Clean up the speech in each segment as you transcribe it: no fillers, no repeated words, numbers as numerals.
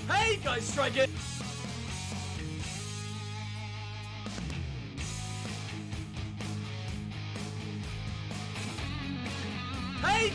Hey guys, strike it! Hey!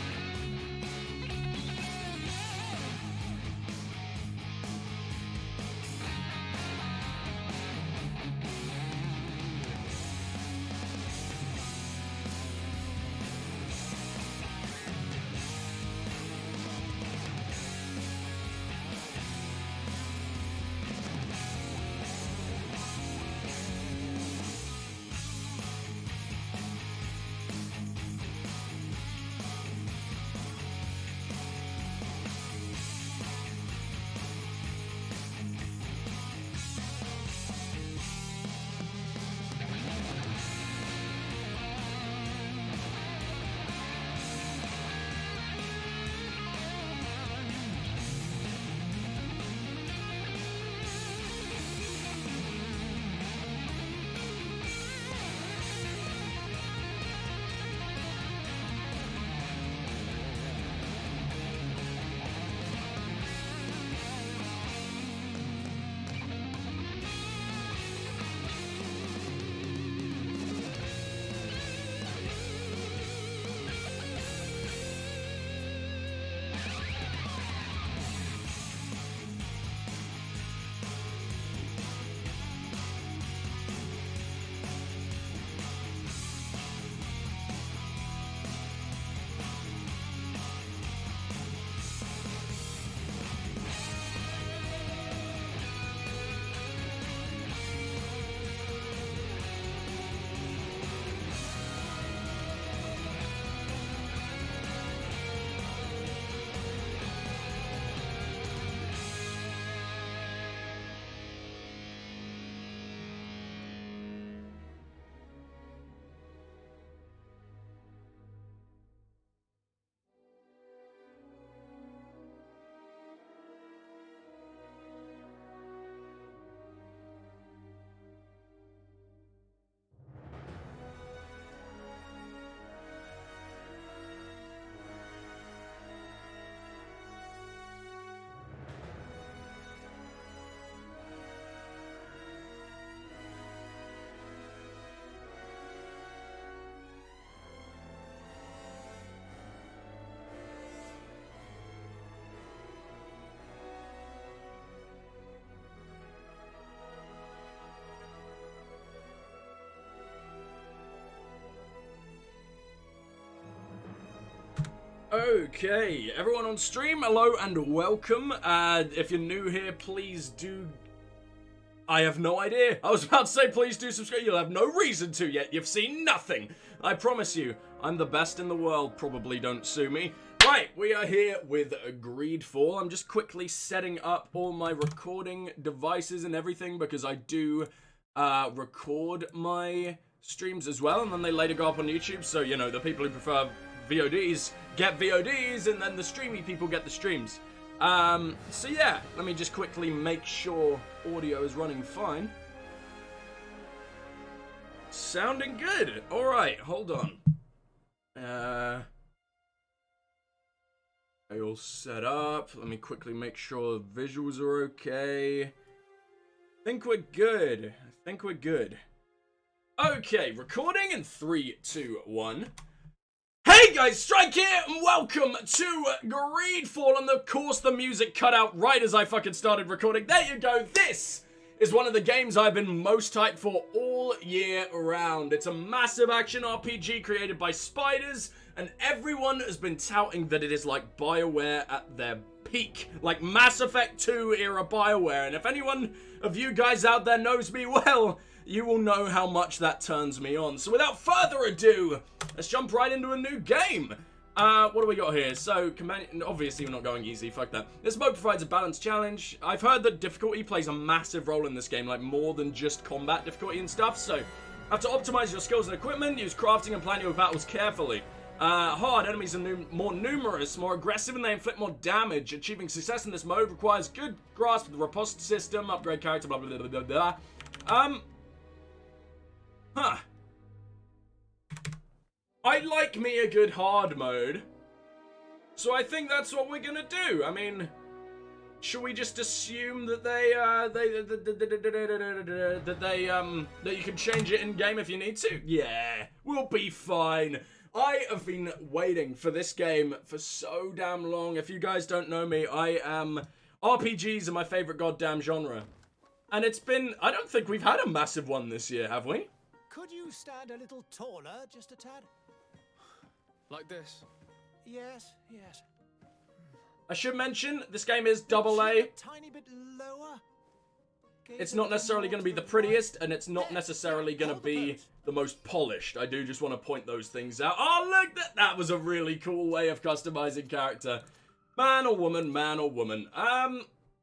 Okay, everyone on stream, hello and welcome. If you're new here, please do... I have no idea. I was about to say please do subscribe. You'll have no reason to yet. You've seen nothing. I promise you, I'm the best in the world. Probably don't sue me. Right, we are here with Greedfall. I'm just quickly setting up all my recording devices and everything because I do record my streams as well, and then they later go up on YouTube. So, you know, the people who prefer VODs get VODs, and then the streamy people get the streams. So yeah, let me just quickly make sure audio is running fine. Sounding good. Alright, hold on. I all set up. Let me quickly make sure visuals are okay. I think we're good. Okay, recording in 3, 2, 1. Hey guys, Strike here, and welcome to Greedfall, and of course the music cut out right as I fucking started recording. There you go, this is one of the games I've been most hyped for all year round. It's a massive action RPG created by spiders, and everyone has been touting that it is like Bioware at their peak, like Mass Effect 2 era Bioware, and if anyone of you guys out there knows me well, you will know how much that turns me on. So without further ado, let's jump right into a new game. What do we got here? So, obviously we're not going easy, fuck that. This mode provides a balanced challenge. I've heard that difficulty plays a massive role in this game, like more than just combat difficulty and stuff, so have to optimize your skills and equipment, use crafting and plan your battles carefully. Hard enemies are more numerous, more aggressive, and they inflict more damage. Achieving success in this mode requires good grasp of the riposte system, upgrade character, blah, blah, blah, blah, blah. Huh. I like me a good hard mode, so I think that's what we're gonna do. I mean, should we just assume that that you can change it in game if you need to? Yeah, we'll be fine. I have been waiting for this game for so damn long. If you guys don't know me, RPGs are my favorite goddamn genre. And it's been, I don't think we've had a massive one this year, have we? Could you stand a little taller, just a tad? Like this? Yes, yes. I should mention, this game is AA. A tiny bit lower. It's not necessarily going to be the prettiest, and it's not necessarily going to be the most polished. I do just want to point those things out. Oh, look, that was a really cool way of customizing character. Man or woman, man or woman.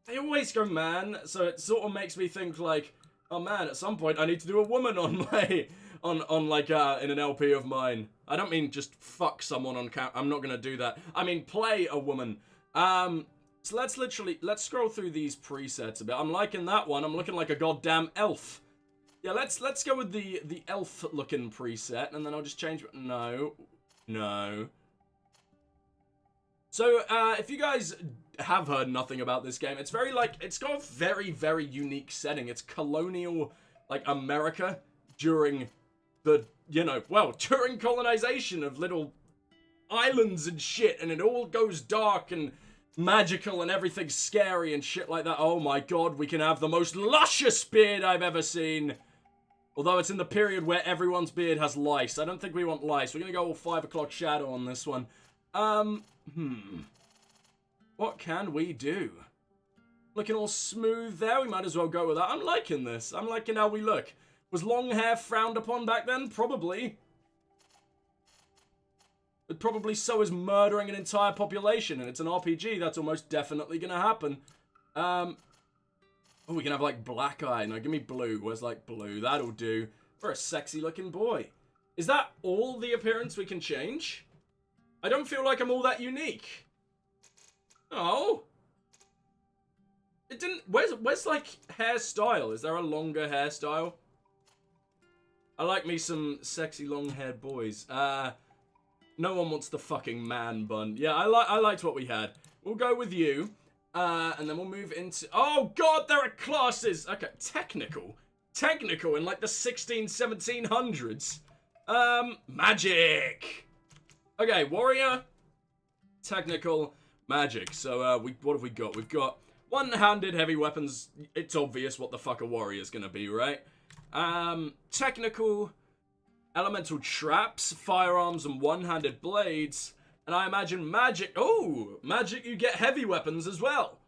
They always go man, so it sort of makes me think like, oh man, at some point I need to do a woman on my, in an LP of mine. I don't mean just fuck someone on camera. I'm not going to do that. I mean play a woman. So let's scroll through these presets a bit. I'm liking that one. I'm looking like a goddamn elf. Yeah, let's go with the elf looking preset, and then I'll just change. No. So if you guys have heard nothing about this game, it's it's got a very, very unique setting. It's colonial, like America during the, during colonization of little islands and shit, and it all goes dark and magical and everything's scary and shit like that. Oh my god, we can have the most luscious beard I've ever seen. Although it's in the period where everyone's beard has lice. I don't think we want lice. We're gonna go all 5 o'clock shadow on this one. What can we do? Looking all smooth there. We might as well go with that. I'm liking this. I'm liking how we look. Was long hair frowned upon back then? Probably. But probably so is murdering an entire population, and it's an RPG. That's almost definitely gonna happen. Oh, we can have like black eye. No, give me blue. Where's like blue? That'll do. We're a sexy looking boy. Is that all the appearance we can change? I don't feel like I'm all that unique. Oh. It didn't... Where's like hairstyle? Is there a longer hairstyle? I like me some sexy long-haired boys. No one wants the fucking man bun. Yeah, I liked what we had. We'll go with you. And then we'll move into... Oh, God, there are classes! Okay, technical. Technical in, like, the 1700s. Magic! Okay, warrior, technical, magic. So, what have we got? We've got one-handed heavy weapons. It's obvious what the fuck a warrior's gonna be, right? Technical, elemental traps, firearms, and one-handed blades. And I imagine magic. Oh, magic, you get heavy weapons as well.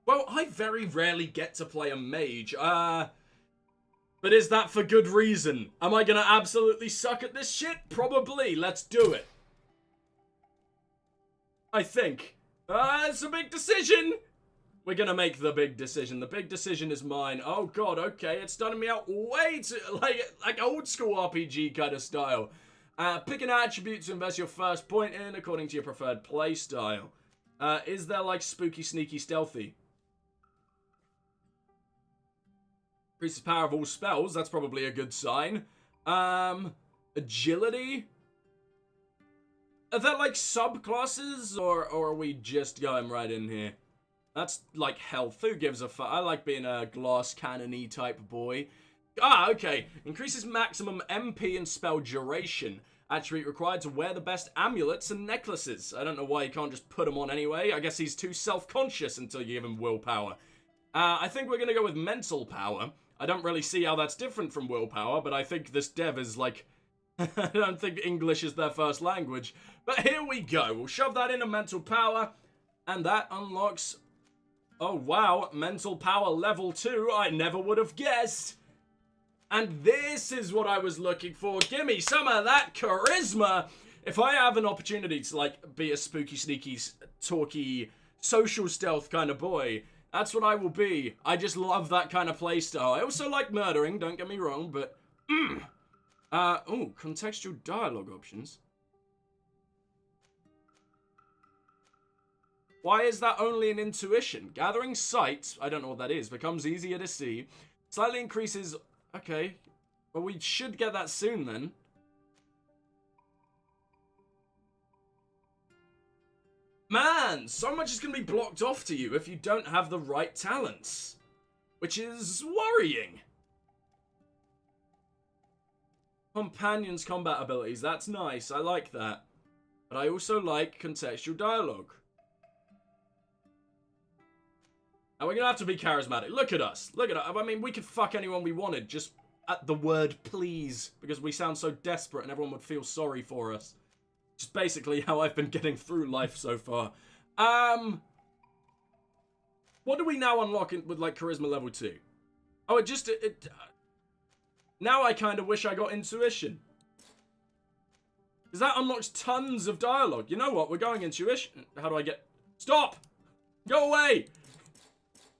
Well, I very rarely get to play a mage. But is that for good reason? Am I gonna absolutely suck at this shit? Probably. Let's do it. I think. It's a big decision. We're gonna make the big decision. The big decision is mine. Oh god, okay. It's starting me out way too, like old school RPG kind of style. Pick an attribute to invest your first point in according to your preferred play style. Is there like spooky, sneaky, stealthy? Increases power of all spells. That's probably a good sign. Agility? Are there like subclasses or are we just going right in here? That's like health. Who gives a fuck? I like being a glass cannon-y type boy. Ah, okay. Increases maximum MP and spell duration. Attribute required to wear the best amulets and necklaces. I don't know why you can't just put them on anyway. I guess he's too self-conscious until you give him willpower. I think we're gonna go with mental power. I don't really see how that's different from willpower, but I think this dev is like... I don't think English is their first language. But here we go. We'll shove that into mental power, and that unlocks... Oh, wow. Mental power level 2. I never would have guessed. And this is what I was looking for. Give me some of that charisma. If I have an opportunity to, like, be a spooky, sneaky, talky, social stealth kind of boy... That's what I will be. I just love that kind of playstyle. I also like murdering, don't get me wrong, but... oh, contextual dialogue options. Why is that only an intuition? Gathering sight, I don't know what that is, becomes easier to see. Slightly increases... Okay. Well, we should get that soon, then. Man, so much is going to be blocked off to you if you don't have the right talents. Which is worrying. Companions' combat abilities, that's nice, I like that. But I also like contextual dialogue. And we're going to have to be charismatic. Look at us. Look at us. I mean, we could fuck anyone we wanted just at the word please. Because we sound so desperate and everyone would feel sorry for us. Just basically how I've been getting through life so far. What do we now unlock with, like, charisma level 2? Oh, now I kind of wish I got intuition. Because that unlocks tons of dialogue. You know what? We're going intuition. How do I get... Stop! Go away!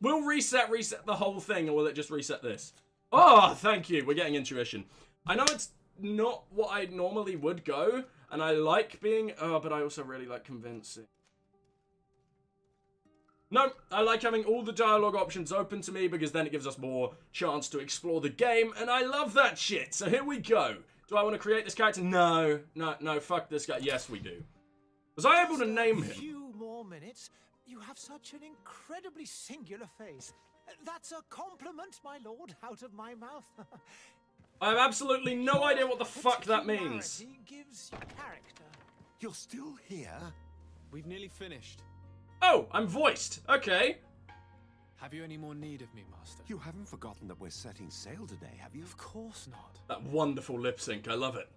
We'll reset the whole thing, or will it just reset this? Oh, thank you. We're getting intuition. I know it's not what I normally would go, and I like being... Oh, but I also really like convincing. No, I like having all the dialogue options open to me, because then it gives us more chance to explore the game, and I love that shit. So here we go. Do I want to create this character? No, fuck this guy. Yes, we do. Was I able to name him? A few more minutes. You have such an incredibly singular face. That's a compliment, my lord, out of my mouth. I have absolutely no idea what the fuck that means. Gives character. You're still here? We've nearly finished. Oh, I'm voiced. Okay. Have you any more need of me, Master? You haven't forgotten that we're setting sail today, have you? Of course not. That wonderful lip sync. I love it.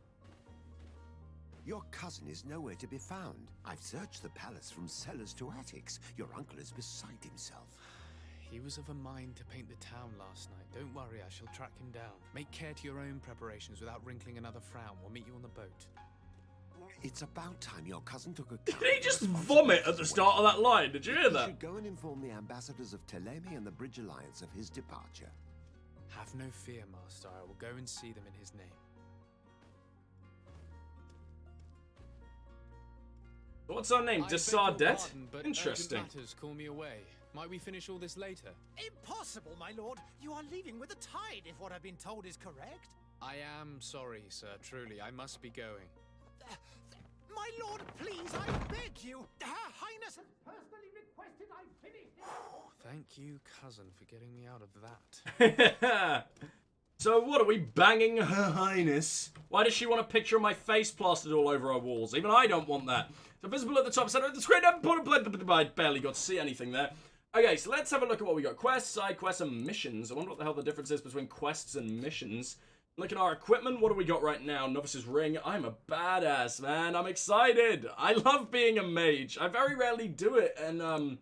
Your cousin is nowhere to be found. I've searched the palace from cellars to attics. Your uncle is beside himself. He was of a mind to paint the town last night. Don't worry, I shall track him down. Make care to your own preparations without wrinkling another frown. We'll meet you on the boat. It's about time your cousin took a... Did he just vomit at the start of that line? Did you hear You that? should go and inform the ambassadors of Telemi and the Bridge Alliance of his departure. Have no fear, Master. I will go and see them in his name. What's our name? Desadet? Interesting. Matters call me away. Might we finish all this later? Impossible, my lord. You are leaving with the tide, if what I've been told is correct. I am sorry, sir. Truly, I must be going. My lord, please, I beg you. Her Highness has personally requested I finish this. Thank you, cousin, for getting me out of that. So what are we banging Her Highness? Why does she want a picture of my face plastered all over our walls? Even I don't want that. So visible at the top center of the screen. I barely got to see anything there. Okay, so let's have a look at what we got. Quests, side quests, and missions. I wonder what the hell the difference is between quests and missions. Look at our equipment. What do we got right now? Novice's Ring. I'm a badass, man. I'm excited. I love being a mage. I very rarely do it on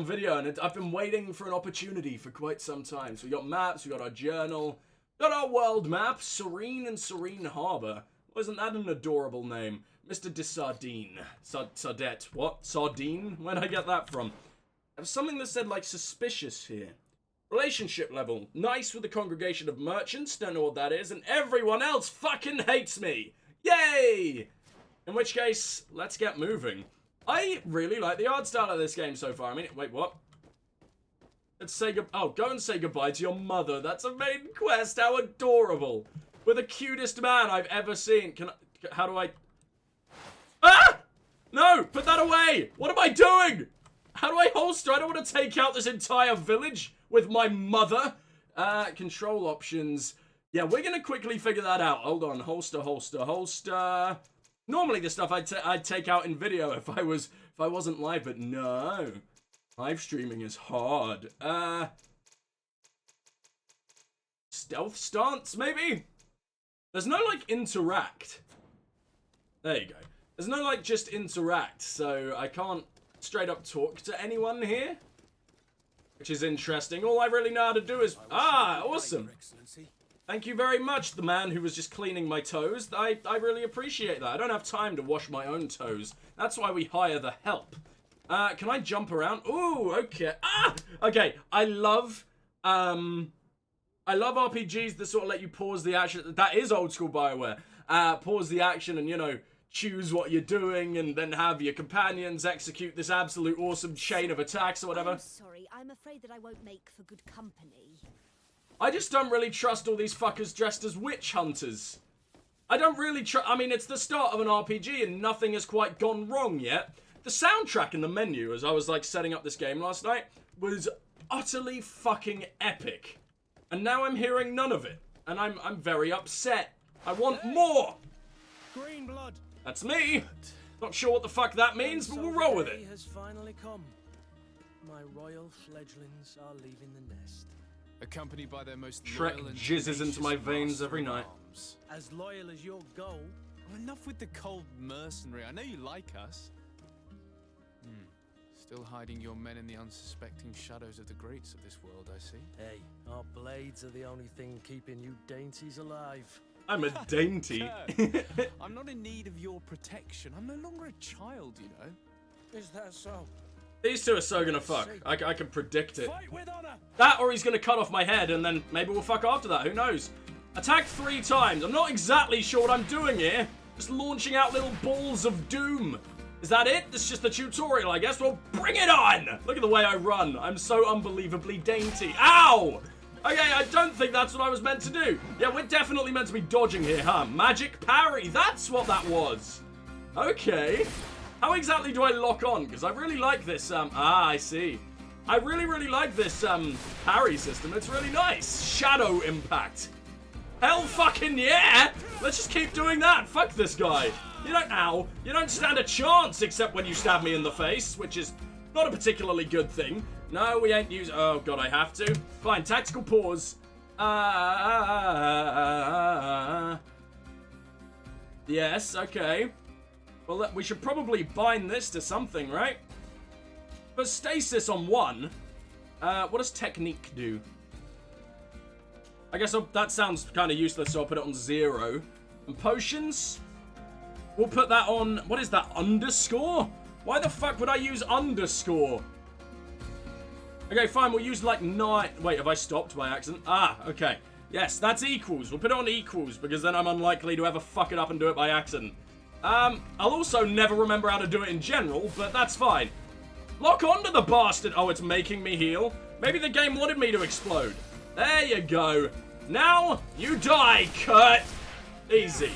video, and I've been waiting for an opportunity for quite some time. So we got maps, we got our journal, got our world map, Serene and Serene Harbor. Wasn't that an adorable name? Mr. de Sardine. Sardet. What? Sardine? Where'd I get that from? There was something that said, like, suspicious here. Relationship level. Nice with the congregation of merchants. Don't know what that is. And everyone else fucking hates me. Yay! In which case, let's get moving. I really like the art style of this game so far. I mean, wait, what? Let's say go and say goodbye to your mother. That's a main quest. How adorable. We're the cutest man I've ever seen. How do I... Ah! No! Put that away! What am I doing? How do I holster? I don't want to take out this entire village with my mother. Control options. Yeah, we're going to quickly figure that out. Hold on. Holster, holster, holster. Normally the stuff I'd take out in video if I wasn't live, but no. Live streaming is hard. Stealth stance, maybe? There's no, like, interact. There you go. There's no, like, just interact, so I can't straight up talk to anyone here. Which is interesting. All I really know how to do is... Ah, awesome. Thank you very much, the man who was just cleaning my toes. I really appreciate that. I don't have time to wash my own toes. That's why we hire the help. Can I jump around? Ooh, okay. Ah! Okay, I love RPGs that sort of let you pause the action. That is old school Bioware. Pause the action and, you know, choose what you're doing and then have your companions execute this absolute awesome chain of attacks or whatever. I'm sorry, I'm afraid that I won't make for good company. I just don't really trust all these fuckers dressed as witch hunters. I don't really I mean, it's the start of an RPG and nothing has quite gone wrong yet. The soundtrack in the menu, as I was, like, setting up this game last night, was utterly fucking epic. And now I'm hearing none of it. And I'm very upset. I want more! Green blood. That's me! Not sure what the fuck that means, but we'll roll with it. Has finally come. My royal fledglings are leaving the nest. Accompanied by their most Shrek loyal and jizzes into my tenacious veins master every of night. arms. As loyal as you'll go. Oh, enough with the cold mercenary. I know you like us. Still hiding your men in the unsuspecting shadows of the greats of this world, I see. Hey, our blades are the only thing keeping you dainties alive. I'm a dainty. I'm not in need of your protection. I'm no longer a child, you know. Is that so? These two are so gonna fuck. I can predict it. Fight with honor. That or he's gonna cut off my head and then maybe we'll fuck after that. Who knows? Attack 3 times. I'm not exactly sure what I'm doing here. Just launching out little balls of doom. Is that it? This is just the tutorial, I guess. Well, bring it on! Look at the way I run. I'm so unbelievably dainty. Ow! Okay, I don't think that's what I was meant to do. Yeah, we're definitely meant to be dodging here, huh? Magic parry. That's what that was. Okay. How exactly do I lock on? Because I really like this, I see. I really like this, parry system. It's really nice. Shadow impact. Hell fucking yeah! Let's just keep doing that. Fuck this guy. You don't, ow. You don't stand a chance except when you stab me in the face, which is not a particularly good thing. No, we ain't using, oh god, I have to. Fine, tactical pause. Yes, okay. Well, we should probably bind this to something, right? But stasis on 1. What does technique do? I guess that sounds kind of useless, so I'll put it on 0. And potions? We'll put that on, what is that, underscore? Why the fuck would I use underscore? Okay, fine, we'll use like 9. Wait, have I stopped by accident? Ah, okay. Yes, that's equals. We'll put it on equals because then I'm unlikely to ever fuck it up and do it by accident. I'll also never remember how to do it in general, but that's fine. Lock onto the bastard. Oh, it's making me heal. Maybe the game wanted me to explode. There you go. Now, you die, Kurt. Easy.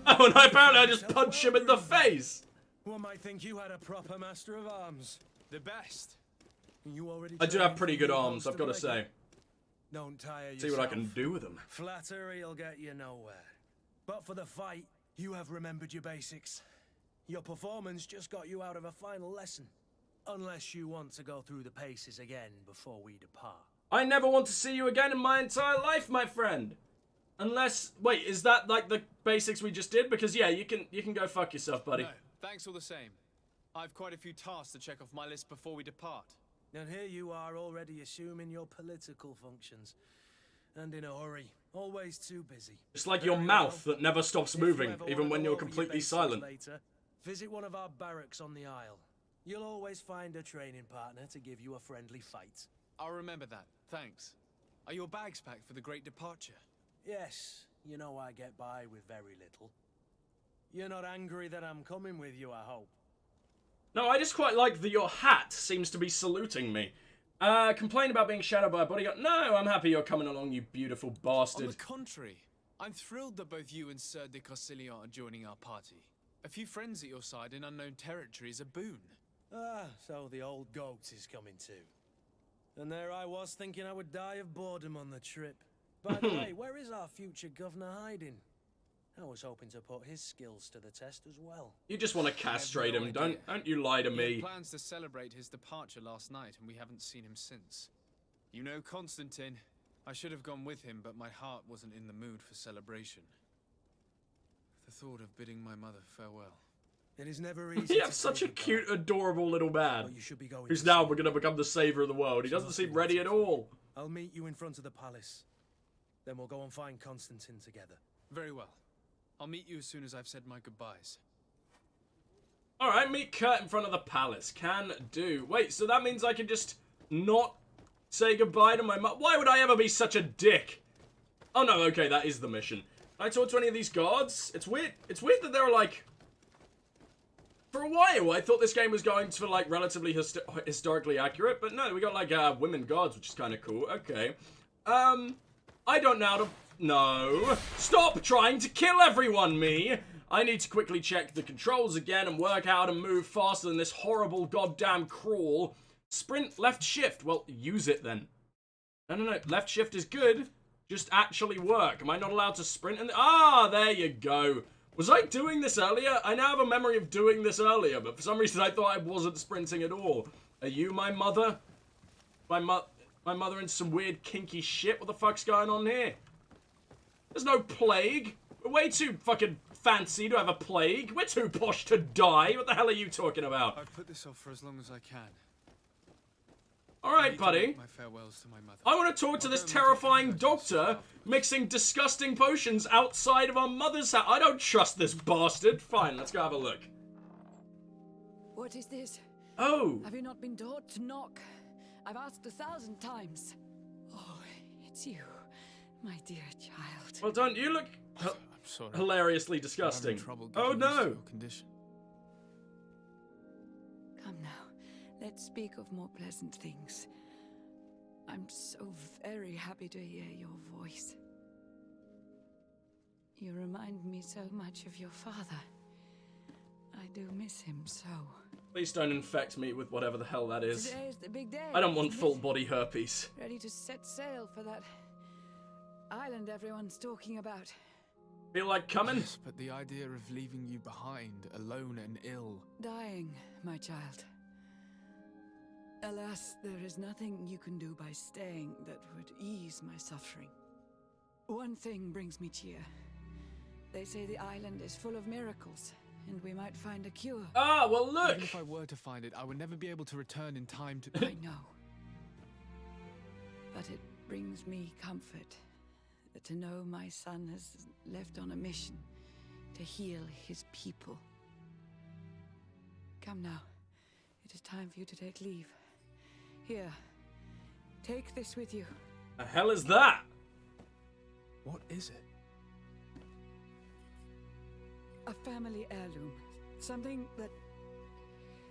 Oh, and apparently I just punch him in the face. One might think you had a proper master of arms. The best. You already I do have pretty good arms, I've got to say. Don't tire yourself. See what I can do with them. Flattery'll get you nowhere. But for the fight, you have remembered your basics. Your performance just got you out of a final lesson. Unless you want to go through the paces again before we depart. I never want to see you again in my entire life, my friend. Unless, wait, is that like the basics we just did? Because yeah, you can go fuck yourself, buddy. No, thanks all the same. I've quite a few tasks to check off my list before we depart. And here you are already assuming your political functions. And in a hurry. Always too busy. It's like your mouth that never stops moving, even when you're completely silent. Later, visit one of our barracks on the Isle. You'll always find a training partner to give you a friendly fight. I'll remember that. Thanks. Are your bags packed for the great departure? Yes, you know I get by with very little. You're not angry that I'm coming with you, I hope. No, I just quite like that your hat seems to be saluting me. Complain about being shadowed by a bodyguard. No, I'm happy you're coming along, you beautiful bastard. On the contrary, I'm thrilled that both you and Sir de Corsilian are joining our party. A few friends at your side in unknown territory is a boon. Ah, so the old goat is coming too. And there I was thinking I would die of boredom on the trip. By the way, where is our future governor hiding? I was hoping to put his skills to the test as well. You just want to castrate him, don't you lie to He me. had plans to celebrate his departure last night, and we haven't seen him since. You know Constantine. I should have gone with him, but my heart wasn't in the mood for celebration. The thought of bidding my mother farewell. It is never easy. You have such a cute, adorable little man, You should be going who's to now see. going to become the savior of the world. He doesn't seem ready at all. I'll meet you in front of the palace. Then we'll go and find Constantine together. Very well. I'll meet you as soon as I've said my goodbyes. Alright, meet Kurt in front of the palace. Can do. Wait, so that means I can just not say goodbye to my mum? Why would I ever be such a dick? Oh no, okay, that is the mission. Can I talk to any of these guards? It's weird that there are like For a while, I thought this game was going to like relatively historically accurate, but no, we got like women guards, which is kind of cool. Okay. I don't know how to... No. Stop trying to kill everyone, me! I need to quickly check the controls again and work out how to move faster than this horrible goddamn crawl. Sprint, left shift. Well, use it then. No. Left shift is good. Just actually work. Am I not allowed to sprint? Ah, there you go. Was I doing this earlier? I now have a memory of doing this earlier, but for some reason I thought I wasn't sprinting at all. Are you my mother? My mother into some weird kinky shit? What the fuck's going on here? There's no plague. We're way too fucking fancy to have a plague. We're too posh to die. What the hell are you talking about? I've put this off for as long as I can. Alright, buddy. My farewells to my mother. I want to talk to this terrifying doctor mixing disgusting potions outside of our mother's house. I don't trust this bastard. Fine, let's go have a look. What is this? Oh. Have you not been taught to knock? I've asked 1,000 times. Oh, it's you, my dear child. Well, don't you look I'm sorry. hilariously I'm disgusting. having trouble Oh getting used to no. your condition. Come now, let's speak of more pleasant things. I'm so very happy to hear your voice. You remind me so much of your father. I do miss him so. Please don't infect me with whatever the hell that is. Today is the big day. I don't want isn't full it? body herpes. Ready to set sail for that island everyone's talking about. Feel like coming? Yes, but the idea of leaving you behind, alone and ill. Dying, my child. Alas, there is nothing you can do by staying that would ease my suffering. One thing brings me cheer. They say the island is full of miracles, and we might find a cure. Ah, well look! Even if I were to find it, I would never be able to return in time to... I know. But it brings me comfort to know my son has left on a mission to heal his people. Come now. It is time for you to take leave. Here, take this with you. The hell is that? What is it? A family heirloom. Something that...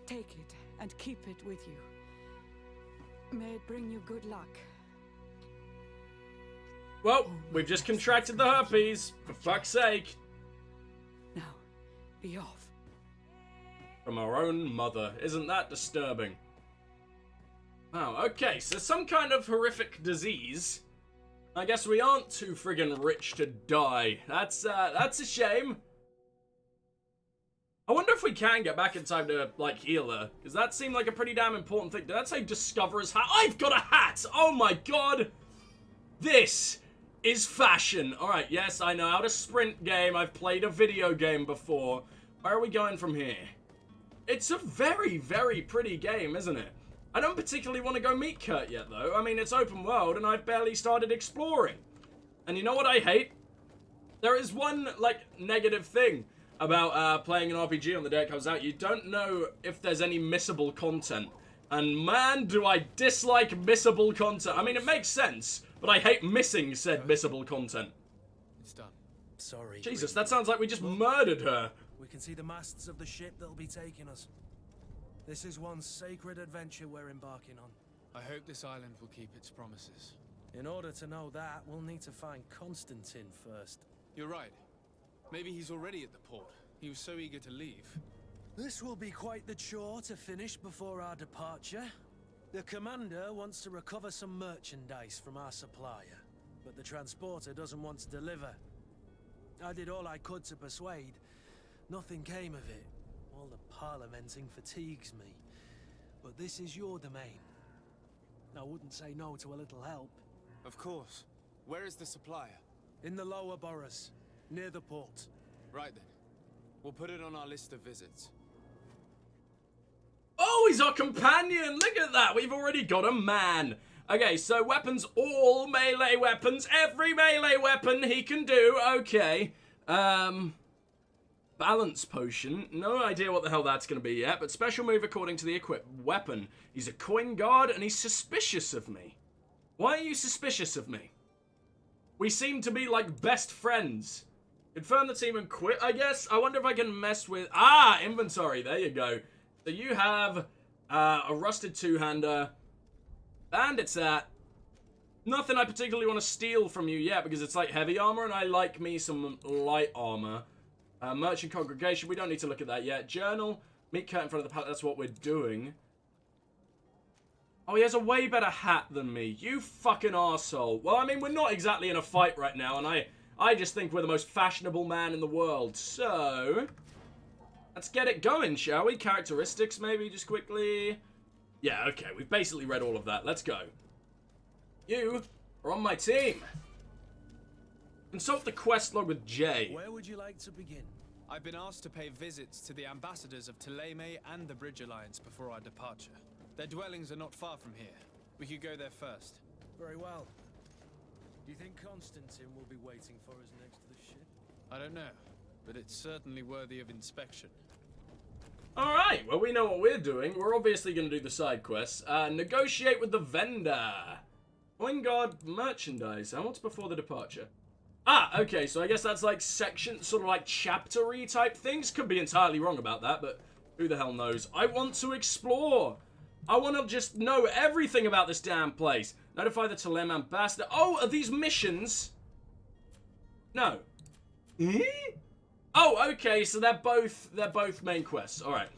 Take it and keep it with you. May it bring you good luck. Well, we've just contracted the herpes, for fuck's sake. Now, be off. From our own mother. Isn't that disturbing? Wow, okay, so some kind of horrific disease. I guess we aren't too friggin' rich to die. That's a shame. I wonder if we can get back in time to, like, heal her. Because that seemed like a pretty damn important thing. Did that say Discoverer's hat? I've got a hat! Oh my god! This is fashion. Alright, yes, I know how to sprint game. I've played a video game before. Where are we going from here? It's a very, very pretty game, isn't it? I don't particularly want to go meet Kurt yet, though. I mean, it's open world, and I've barely started exploring. And you know what I hate? There is one, like, negative thing about playing an RPG on the day it comes out. You don't know if there's any missable content. And man, do I dislike missable content. I mean, it makes sense, but I hate missing said missable content. It's done. Sorry. Jesus, that sounds like we just murdered her. We can see the masts of the ship that'll be taking us. This is one sacred adventure we're embarking on. I hope this island will keep its promises. In order to know that, we'll need to find Constantine first. You're right. Maybe he's already at the port. He was so eager to leave. This will be quite the chore to finish before our departure. The commander wants to recover some merchandise from our supplier, but the transporter doesn't want to deliver. I did all I could to persuade. Nothing came of it. All the parliamenting fatigues me. But this is your domain. I wouldn't say no to a little help. Of course. Where is the supplier? In the lower boroughs, near the port. Right then. We'll put it on our list of visits. Oh, he's our companion! Look at that! We've already got a man! Okay, so weapons, all melee weapons, every melee weapon he can do, okay. Balance potion, no idea what the hell that's gonna be yet, but special move according to the equipped weapon. He's a coin guard and he's suspicious of me. Why are you suspicious of me? We seem to be like best friends. Confirm the team and quit, I guess. I wonder if I can mess with... Ah, inventory. There you go. So you have a rusted two-hander. Bandits at... Nothing I particularly want to steal from you yet because it's like heavy armor and I like me some light armor. Merchant congregation. We don't need to look at that yet. Journal. Meat cut in front of the pallet. That's what we're doing. Oh, he has a way better hat than me. You fucking arsehole. Well, I mean, we're not exactly in a fight right now and I just think we're the most fashionable man in the world. So, let's get it going, shall we? Characteristics, maybe, just quickly. Yeah, okay. We've basically read all of that. Let's go. You are on my team. Consult the quest log with Jay. Where would you like to begin? I've been asked to pay visits to the ambassadors of Thélème and the Bridge Alliance before our departure. Their dwellings are not far from here. We could go there first. Very well. Do you think Constantine will be waiting for us next to the ship? I don't know, but it's certainly worthy of inspection. Alright, well, we know what we're doing. We're obviously going to do the side quests. Negotiate with the vendor. Wingard merchandise. And what's before the departure? Ah, okay, so I guess that's like section, sort of like chapter-y type things. Could be entirely wrong about that, but who the hell knows? I want to explore. I want to just know everything about this damn place. Notify the Thélème ambassador. Oh, are these missions? No. Oh, okay, so they're both main quests. All right.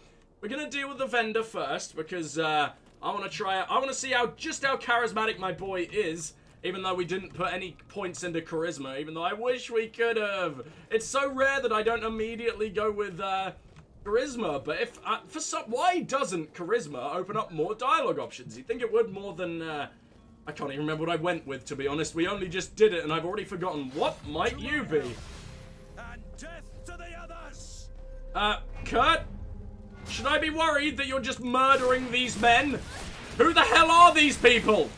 We're going to deal with the vendor first because I want to try out, I want to see just how charismatic my boy is, even though we didn't put any points into charisma, even though I wish we could have. It's so rare that I don't immediately go with charisma, but if why doesn't charisma open up more dialogue options? You'd think it would more than I can't even remember what I went with, to be honest. We only just did it and I've already forgotten. What might you be? And death to the others! Kurt? Should I be worried that you're just murdering these men? Who the hell are these people?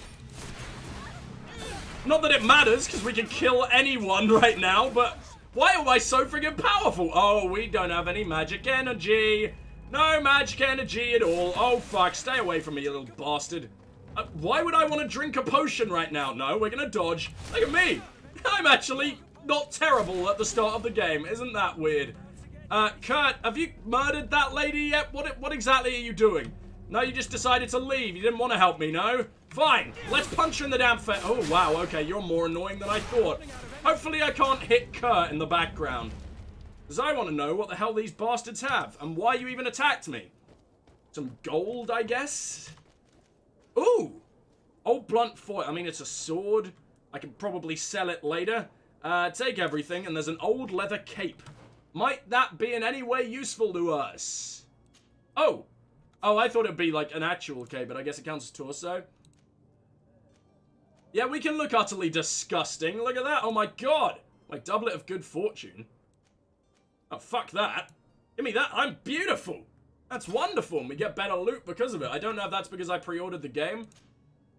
Not that it matters, because we can kill anyone right now, but why am I so friggin' powerful? Oh, we don't have any magic energy. No magic energy at all. Oh, fuck. Stay away from me, you little bastard. Why would I want to drink a potion right now? No, we're gonna dodge. Look at me. I'm actually not terrible at the start of the game. Isn't that weird? Kurt, have you murdered that lady yet? What exactly are you doing? No, you just decided to leave. You didn't want to help me, no? Fine. Let's punch her in the damn face. Oh, wow. Okay, you're more annoying than I thought. Hopefully I can't hit Kurt in the background. Because I want to know what the hell these bastards have. And why you even attacked me. Some gold, I guess? Ooh. Old blunt foil. I mean, it's a sword. I can probably sell it later. Take everything. And there's an old leather cape. Might that be in any way useful to us? Oh. Oh, I thought it'd be like an actual cape, but I guess it counts as torso. Yeah, we can look utterly disgusting. Look at that. Oh my god. My doublet of good fortune. Oh, fuck that. Give me that. I'm beautiful. That's wonderful. And we get better loot because of it. I don't know if that's because I pre-ordered the game.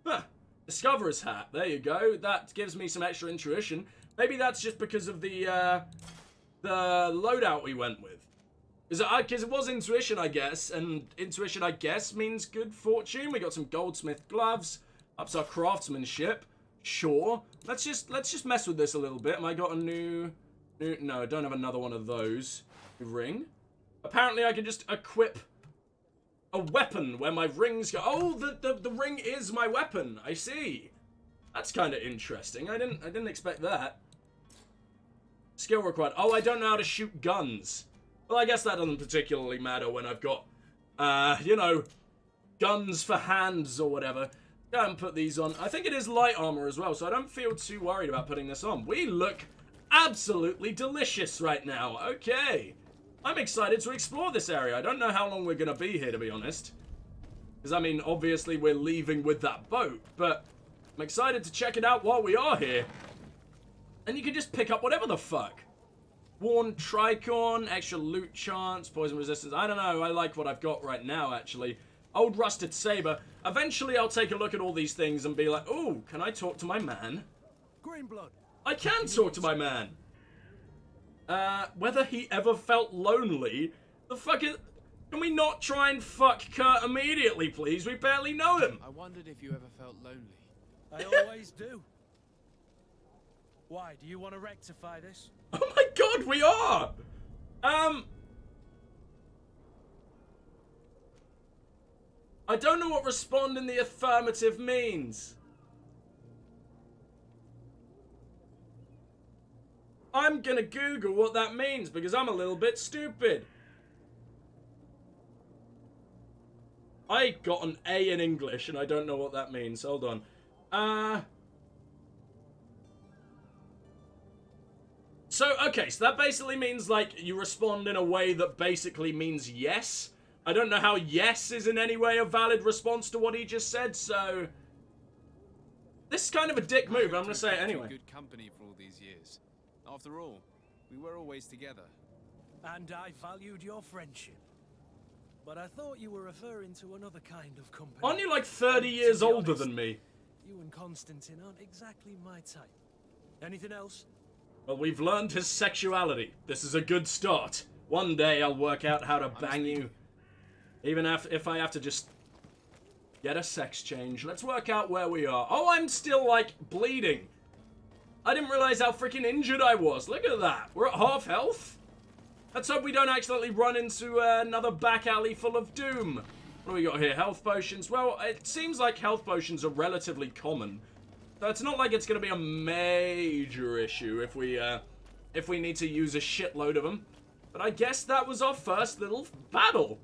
Huh. Discoverer's hat. There you go. That gives me some extra intuition. Maybe that's just because of the loadout we went with. Because it was intuition, I guess. And intuition, I guess, means good fortune. We got some goldsmith gloves. Ups our craftsmanship. Sure. Let's just mess with this a little bit. Am I got a new... No, I don't have another one of those. Ring. Apparently, I can just equip a weapon where my rings go... Oh, the ring is my weapon. I see. That's kind of interesting. I didn't expect that. Skill required. Oh, I don't know how to shoot guns. Well, I guess that doesn't particularly matter when I've got, you know, guns for hands or whatever. Go ahead and put these on. I think it is light armor as well, so I don't feel too worried about putting this on. We look absolutely delicious right now. Okay. I'm excited to explore this area. I don't know how long we're going to be here, to be honest. Because, I mean, obviously we're leaving with that boat, but I'm excited to check it out while we are here. And you can just pick up whatever the fuck. Worn tricorn, extra loot chance, poison resistance. I don't know. I like what I've got right now, actually. Old rusted saber. Eventually, I'll take a look at all these things and be like, ooh, can I talk to my man? Greenblood. I can talk to my man. Whether he ever felt lonely. The fuck is... Can we not try and fuck Kurt immediately, please? We barely know him. I wondered if you ever felt lonely. I always do. Why, do you want to rectify this? Oh my god, we are! I don't know what respond in the affirmative means. I'm gonna Google what that means because I'm a little bit stupid. I got an A in English and I don't know what that means. Hold on. Okay, so that basically means, like, you respond in a way that basically means yes. I don't know how yes is in any way a valid response to what he just said, so... This is kind of a dick move, but I'm gonna say it anyway. Good company for all these years. After all, we were always together. And I valued your friendship. But I thought you were referring to another kind of company. Aren't you like 30 years older than me? You and Constantine aren't exactly my type. Anything else? Well, we've learned his sexuality. This is a good start. One day I'll work out how to bang you. Even if I have to just get a sex change. Let's work out where we are. Oh, I'm still, like, bleeding. I didn't realize how freaking injured I was. Look at that. We're at half health. Let's hope we don't accidentally run into another back alley full of doom. What do we got here? Health potions. Well, it seems like health potions are relatively common. So it's not like it's going to be a major issue if we need to use a shitload of them. But I guess that was our first little battle.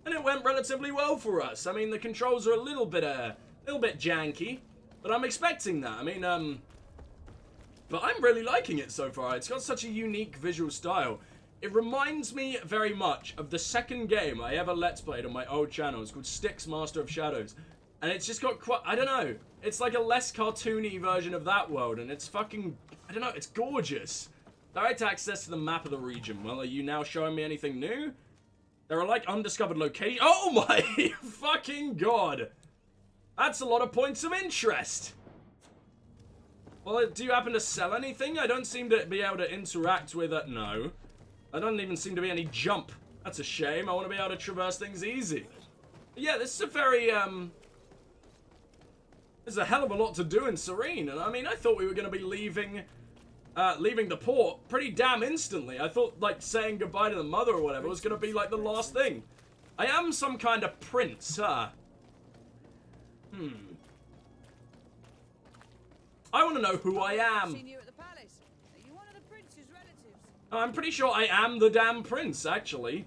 And it went relatively well for us. I mean, the controls are a little bit janky. But I'm expecting that. I mean, but I'm really liking it so far. It's got such a unique visual style. It reminds me very much of the second game I ever Let's Played on my old channel. It's called Styx Master of Shadows. And it's just got quite, I don't know. It's like a less cartoony version of that world. And it's fucking, I don't know, it's gorgeous. Direct access to the map of the region. Well, are you now showing me anything new? There are like undiscovered locations. Oh my fucking god. That's a lot of points of interest. Well, do you happen to sell anything? I don't seem to be able to interact with it. No. I don't even seem to be any jump. That's a shame. I want to be able to traverse things easy. But yeah, this is a very, there's a hell of a lot to do in Serene. And I mean, I thought we were going to be leaving the port pretty damn instantly. I thought, like, saying goodbye to the mother or whatever was going to be, like, the last thing. I am some kind of prince, huh? I want to know who I am. I'm pretty sure I am the damn prince, actually.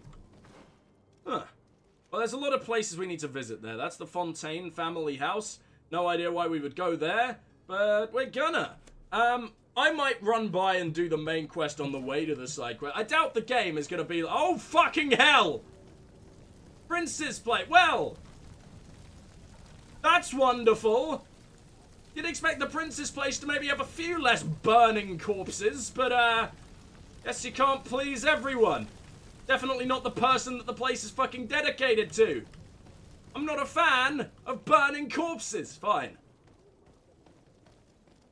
Huh. Well, there's a lot of places we need to visit there. That's the Fontaine family house. No idea why we would go there, but we're gonna. I might run by and do the main quest on the way to the side quest. I doubt the game is gonna be... Oh, fucking hell! Prince's Plate. Well, that's wonderful. You'd expect the Prince's Place to maybe have a few less burning corpses, but, guess you can't please everyone. Definitely not the person that the place is fucking dedicated to. I'm not a fan of burning corpses. Fine.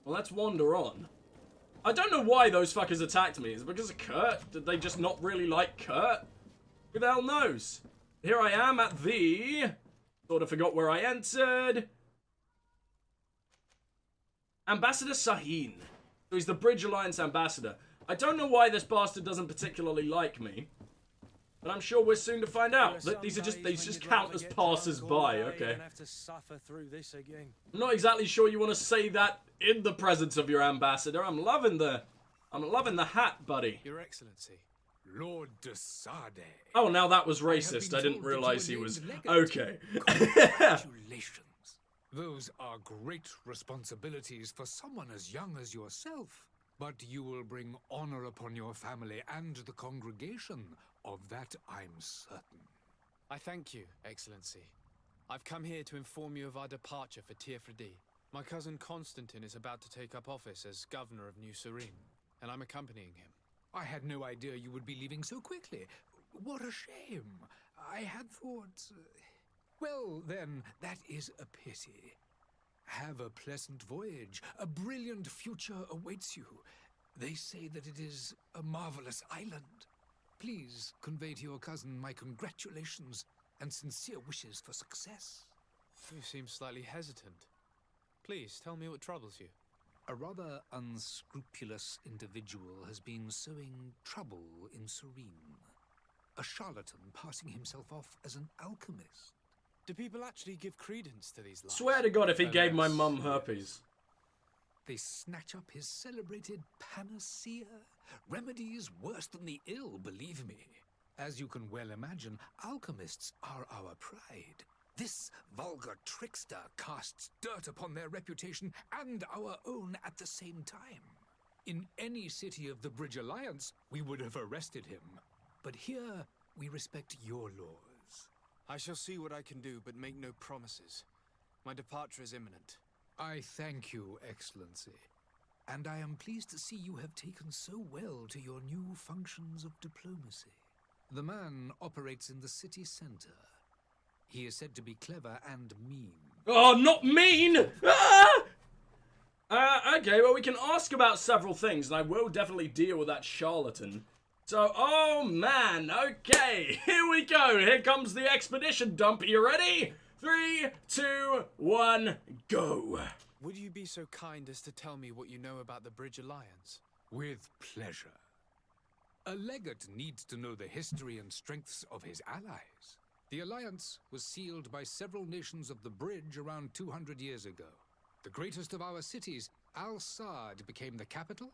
Well, let's wander on. I don't know why those fuckers attacked me. Is it because of Kurt? Did they just not really like Kurt? Who the hell knows? Here I am at the... Sort of forgot where I entered. Ambassador Sahin. So he's the Bridge Alliance ambassador. I don't know why this bastard doesn't particularly like me. But I'm sure we're soon to find out. These just count as passers-by, okay. I'm not exactly sure you want to say that in the presence of your ambassador. I'm loving the hat, buddy. Your Excellency. Lord de Sade. Oh, now that was racist. I didn't realize he was... Okay. Congratulations. Those are great responsibilities for someone as young as yourself. But you will bring honor upon your family and the congregation. Of that, I'm certain. I thank you, Excellency. I've come here to inform you of our departure for Tirfredi. My cousin Constantine is about to take up office as governor of New Serene, and I'm accompanying him. I had no idea you would be leaving so quickly. What a shame. I had thought... Well, then, that is a pity. Have a pleasant voyage. A brilliant future awaits you. They say that it is a marvelous island. Please convey to your cousin my congratulations and sincere wishes for success. You seem slightly hesitant. Please, tell me what troubles you. A rather unscrupulous individual has been sowing trouble in Serene. A charlatan passing himself off as an alchemist. Do people actually give credence to these lies? Swear to God if he gave my Unless- mum herpes. They snatch up his celebrated panacea. Remedies worse than the ill, believe me. As you can well imagine, alchemists are our pride. This vulgar trickster casts dirt upon their reputation and our own at the same time. In any city of the Bridge Alliance, we would have arrested him. But here, we respect your laws. I shall see what I can do, but make no promises. My departure is imminent. I thank you, Excellency. And I am pleased to see you have taken so well to your new functions of diplomacy. The man operates in the city center. He is said to be clever and mean. Oh, not mean! Ah! Okay, well, we can ask about several things, and I will definitely deal with that charlatan. So, oh man, okay, here we go. Here comes the expedition dump. Are you ready? 3, 2, 1, go. Would you be so kind as to tell me what you know about the Bridge Alliance? With pleasure. A legate needs to know the history and strengths of his allies. The alliance was sealed by several nations of the Bridge around 200 years ago. The greatest of our cities, Al-Sad, became the capital,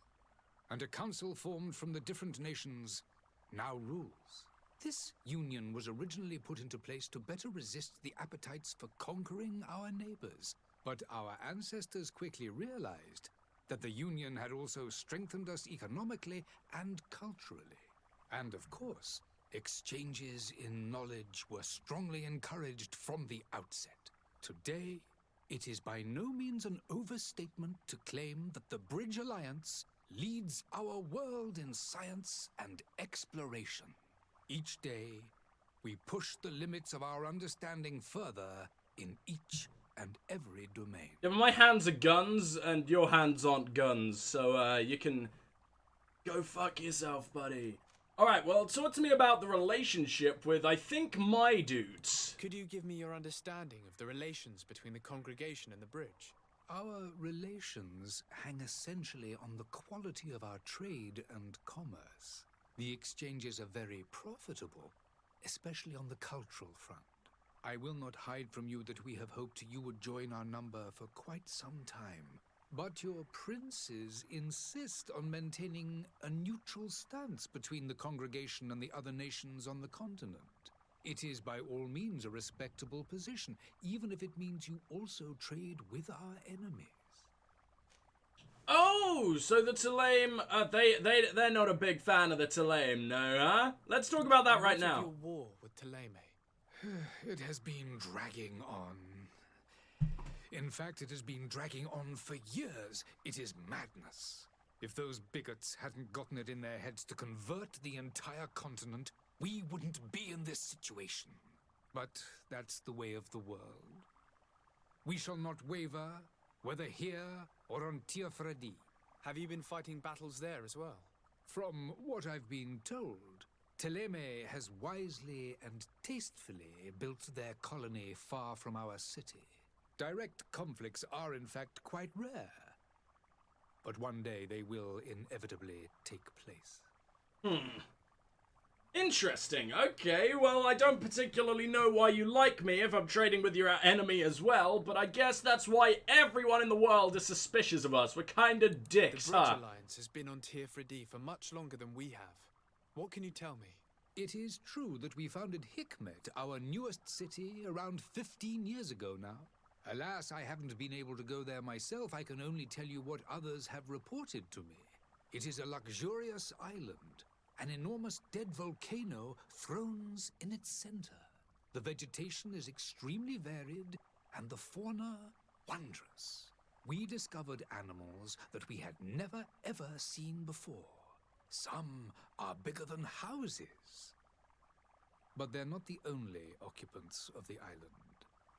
and a council formed from the different nations now rules. This union was originally put into place to better resist the appetites for conquering our neighbors. But our ancestors quickly realized that the union had also strengthened us economically and culturally. And of course, exchanges in knowledge were strongly encouraged from the outset. Today, it is by no means an overstatement to claim that the Bridge Alliance leads our world in science and exploration. Each day, we push the limits of our understanding further in each and every domain. Yeah, but my hands are guns, and your hands aren't guns, so you can go fuck yourself, buddy. Alright, well, talk to me about the relationship with, I think, my dudes. Could you give me your understanding of the relations between the congregation and the Bridge? Our relations hang essentially on the quality of our trade and commerce. The exchanges are very profitable, especially on the cultural front. I will not hide from you that we have hoped you would join our number for quite some time. But your princes insist on maintaining a neutral stance between the congregation and the other nations on the continent. It is by all means a respectable position, even if it means you also trade with our enemies. Oh, so the Telaim, they're not a big fan of the Telaim, no, huh? Let's talk about that right now. What of your war with Telaime? It has been dragging on. In fact, it has been dragging on for years. It is madness. If those bigots hadn't gotten it in their heads to convert the entire continent, we wouldn't be in this situation. But that's the way of the world. We shall not waver, whether here or on Tiafredi. Have you been fighting battles there as well? From what I've been told, Telaime has wisely and tastefully built their colony far from our city. Direct conflicts are in fact quite rare. But one day they will inevitably take place. Interesting. Okay, well, I don't particularly know why you like me if I'm trading with your enemy as well, but I guess that's why everyone in the world is suspicious of us. We're kinda dicks, The Bridge huh? Alliance has been on Tiafredi for much longer than we have. What can you tell me? It is true that we founded Hikmet, our newest city, around 15 years ago now. Alas, I haven't been able to go there myself. I can only tell you what others have reported to me. It is a luxurious island. An enormous dead volcano thrones in its center. The vegetation is extremely varied, and the fauna wondrous. We discovered animals that we had never ever seen before. Some are bigger than houses. But they're not the only occupants of the island.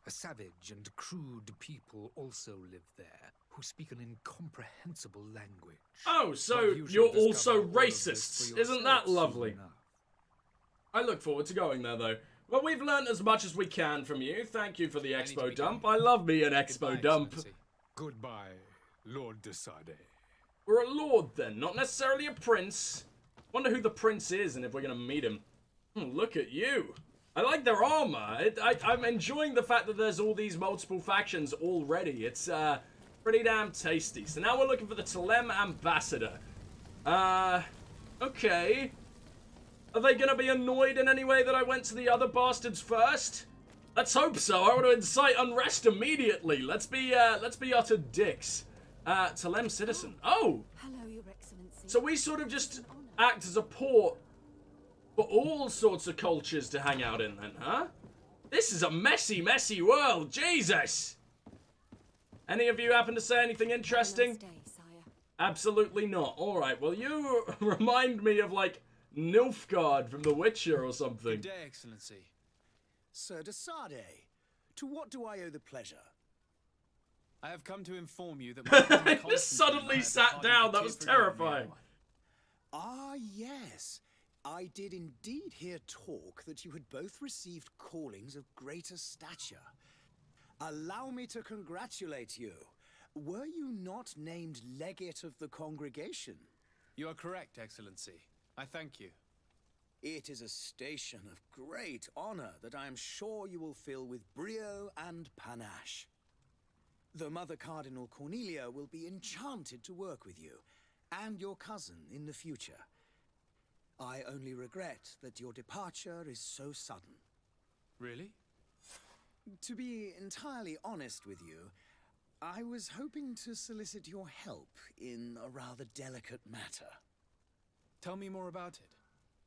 A savage and crude people also live there, who speak an incomprehensible language. Oh, so But you you're shall discover also all of this racists. for Isn't that yourself soon lovely? enough. I look forward to going there, though. Well, we've learned as much as we can from you. Thank you for the need to expo be dump. going. I love me an expo Goodbye, dump. Excellency. Goodbye, Lord de Sade. We're a lord then, not necessarily a prince. Wonder who the prince is and if we're gonna meet him. Look at you. I like their armor. I'm enjoying the fact that there's all these multiple factions already. It's pretty damn tasty. So now we're looking for the Thelem ambassador. Okay. Are they gonna be annoyed in any way that I went to the other bastards first? Let's hope so. I want to incite unrest immediately. Let's be utter dicks. Thelem citizen. Oh! Hello, Your Excellency. So we sort of just act as a port for all sorts of cultures to hang out in then, huh? This is a messy, messy world. Jesus! Any of you happen to say anything interesting? Stay, sire. Absolutely not. Alright, well you remind me of like Nilfgaard from The Witcher or something. Good day, Excellency. Sir de Sade, to what do I owe the pleasure? I have come to inform you that my cousin Just Constantine suddenly and I sat have down. departed That for was Tiferet terrifying. now. Ah, yes. I did indeed hear talk that you had both received callings of greater stature. Allow me to congratulate you. Were you not named legate of the congregation? You are correct, Excellency. I thank you. It is a station of great honor that I am sure you will fill with brio and panache. The Mother Cardinal Cornelia will be enchanted to work with you, and your cousin in the future. I only regret that your departure is so sudden. Really? To be entirely honest with you, I was hoping to solicit your help in a rather delicate matter. Tell me more about it.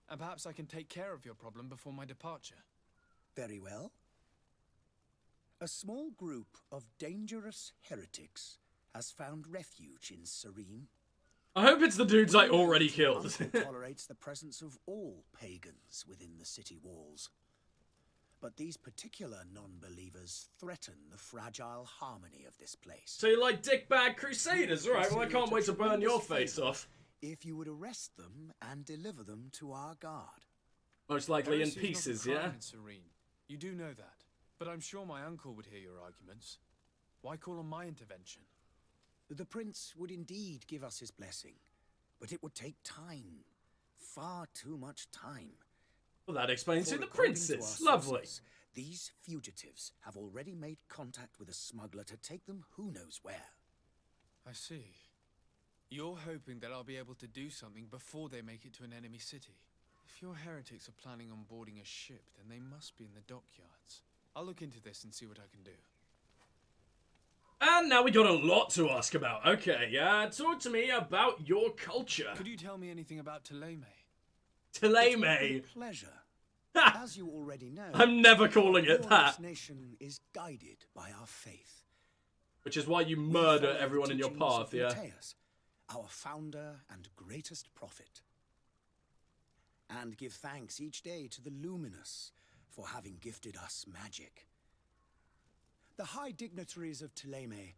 And perhaps I can take care of your problem before my departure. Very well. A small group of dangerous heretics has found refuge in Serene. I hope it's the dudes I already Your killed. uncle tolerates the presence of all pagans within the city walls. But these particular non-believers threaten the fragile harmony of this place. So you like dickbag crusaders? Alright, well I can't wait to burn your face off. If you would arrest them and deliver them to our guard. Most likely in Heresy is not a pieces, crime yeah? in Serene. You do know that. But I'm sure my uncle would hear your arguments. Why call on my intervention? The prince would indeed give us his blessing, but it would take time. Far too much time. Well, that explains who For the according prince to is. our Lovely. sources, these fugitives have already made contact with a smuggler to take them who knows where. I see. You're hoping that I'll be able to do something before they make it to an enemy city. If your heretics are planning on boarding a ship, then they must be in the dockyards. I'll look into this and see what I can do. And now we got a lot to ask about. Okay, talk to me about your culture. Could you tell me anything about Theleme? Theleme. Pleasure. Ha! As you already know, I'm never calling it our that. nation is guided by our faith. Which is why you We murder follow the everyone in your teachings of path, yeah? Matthias, our founder and greatest prophet. And give thanks each day to the Luminous for having gifted us magic. The high dignitaries of Theleme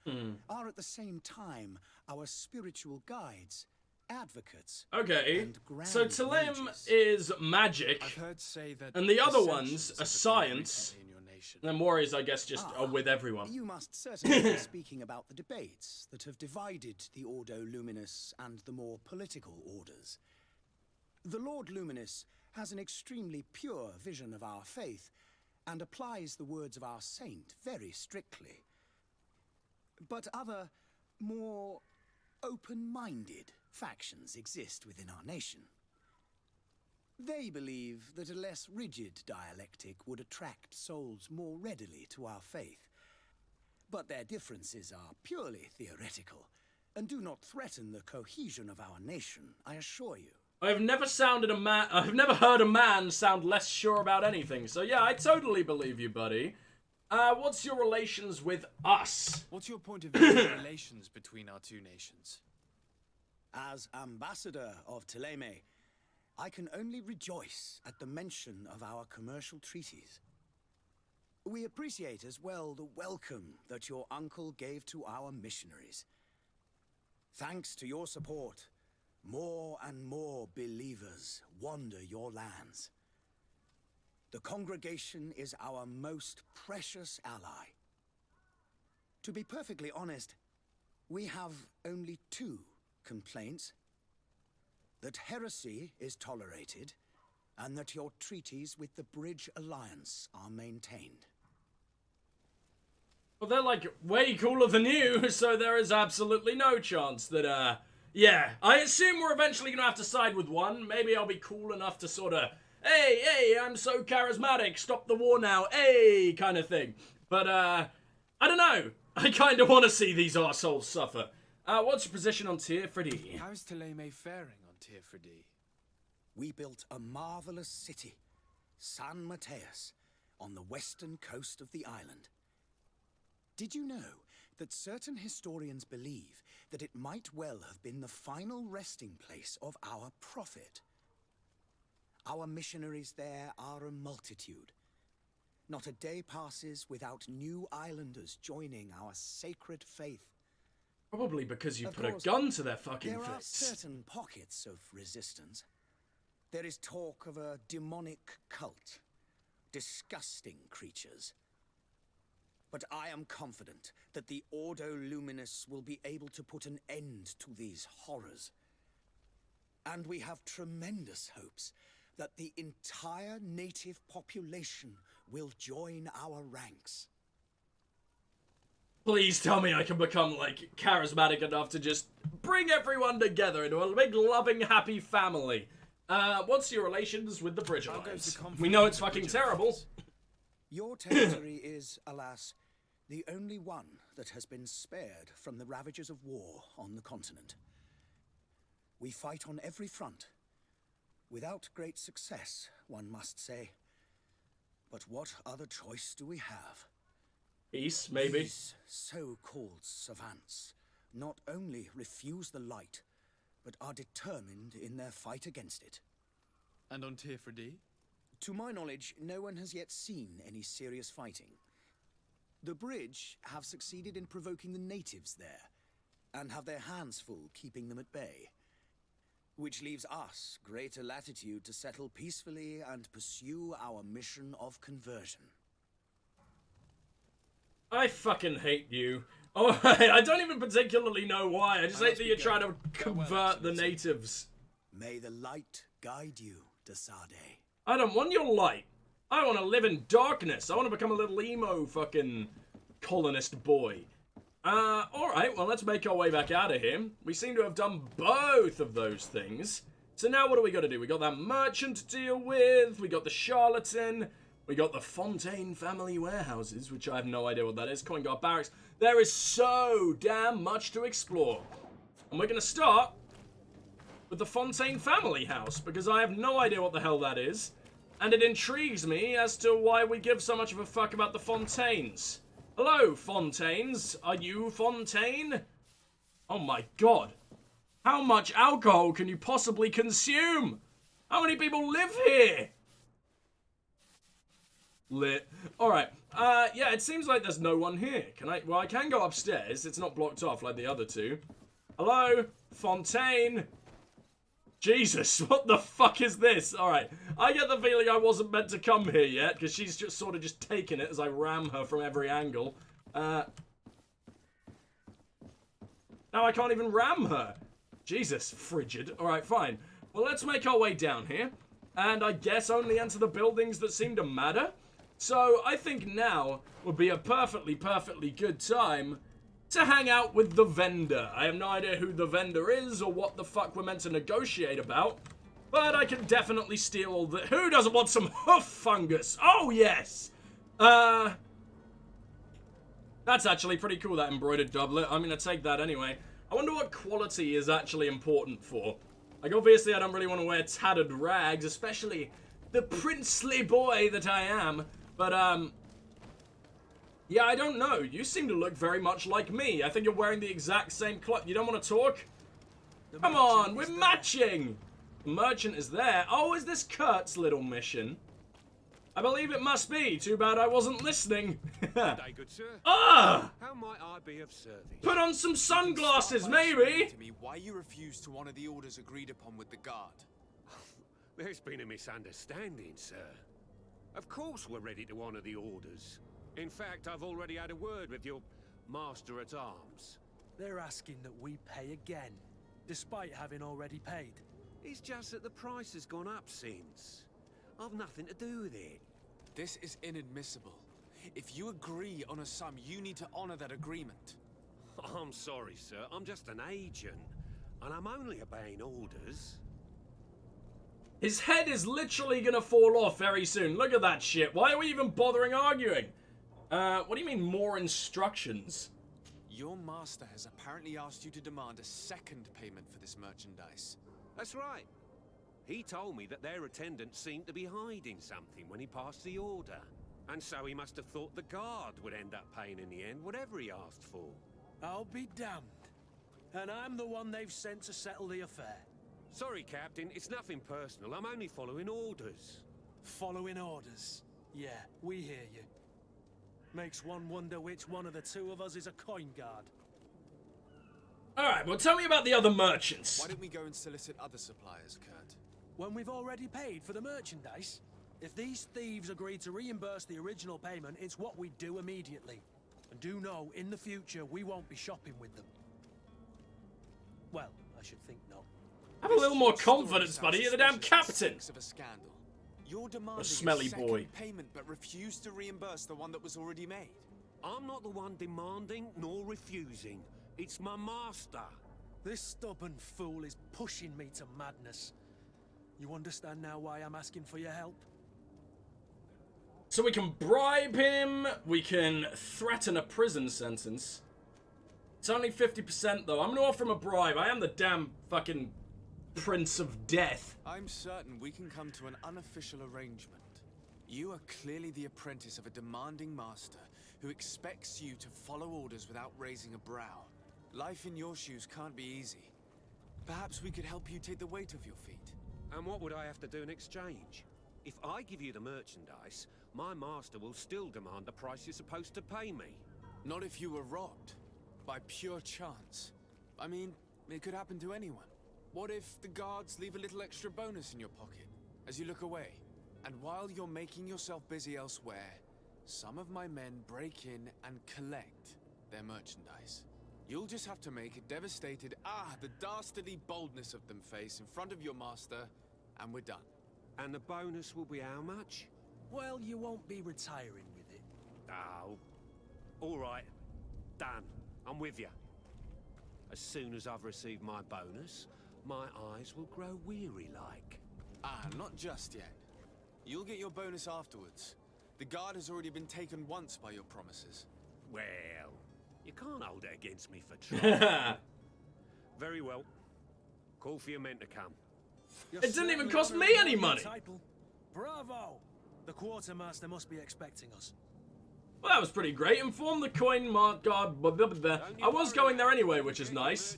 are at the same time our spiritual guides, advocates, Okay, and grand so Thelem mages. is magic, I've heard say that and the other dissensions ones have are appeared science, recently in your nation. and then warriors, I guess, just are with everyone. You must certainly be speaking about the debates that have divided the Ordo Luminous and the more political orders. The Lord Luminous has an extremely pure vision of our faith and applies the words of our saint very strictly. But other, more open-minded factions exist within our nation. They believe that a less rigid dialectic would attract souls more readily to our faith. But their differences are purely theoretical and do not threaten the cohesion of our nation, I assure you. I've never heard a man sound less sure about anything, so yeah, I totally believe you, buddy. What's your relations with us? What's your point of view on relations between our two nations? As ambassador of Theleme, I can only rejoice at the mention of our commercial treaties. We appreciate as well the welcome that your uncle gave to our missionaries. Thanks to your support, more and more believers wander your lands. The congregation is our most precious ally. To be perfectly honest, We have only two complaints. That heresy is tolerated, and that your treaties with the Bridge Alliance are maintained. Well, they're like way cooler than you, so there is absolutely no chance that, yeah. I assume we're eventually gonna have to side with one. Maybe I'll be cool enough to sorta, hey, I'm so charismatic, stop the war now, hey, kind of thing. But, I don't know. I kinda wanna see these arseholes suffer. What's your position on Tier 3D? How's Thélème faring on Tier 3D? We built a marvelous city, San Mateus, on the western coast of the island. Did you know that certain historians believe that it might well have been the final resting place of our prophet? Our missionaries there are a multitude. Not a day passes without new islanders joining our sacred faith. Probably because you Of put a course, gun to their fucking there are face. certain pockets of resistance. There is talk of a demonic cult. Disgusting creatures. But I am confident that the Ordo Luminous will be able to put an end to these horrors. And we have tremendous hopes that the entire native population will join our ranks. Please tell me I can become, like, charismatic enough to just bring everyone together into a big, loving, happy family. What's your relations with the Bridge Alliance? We know it's fucking terrible. Your territory is, alas, the only one that has been spared from the ravages of war on the continent. We fight on every front. Without great success, one must say. But what other choice do we have? Peace, maybe. These so-called savants not only refuse the light, but are determined in their fight against it. And on Tier 3D? To my knowledge, no one has yet seen any serious fighting. The Bridge have succeeded in provoking the natives there, and have their hands full keeping them at bay. Which leaves us greater latitude to settle peacefully and pursue our mission of conversion. I fucking hate you. Oh, I don't even particularly know why. I just hate that you're trying to convert the natives. May the light guide you, Desade. I don't want your light. I want to live in darkness. I want to become a little emo fucking colonist boy. Alright, well, let's make our way back out of here. We seem to have done both of those things. So now what do we got to do? We got that merchant to deal with. We got the charlatan. We got the Fontaine family warehouses, which I have no idea what that is. Coin Guard barracks. There is so damn much to explore. And we're going to start with the Fontaine family house, because I have no idea what the hell that is. And it intrigues me as to why we give so much of a fuck about the Fontaines. Hello, Fontaines. Are you Fontaine? Oh my god. How much alcohol can you possibly consume? How many people live here? Lit. Alright. Yeah, it seems like there's no one here. Well, I can go upstairs. It's not blocked off like the other two. Hello? Fontaine? Jesus, what the fuck is this? Alright. I get the feeling I wasn't meant to come here yet, because she's just sort of just taking it as I ram her from every angle. Now I can't even ram her. Jesus, frigid. Alright, fine. Well, let's make our way down here. And I guess only enter the buildings that seem to matter. So, I think now would be a perfectly good time to hang out with the vendor. I have no idea who the vendor is or what the fuck we're meant to negotiate about. But I can definitely steal all the... Who doesn't want some hoof fungus? Oh, yes! That's actually pretty cool, that embroidered doublet. I'm gonna take that anyway. I wonder what quality is actually important for. Like, obviously, I don't really want to wear tattered rags, especially the princely boy that I am. But, yeah, I don't know. You seem to look very much like me. I think you're wearing the exact same cloth. You don't want to talk? Come on, we're matching! The merchant is there. Oh, is this Kurt's little mission? I believe it must be. Too bad I wasn't listening. Good day, good sir. Ah! How might I be of service? Put on some sunglasses, maybe? To me why you refuse to honor the orders agreed upon with the guard. There's been a misunderstanding, sir. Of course we're ready to honor the orders. In fact, I've already had a word with your master-at-arms. They're asking that we pay again, despite having already paid. It's just that the price has gone up since. I've nothing to do with it. This is inadmissible. If you agree on a sum, you need to honor that agreement. I'm sorry, sir. I'm just an agent. And I'm only obeying orders. His head is literally gonna fall off very soon. Look at that shit. Why are we even bothering arguing? What do you mean, more instructions? Your master has apparently asked you to demand a second payment for this merchandise. That's right. He told me that their attendants seemed to be hiding something when he passed the order. And so he must have thought the guard would end up paying in the end, whatever he asked for. I'll be damned. And I'm the one they've sent to settle the affair. Sorry, Captain, it's nothing personal. I'm only following orders. Following orders? Yeah, we hear you. Makes one wonder which one of the two of us is a coin guard. Alright, well tell me about the other merchants. Why don't we go and solicit other suppliers, Kurt? When we've already paid for the merchandise? If these thieves agree to reimburse the original payment, it's what we do immediately. And do know, in the future, we won't be shopping with them. Well, I should think not. Have a little more confidence, buddy. You're the damn captain. Of a scandal. You're demanding A smelly second boy. payment, but refuse to reimburse the one that was already made. I'm not the one demanding nor refusing. It's my master. This stubborn fool is pushing me to madness. You understand now why I'm asking for your help? So we can bribe him, we can threaten a prison sentence. It's only 50% though. I'm gonna offer him a bribe. I am the damn fucking Prince of Death. I'm certain we can come to an unofficial arrangement. You are clearly the apprentice of a demanding master who expects you to follow orders without raising a brow. Life in your shoes can't be easy. Perhaps we could help you take the weight off your feet. And what would I have to do in exchange? If I give you the merchandise, my master will still demand the price you're supposed to pay me. Not if you were robbed. By pure chance. I mean, it could happen to anyone. What if the guards leave a little extra bonus in your pocket as you look away? And while you're making yourself busy elsewhere, some of my men break in and collect their merchandise. You'll just have to make a devastated, the dastardly boldness of them face in front of your master, and we're done. And the bonus will be how much? Well, you won't be retiring with it. Oh. All right. Done. I'm with you. As soon as I've received my bonus, my eyes will grow weary-like. Not just yet. You'll get your bonus afterwards. The guard has already been taken once by your promises. Well, you can't hold it against me for trying. Very well. Call for your men to come. You're It didn't even certainly cost me honoring any your money. title. Bravo! The quartermaster must be expecting us. Well, that was pretty great. Inform the coin guard. Blah, blah, blah. I was going there anyway, which is nice.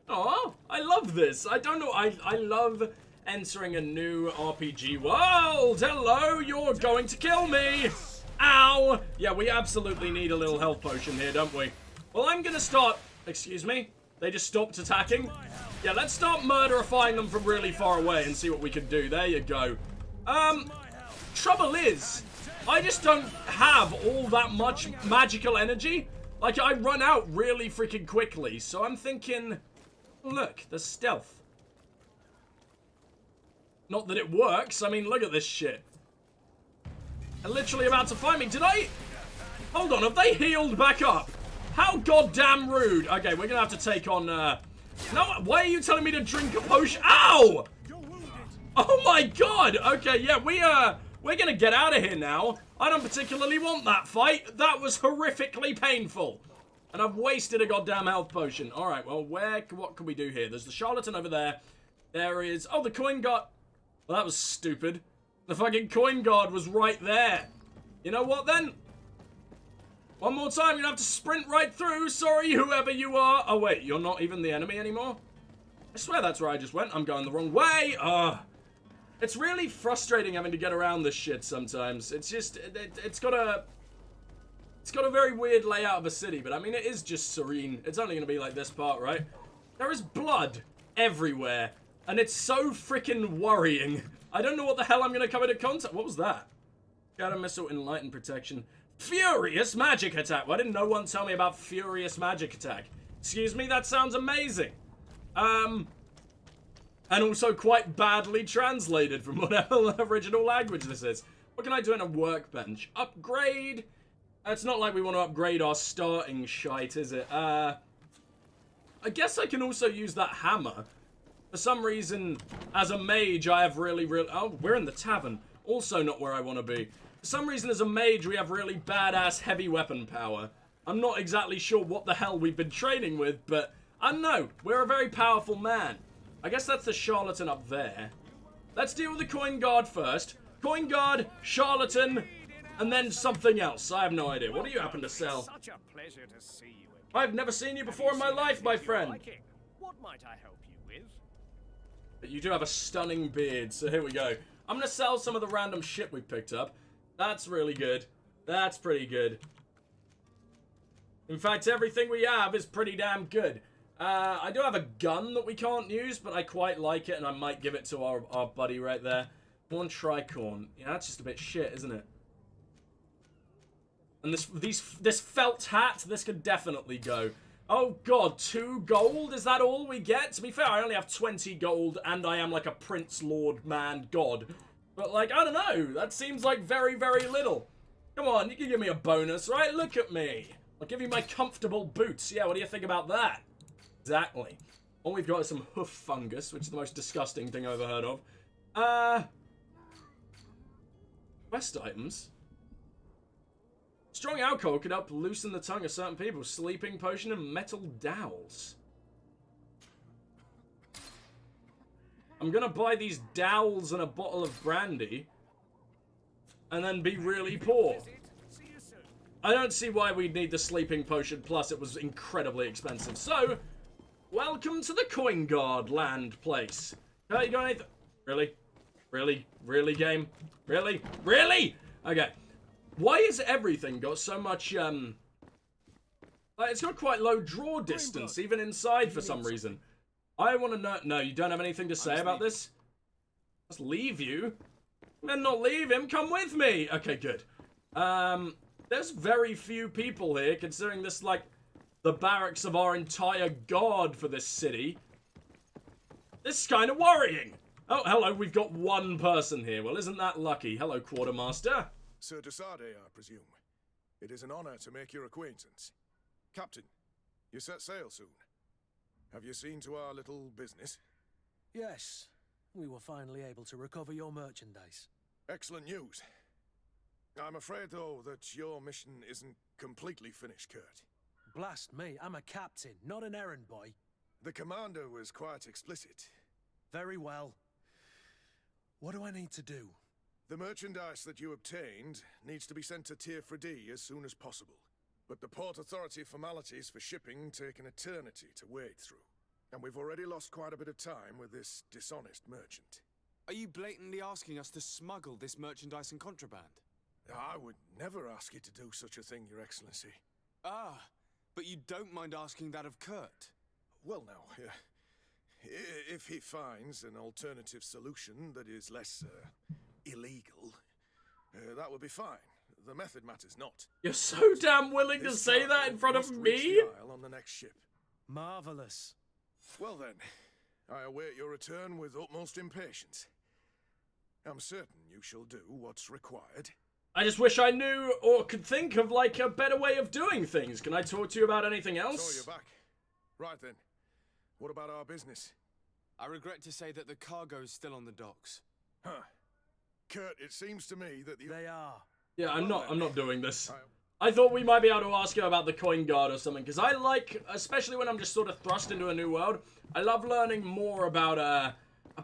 Oh, I love this. I don't know. I love entering a new RPG world. Hello, you're going to kill me. Ow. Yeah, we absolutely need a little health potion here, don't we? Well, I'm going to start... Excuse me? They just stopped attacking? Yeah, let's start murderifying them from really far away and see what we can do. There you go. Trouble is, I just don't have all that much magical energy. Like, I run out really freaking quickly. So I'm thinking, look, the stealth. Not that it works. I mean, look at this shit. They're literally about to find me. Did I... Hold on, have they healed back up? How goddamn rude. Okay, we're gonna have to take on, No, why are you telling me to drink a potion? Ow! Oh my god! Okay, yeah, we're gonna get out of here now. I don't particularly want that fight. That was horrifically painful. And I've wasted a goddamn health potion. Alright, well, what can we do here? There's the charlatan over there. There is... Oh, the coin guard... Well, that was stupid. The fucking coin guard was right there. You know what, then? One more time, you're gonna have to sprint right through. Sorry, whoever you are. Oh, wait, you're not even the enemy anymore? I swear that's where I just went. I'm going the wrong way. It's really frustrating having to get around this shit sometimes. It's just, it's got a very weird layout of a city, but I mean, it is just serene. It's only gonna be like this part, right? There is blood everywhere, and it's so freaking worrying. I don't know what the hell I'm gonna come into contact. What was that? Got a missile, enlightened protection. Furious magic attack. Why didn't no one tell me about furious magic attack? Excuse me, that sounds amazing. And also quite badly translated from whatever original language this is. What can I do in a workbench? Upgrade? It's not like we want to upgrade our starting shite, is it? I guess I can also use that hammer. For some reason, as a mage, I have really... Oh, we're in the tavern. Also not where I want to be. For some reason, as a mage, we have really badass heavy weapon power. I'm not exactly sure what the hell we've been training with, but I don't know. We're a very powerful man. I guess that's the charlatan up there. Let's deal with the coin guard first. Coin guard, charlatan, and then something else. I have no idea. What do you happen to sell? Such a pleasure to see you again. I've never seen you before in my life, my friend. What might I help you with? But you do have a stunning beard, so here we go. I'm gonna sell some of the random shit we've picked up. That's really good. That's pretty good. In fact, everything we have is pretty damn good. I do have a gun that we can't use, but I quite like it, and I might give it to our buddy right there. One tricorn. Yeah, that's just a bit shit, isn't it? And this felt hat, this could definitely go. Oh god, 2 gold? Is that all we get? To be fair, I only have 20 gold, and I am like a prince, lord, man, god. But like, I don't know. That seems like very, very little. Come on, you can give me a bonus, right? Look at me. I'll give you my comfortable boots. Yeah, what do you think about that? Exactly. All we've got is some hoof fungus, which is the most disgusting thing I've ever heard of. Quest items. Strong alcohol could help loosen the tongue of certain people. Sleeping potion and metal dowels. I'm gonna buy these dowels and a bottle of brandy. And then be really poor. I don't see why we'd need the sleeping potion, plus it was incredibly expensive. So, welcome to the Coin Guard land place. You got anything? Really? Really? Really, game? Really? Really? Okay. Why has everything got so much, like, it's got quite low draw distance, even inside for some reason. I want to know... No, you don't have anything to say about this? Let's leave you. Then not leave him. Come with me. Okay, good. There's very few people here, considering this, like, the barracks of our entire guard for this city. This is kind of worrying. Oh, hello, we've got one person here. Well, isn't that lucky? Hello, Quartermaster. Sir Desade, I presume. It is an honor to make your acquaintance. Captain, you set sail soon. Have you seen to our little business? Yes. We were finally able to recover your merchandise. Excellent news. I'm afraid, though, that your mission isn't completely finished, Kurt. Blast me, I'm a captain, not an errand boy. The commander was quite explicit. Very well. What do I need to do? The merchandise that you obtained needs to be sent to Tier 4D as soon as possible. But the Port Authority formalities for shipping take an eternity to wade through. And we've already lost quite a bit of time with this dishonest merchant. Are you blatantly asking us to smuggle this merchandise and contraband? I would never ask you to do such a thing, Your Excellency. Ah, but you don't mind asking that of Kurt? Well, now, if he finds an alternative solution that is less illegal, that would be fine. The method matters not. You're so damn willing to say that in front of me? On the next ship. Marvelous. Well then, I await your return with utmost impatience. I'm certain you shall do what's required. I just wish I knew or could think of, like, a better way of doing things. Can I talk to you about anything else? So you're back. Right then. What about our business? I regret to say that the cargo is still on the docks. Huh. Kurt, it seems to me that They are. Yeah, I'm not doing this. I thought we might be able to ask you about the Coin Guard or something, because I like, especially when I'm just sort of thrust into a new world, I love learning more about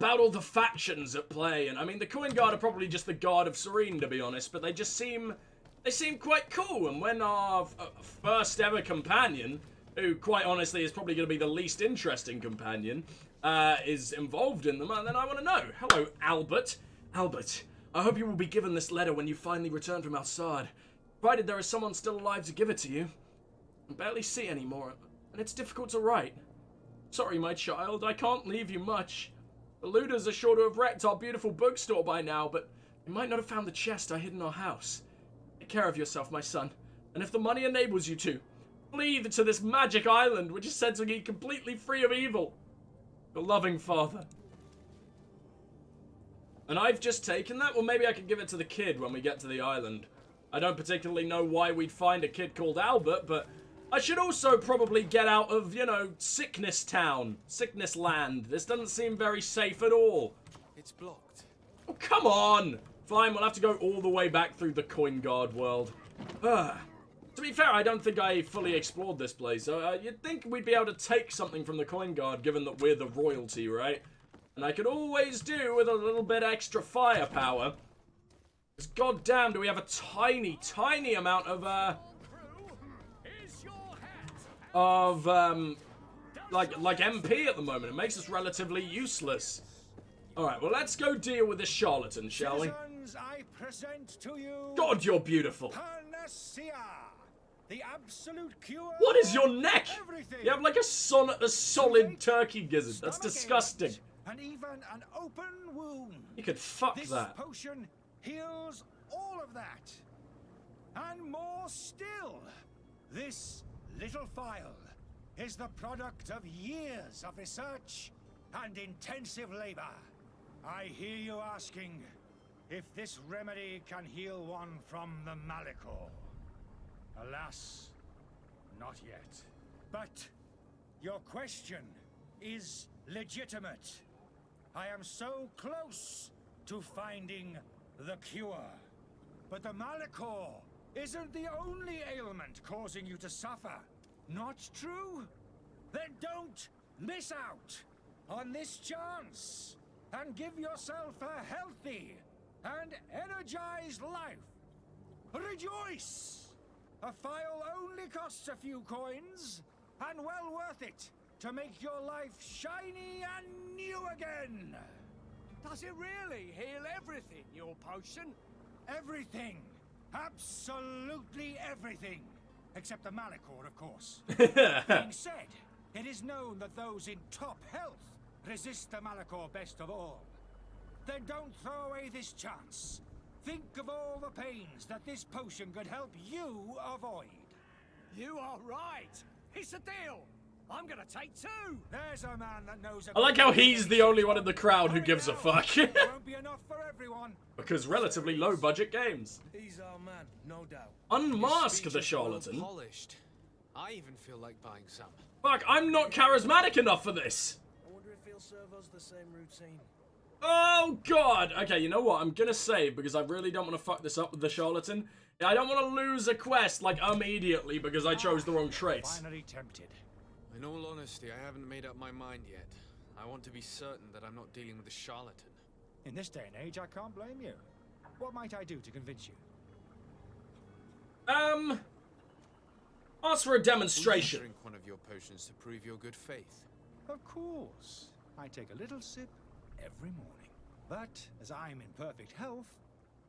all the factions at play. And I mean, the Coin Guard are probably just the Guard of Serene, to be honest, but they seem quite cool. And when our first ever companion, who quite honestly is probably going to be the least interesting companion, is involved in them, and then I want to know. Hello, Albert. Albert, I hope you will be given this letter when you finally return from Alsard, provided there is someone still alive to give it to you. I barely see anymore, and it's difficult to write. Sorry, my child, I can't leave you much. The looters are sure to have wrecked our beautiful bookstore by now, but they might not have found the chest I hid in our house. Take care of yourself, my son, and if the money enables you to, flee to this magic island, which is said to be completely free of evil. Your loving father. And I've just taken that? Well, maybe I could give it to the kid when we get to the island. I don't particularly know why we'd find a kid called Albert, but I should also probably get out of, you know, Sickness Town. Sickness Land. This doesn't seem very safe at all. It's blocked. Oh, come on! Fine, we'll have to go all the way back through the Coin Guard world. To be fair, I don't think I fully explored this place. You'd think we'd be able to take something from the Coin Guard, given that we're the royalty, right? And I could always do with a little bit extra firepower. Because goddamn, do we have a tiny, tiny amount of, like MP at the moment. It makes us relatively useless. Alright, well, let's go deal with this charlatan, shall we? I present to you God, you're beautiful. Panacea, the absolute cure. What is your neck? Everything. You have like a solid turkey gizzard. That's disgusting. And even an open wound. You could fuck this that. Potion heals all of that. And more still. This little phial is the product of years of research and intensive labor. I hear you asking if this remedy can heal one from the Malachor. Alas, not yet. But your question is legitimate. I am so close to finding the cure. But the Malachor isn't the only ailment causing you to suffer. Not true? Then don't miss out on this chance and give yourself a healthy and energized life. Rejoice! A phial only costs a few coins, and well worth it to make your life shiny and new again. Does it really heal everything, your potion? Everything. Absolutely everything. Except the Malachor, of course. Being said, it is known that those in top health resist the Malachor best of all. Then don't throw away this chance. Think of all the pains that this potion could help you avoid. You are right. It's a deal. I'm gonna take two. There's a man that knows. I like how he's the only one in the crowd who gives a fuck. Won't be enough for everyone. Because relatively low budget games. He's our man, no doubt. Unmask the charlatan. Well polished. I even feel like buying some. Fuck, I'm not charismatic enough for this. I wonder if he'll serve us the same routine. Oh god! Okay, you know what? I'm gonna save because I really don't want to fuck this up with the charlatan. I don't want to lose a quest like immediately because I chose the wrong traits. Finally tempted. In all honesty, I haven't made up my mind yet. I want to be certain that I'm not dealing with a charlatan. In this day and age, I can't blame you. What might I do to convince you? Ask for a demonstration. Will you drink one of your potions to prove your good faith? Of course. I take a little sip every morning. But as I'm in perfect health,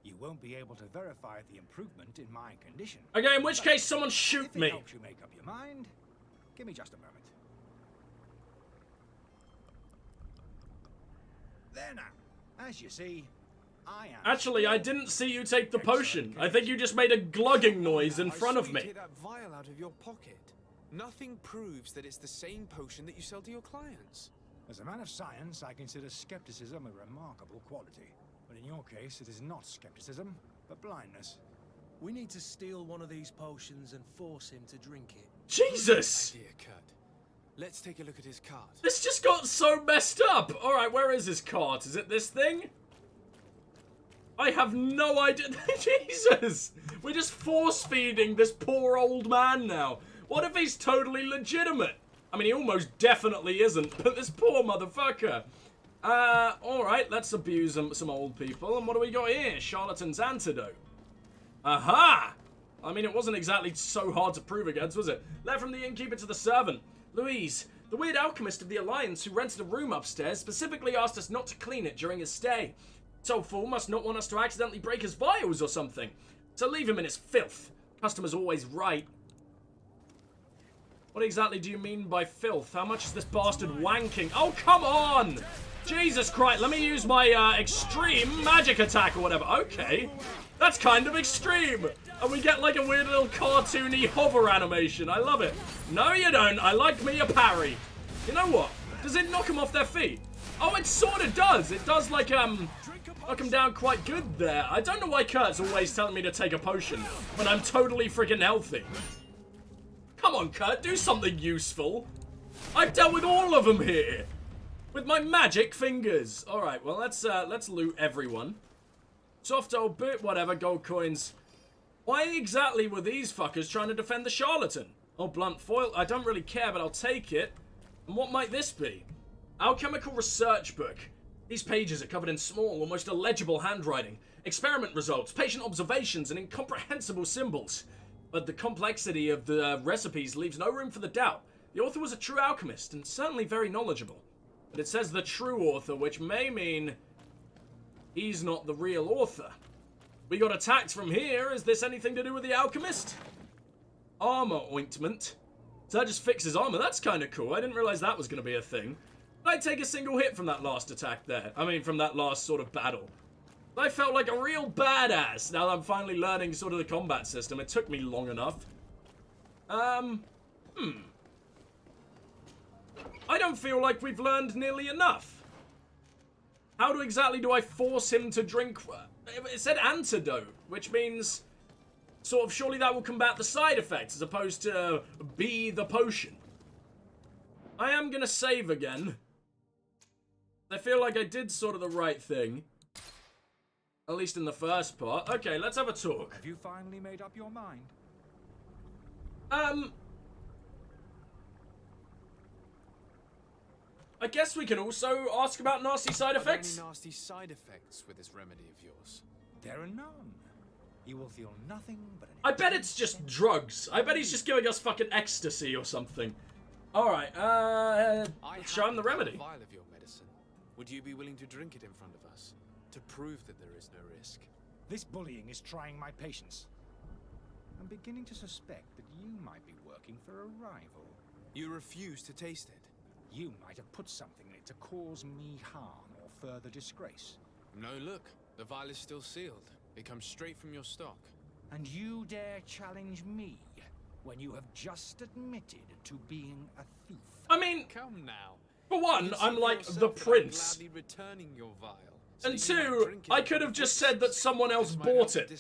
you won't be able to verify the improvement in my condition. Okay, in which case someone shoot if me. It helps you make up your mind. Give me just a moment. There now. As you see, I am... Actually, I didn't see you take the potion. I think you just made a glugging noise in front of me. Take that vial out of your pocket. Nothing proves that it's the same potion that you sell to your clients. As a man of science, I consider skepticism a remarkable quality. But in your case, it is not skepticism, but blindness. We need to steal one of these potions and force him to drink it. Jesus! Idea, Kurt. Let's take a look at his cart. This just got so messed up. Alright, where is his cart? Is it this thing? I have no idea. Jesus! We're just force-feeding this poor old man now. What if he's totally legitimate? I mean, he almost definitely isn't, but this poor motherfucker. Alright, let's abuse some old people. And what do we got here? Charlatan's antidote. Aha! I mean, it wasn't exactly so hard to prove against, was it? Letter from the innkeeper to the servant. Louise, the weird alchemist of the Alliance who rented a room upstairs specifically asked us not to clean it during his stay. So fool must not want us to accidentally break his vials or something. So leave him in his filth. Customer's always right. What exactly do you mean by filth? How much is this bastard wanking? Oh, come on! Jesus Christ, let me use my extreme magic attack or whatever. Okay, that's kind of extreme. And we get like a weird little cartoony hover animation. I love it. No, you don't. I like me a parry. You know what? Does it knock them off their feet? Oh, it sort of does. It does like, knock them down quite good there. I don't know why Kurt's always telling me to take a potion when I'm totally freaking healthy. Come on, Kurt, do something useful. I've dealt with all of them here with my magic fingers. All right, well, let's loot everyone. Soft old bit, whatever, gold coins. Why exactly were these fuckers trying to defend the charlatan? Oh, blunt foil. I don't really care, but I'll take it. And what might this be? Alchemical research book. These pages are covered in small, almost illegible handwriting. Experiment results, patient observations, and incomprehensible symbols. But the complexity of the recipes leaves no room for the doubt. The author was a true alchemist, and certainly very knowledgeable. But it says the true author, which may mean he's not the real author. We got attacked from here. Is this anything to do with the alchemist? Armor ointment. So that just fixes armor. That's kind of cool. I didn't realize that was going to be a thing. Did I take a single hit from that last attack there? I mean, from that last sort of battle. I felt like a real badass now that I'm finally learning sort of the combat system. It took me long enough. I don't feel like we've learned nearly enough. How exactly do I force him to drink? It said antidote, which means sort of surely that will combat the side effects as opposed to be the potion. I am gonna save again. I feel like I did sort of the right thing. At least in the first part. Okay, let's have a talk. Have you finally made up your mind? I guess we can also ask about nasty side effects. Are there any nasty side effects with this remedy of yours? There are none. You will feel nothing but an... I bet it's just drugs. I bet he's just giving us fucking ecstasy or something. Alright, show him the remedy. Vial of your medicine. Would you be willing to drink it in front of us? To prove that there is no risk? This bullying is trying my patience. I'm beginning to suspect that you might be working for a rival. You refuse to taste it? You might have put something in it to cause me harm or further disgrace. No, look. The vial is still sealed. It comes straight from your stock. And you dare challenge me when you have just admitted to being a thief? I mean, come now. For one, I'm like the prince. Gladly returning your vial. And two, I could have just said that someone else bought it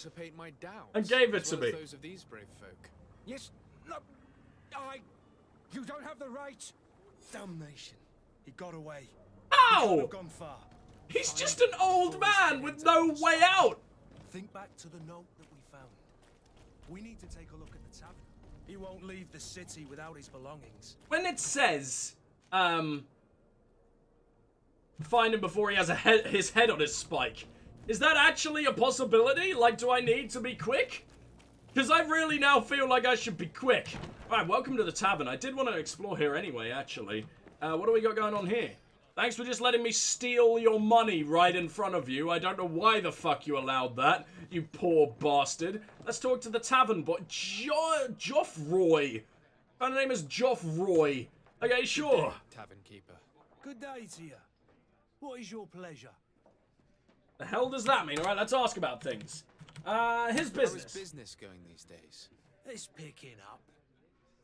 and gave it to me. Those of these brave folk. Yes, no, you don't have the right. Damnation! He got away. Ow! Gone far. He's just an old man with no way out. Think back to the note that we found. We need to take a look at the tavern. He won't leave the city without his belongings. When it says, find him before he has his head on his spike, is that actually a possibility? Like, do I need to be quick? Because I really now feel like I should be quick. Alright, welcome to the tavern. I did want to explore here anyway, actually. What do we got going on here? Thanks for just letting me steal your money right in front of you. I don't know why the fuck you allowed that, you poor bastard. Let's talk to the tavern boy. Joffroy. Her name is Joffroy. Okay, sure. Good day, tavern keeper. Good day to you. What is your pleasure? The hell does that mean? Alright, let's ask about things. His business. How is business going these days? It's picking up.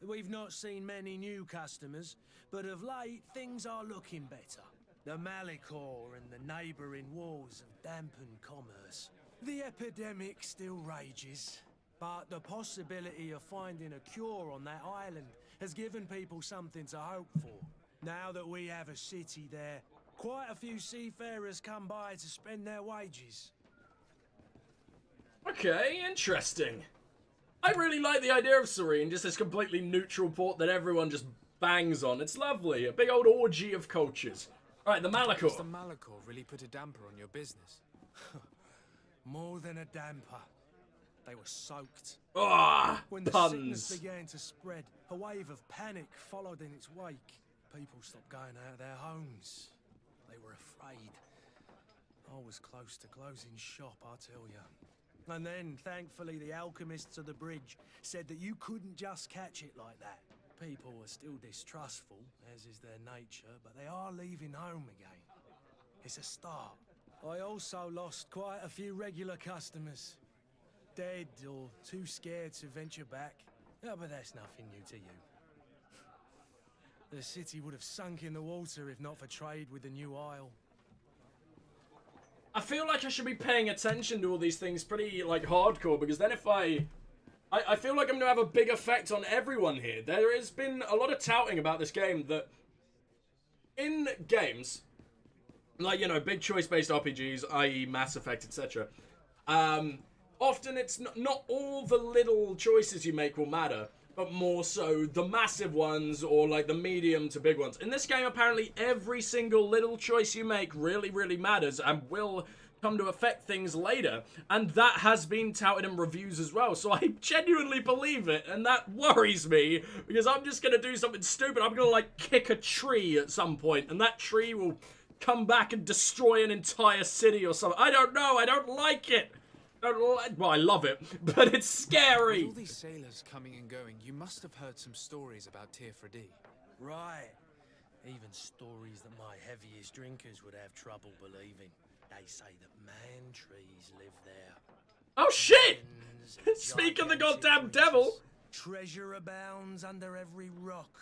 We've not seen many new customers, but of late, things are looking better. The Malicor and the neighbouring wars have dampened commerce. The epidemic still rages, but the possibility of finding a cure on that island has given people something to hope for. Now that we have a city there, quite a few seafarers come by to spend their wages. Okay, interesting. I really like the idea of Serene, just this completely neutral port that everyone just bangs on. It's lovely, a big old orgy of cultures. Alright, the Malicor. Does the Malicor really put a damper on your business? More than a damper. They were soaked. Ah, when the puns. sickness began to spread, a wave of panic followed in its wake. People stopped going out of their homes. They were afraid. I was close to closing shop, I tell you. And then, thankfully, the alchemists of the bridge said that you couldn't just catch it like that. People are still distrustful, as is their nature, but they are leaving home again. It's a start. I also lost quite a few regular customers. dead or too scared to venture back. Oh, but that's nothing new to you. The city would have sunk in the water if not for trade with the New Isle. I feel like I should be paying attention to all these things pretty, like, hardcore, because then if I feel like I'm going to have a big effect on everyone here. There has been a lot of touting about this game that in games, like, you know, big choice-based RPGs, i.e. Mass Effect, etc., often it's not all the little choices you make will matter, but more so the massive ones or like the medium to big ones. In this game, apparently every single little choice you make really, really matters and will come to affect things later. And that has been touted in reviews as well. So I genuinely believe it, and that worries me because I'm just going to do something stupid. I'm going to like kick a tree at some point, and that tree will come back and destroy an entire city or something. I don't know. I don't like it. Well, I love it, but it's scary. With all these sailors coming and going, you must have heard some stories about Teer Fradee. Right. Even stories that my heaviest drinkers would have trouble believing. They say that man trees live there. Oh shit! Speak of the goddamn devil! Treasure abounds under every rock,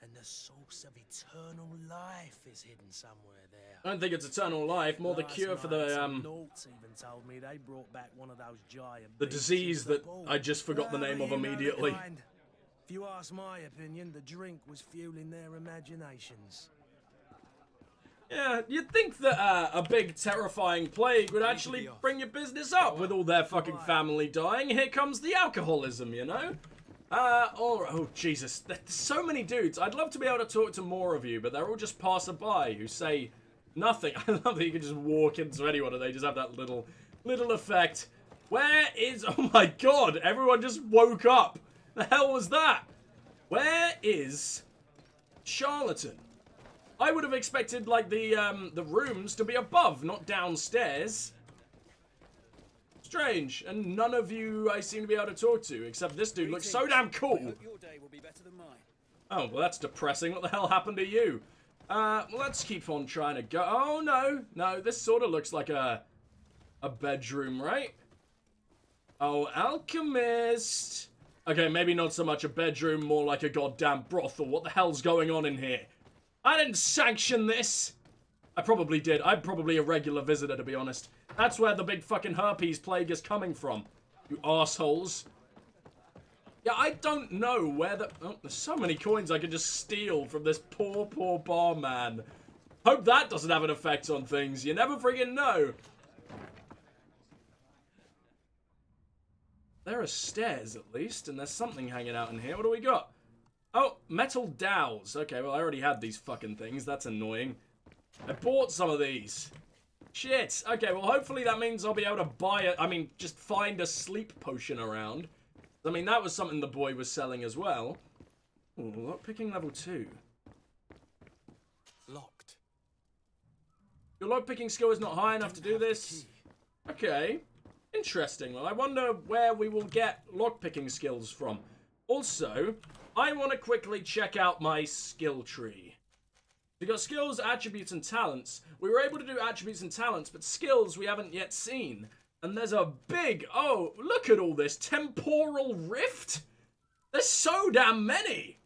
and the source of eternal life is hidden somewhere there. I don't think it's eternal life, more the cure for the Naughts even told me they brought back one of those giant the disease that I just forgot the name of immediately. If you ask my opinion, the drink was fueling their imaginations. Yeah, you'd think that a big terrifying plague would actually bring your business up with all their fucking family dying. Here comes the alcoholism, you know? Oh Jesus, there's so many dudes. I'd love to be able to talk to more of you, but they're all just passerby who say nothing. I love that you can just walk into anyone and they just have that little effect. Where is, oh my god, everyone just woke up. The hell was that? Where is Charlatan? I would have expected, like, the rooms to be above, not downstairs. Strange. And none of you I seem to be able to talk to, except this dude looks so damn cool. Your day will be better than mine. Oh, well, that's depressing. What the hell happened to you? Well, let's keep on trying to go. Oh, no. No, this sort of looks like a bedroom, right? Oh, alchemist. Okay, maybe not so much a bedroom, more like a goddamn brothel. What the hell's going on in here? I didn't sanction this. I probably did. I'm probably a regular visitor, to be honest. That's where the big fucking herpes plague is coming from. You assholes. Yeah, I don't know where the... Oh, there's so many coins I could just steal from this poor, poor barman. Hope that doesn't have an effect on things. You never friggin' know. There are stairs, at least, and there's something hanging out in here. What do we got? Oh, metal dowels. Okay, well, I already had these fucking things. That's annoying. I bought some of these. Shit. Okay, well, hopefully that means I'll be able to buy it. I mean, just find a sleep potion around. I mean, that was something the boy was selling as well. Ooh, lockpicking level 2. Locked. Your lockpicking skill is not high enough to do this. Okay. Interesting. Well, I wonder where we will get lockpicking skills from. Also, I want to quickly check out my skill tree. We got skills, attributes, and talents. We were able to do attributes and talents, but skills we haven't yet seen. And there's a big, oh, look at all this. Temporal rift? There's so damn many.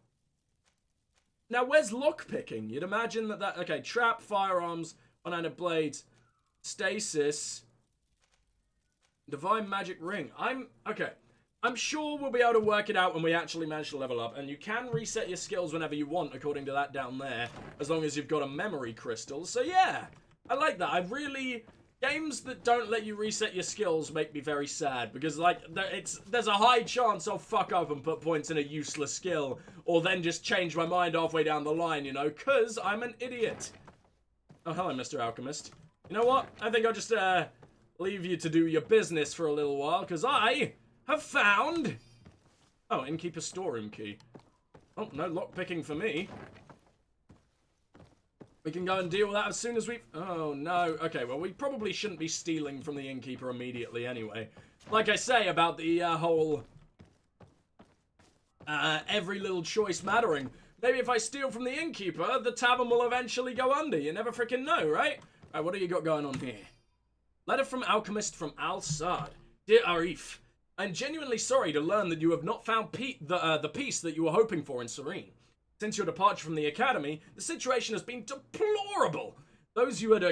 Now, where's lockpicking? You'd imagine that, okay, trap, firearms, one-handed blades, stasis, divine magic ring. Okay. I'm sure we'll be able to work it out when we actually manage to level up, and you can reset your skills whenever you want, according to that down there, as long as you've got a memory crystal. So yeah, I like that. Games that don't let you reset your skills make me very sad, because like, there's a high chance I'll fuck up and put points in a useless skill, or then just change my mind halfway down the line, you know, cause I'm an idiot. Oh, hello, Mr. Alchemist. You know what? I think I'll just, leave you to do your business for a little while, because I have found... Oh, innkeeper storeroom key. Oh, no lockpicking for me. We can go and deal with that as soon as we... Oh, no. Okay, well, we probably shouldn't be stealing from the innkeeper immediately anyway. Like I say about the whole... every little choice mattering. Maybe if I steal from the innkeeper, the tavern will eventually go under. You never freaking know, right? Alright, what do you got going on here? Letter from Alchemist from Al-Sad. Dear Arif, I'm genuinely sorry to learn that you have not found the peace that you were hoping for in Serene. Since your departure from the Academy, the situation has been deplorable. Those you had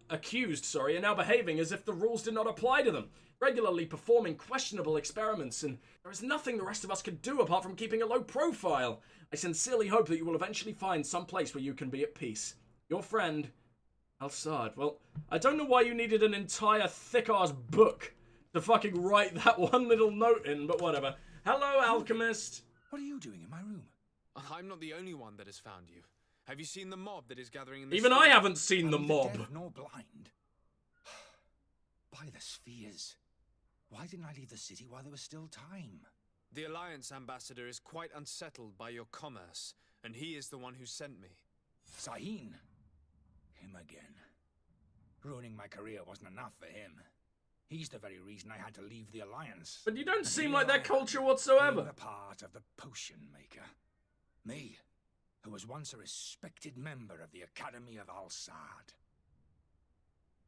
accused, are now behaving as if the rules did not apply to them, regularly performing questionable experiments, and there is nothing the rest of us can do apart from keeping a low profile. I sincerely hope that you will eventually find some place where you can be at peace. Your friend, Al-Sad. Well, I don't know why you needed an entire thick-ass book to fucking write that one little note in, but whatever. Hello, Alchemist. What are you doing in my room? I'm not the only one that has found you. Have you seen the mob that is gathering in the Even street? I haven't seen the mob. Deaf nor blind. By the spheres. Why didn't I leave the city while there was still time? The Alliance ambassador is quite unsettled by your commerce, and he is the one who sent me. Sahin. Him again. Ruining my career wasn't enough for him. He's the very reason I had to leave the Alliance. But you don't seem like that culture whatsoever. Being a part of the potion maker. Me, who was once a respected member of the Academy of Al-Sad.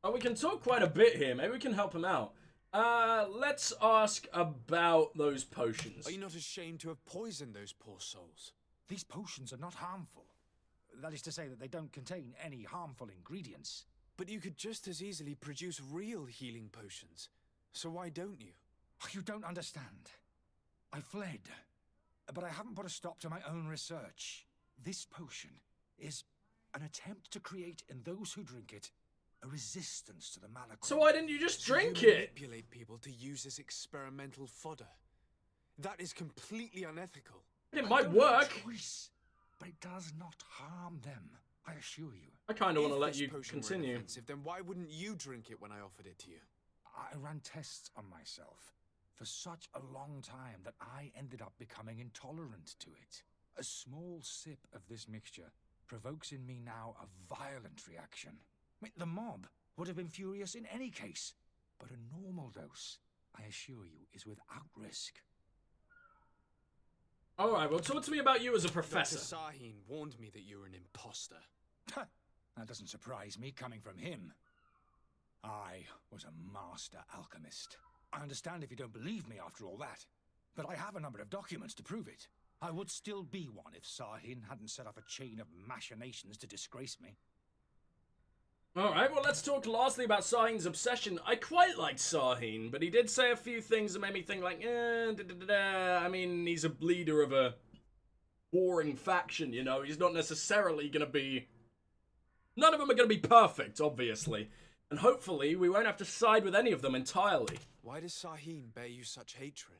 Oh, we can talk quite a bit here. Maybe we can help him out. Let's ask about those potions. Are you not ashamed to have poisoned those poor souls? These potions are not harmful. That is to say that they don't contain any harmful ingredients. But you could just as easily produce real healing potions. So why don't you? You don't understand. I fled. But I haven't put a stop to my own research. This potion is an attempt to create in those who drink it a resistance to the malachor. So why didn't you just drink you it? Manipulate people to use as experimental fodder. That is completely unethical. It might work. Choice, but it does not harm them, I assure you. I kind of want to If let this you potion were continue. inoffensive, then why wouldn't you drink it when I offered it to you? I ran tests on myself for such a long time that I ended up becoming intolerant to it. A small sip of this mixture provokes in me now a violent reaction. I mean, the mob would have been furious in any case, but a normal dose, I assure you, is without risk. Alright, well talk to me about you as a professor. Dr. Sahin warned me that you were an imposter. That doesn't surprise me, coming from him. I was a master alchemist. I understand if you don't believe me after all that, but I have a number of documents to prove it. I would still be one if Sahin hadn't set up a chain of machinations to disgrace me. Alright, well let's talk lastly about Sahin's obsession. I quite liked Sahin, but he did say a few things that made me think like, I mean, he's a leader of a warring faction, you know? He's not necessarily gonna be... None of them are gonna be perfect, obviously. And hopefully, we won't have to side with any of them entirely. Why does Sahin bear you such hatred?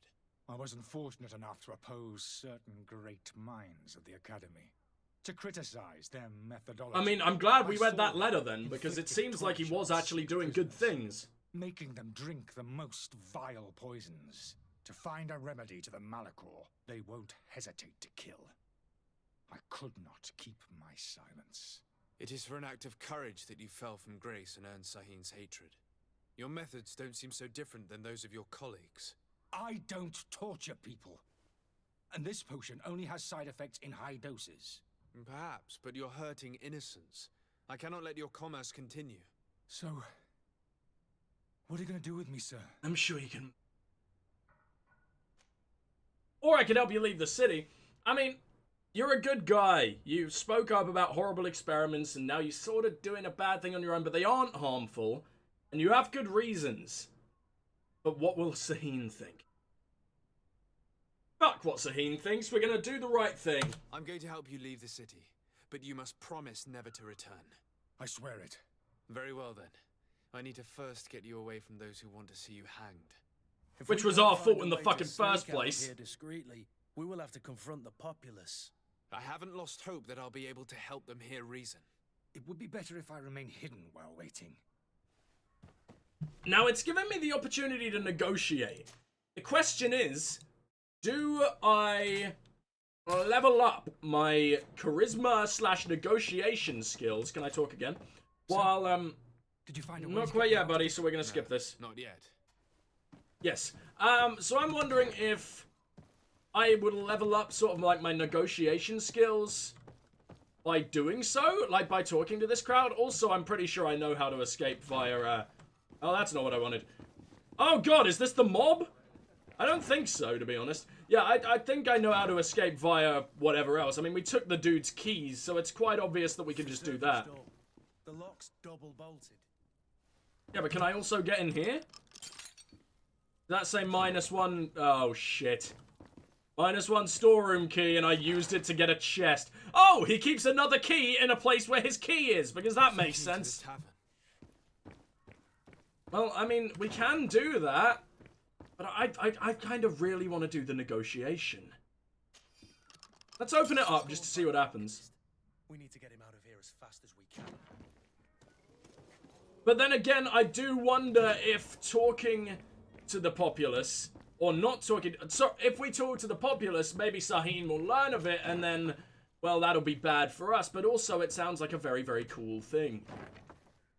I wasn't fortunate enough to oppose certain great minds of the Academy. To criticize their methodology. I mean, I'm glad we read that letter then, because it seems like he was actually doing good things. Making them drink the most vile poisons. To find a remedy to the malachor they won't hesitate to kill. I could not keep my silence. It is for an act of courage that you fell from grace and earned Sahin's hatred. Your methods don't seem so different than those of your colleagues. I don't torture people. And this potion only has side effects in high doses. Perhaps, but you're hurting innocents. I cannot let your commerce continue. So, what are you gonna do with me, sir? I'm sure you can... Or I could help you leave the city. I mean, you're a good guy. You spoke up about horrible experiments, and now you're sort of doing a bad thing on your own, but they aren't harmful. And you have good reasons. But what will Sahin think? Fuck what Sahin thinks. We're gonna do the right thing. I'm going to help you leave the city, but you must promise never to return. I swear it. Very well then. I need to first get you away from those who want to see you hanged. Which was our fault in the fucking first place. Here discreetly, we will have to confront the populace. I haven't lost hope that I'll be able to help them hear reason. It would be better if I remain hidden while waiting. Now, it's given me the opportunity to negotiate. The question is, do I level up my charisma / negotiation skills? Can I talk again? While, did you find a way not to quite get yet, buddy, so we're gonna skip this. Not yet. Yes. So I'm wondering if I would level up sort of like my negotiation skills by doing so, like by talking to this crowd. Also, I'm pretty sure I know how to escape via, oh, that's not what I wanted. Oh god, is this the mob? I don't think so, to be honest. Yeah, I think I know how to escape via whatever else. I mean, we took the dude's keys, so it's quite obvious that we can just do that. The lock's double bolted. Yeah, but can I also get in here? Does that say -1? Oh, shit. -1 storeroom key, and I used it to get a chest. Oh, he keeps another key in a place where his key is, because that makes sense. Well, I mean, we can do that. But I kind of really want to do the negotiation. Let's open it up just to see what happens. We need to get him out of here as fast as we can. But then again, I do wonder if talking to the populace, or not talking... So, if we talk to the populace, maybe Sahin will learn of it, and then, well, that'll be bad for us. But also, it sounds like a very, very cool thing.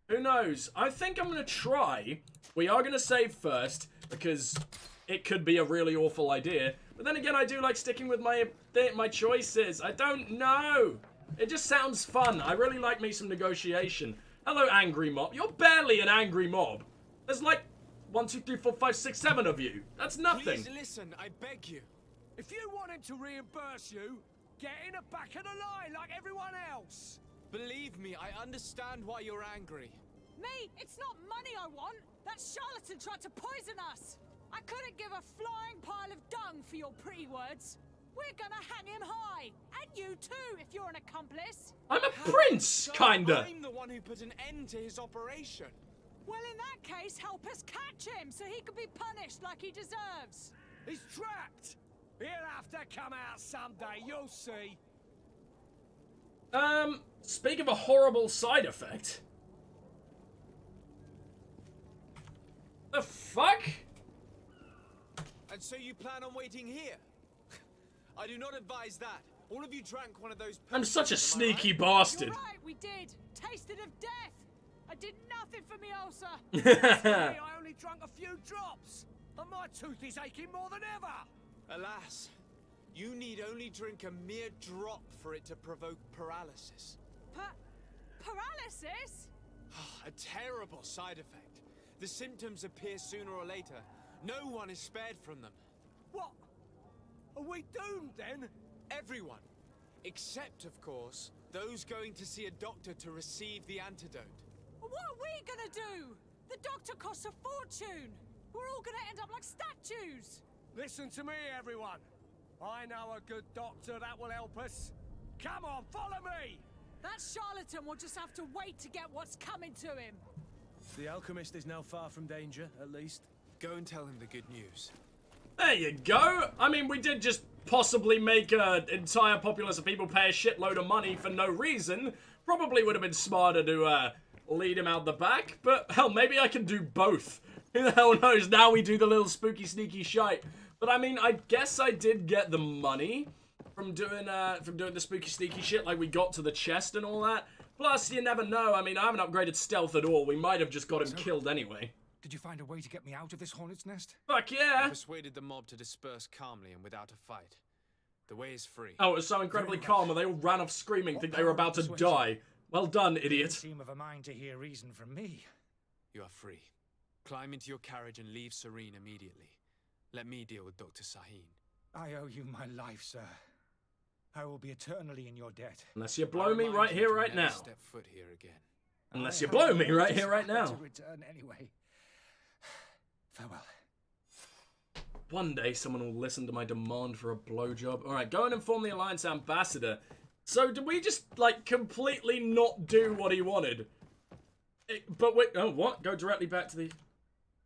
Who knows? I think I'm going to try. We are going to save first, because it could be a really awful idea. But then again, I do like sticking with my choices. I don't know. It just sounds fun. I really like me some negotiation. Hello, angry mob. You're barely an angry mob. There's like 1, 2, 3, 4, 5, 6, 7 of you. That's nothing. Please listen, I beg you. If you want him to reimburse you, get in the back of the line like everyone else. Believe me, I understand why you're angry. Me? It's not money I want. That charlatan tried to poison us. I couldn't give a flying pile of dung for your pretty words. We're gonna hang him high. And you too, if you're an accomplice. I'm a prince, kinda. I'm the one who put an end to his operation. Well, in that case, help us catch him so he can be punished like he deserves. He's trapped. He'll have to come out someday, you'll see. Speak of a horrible side effect. The fuck? And so you plan on waiting here? I do not advise that. All of you drank one of those... I'm such a sneaky You're bastard. right, we did. Tasted of death. I did nothing for me ulcer. I only drank a few drops. And my tooth is aching more than ever. Alas, you need only drink a mere drop for it to provoke paralysis. Paralysis? A terrible side effect. The symptoms appear sooner or later. No one is spared from them. What? Are we doomed then? Everyone. Except, of course, those going to see a doctor to receive the antidote. What are we gonna do? The doctor costs a fortune. We're all gonna end up like statues. Listen to me, everyone. I know a good doctor that will help us. Come on, follow me! That charlatan will just have to wait to get what's coming to him. The alchemist is now far from danger, at least. Go and tell him the good news. There you go. I mean, we did just possibly make an entire populace of people pay a shitload of money for no reason. Probably would have been smarter to lead him out the back, but hell, maybe I can do both. Who the hell knows? Now we do the little spooky, sneaky shite. But I mean, I guess I did get the money from doing the spooky, sneaky shit. Like we got to the chest and all that. Plus, you never know. I mean, I haven't upgraded stealth at all. We might have just got him killed anyway. Did you find a way to get me out of this hornet's nest? Fuck yeah! I persuaded the mob to disperse calmly and without a fight. The way is free. Oh, it was so incredibly calm, and they all ran off screaming, think they were about to die. Well done, idiot. Seem of a mind to hear reason from me. You are free. Climb into your carriage and leave Serene immediately. Let me deal with Dr. Sahin. I owe you my life, sir. I will be eternally in your debt. Unless you blow me right here, right now. Step foot here again. Unless you blow me right here, right now. To return anyway. Farewell. One day, someone will listen to my demand for a blowjob. All right, go and inform the Alliance ambassador. So, did we just, like, completely not do what he wanted? But wait, oh, what? Go directly back to the...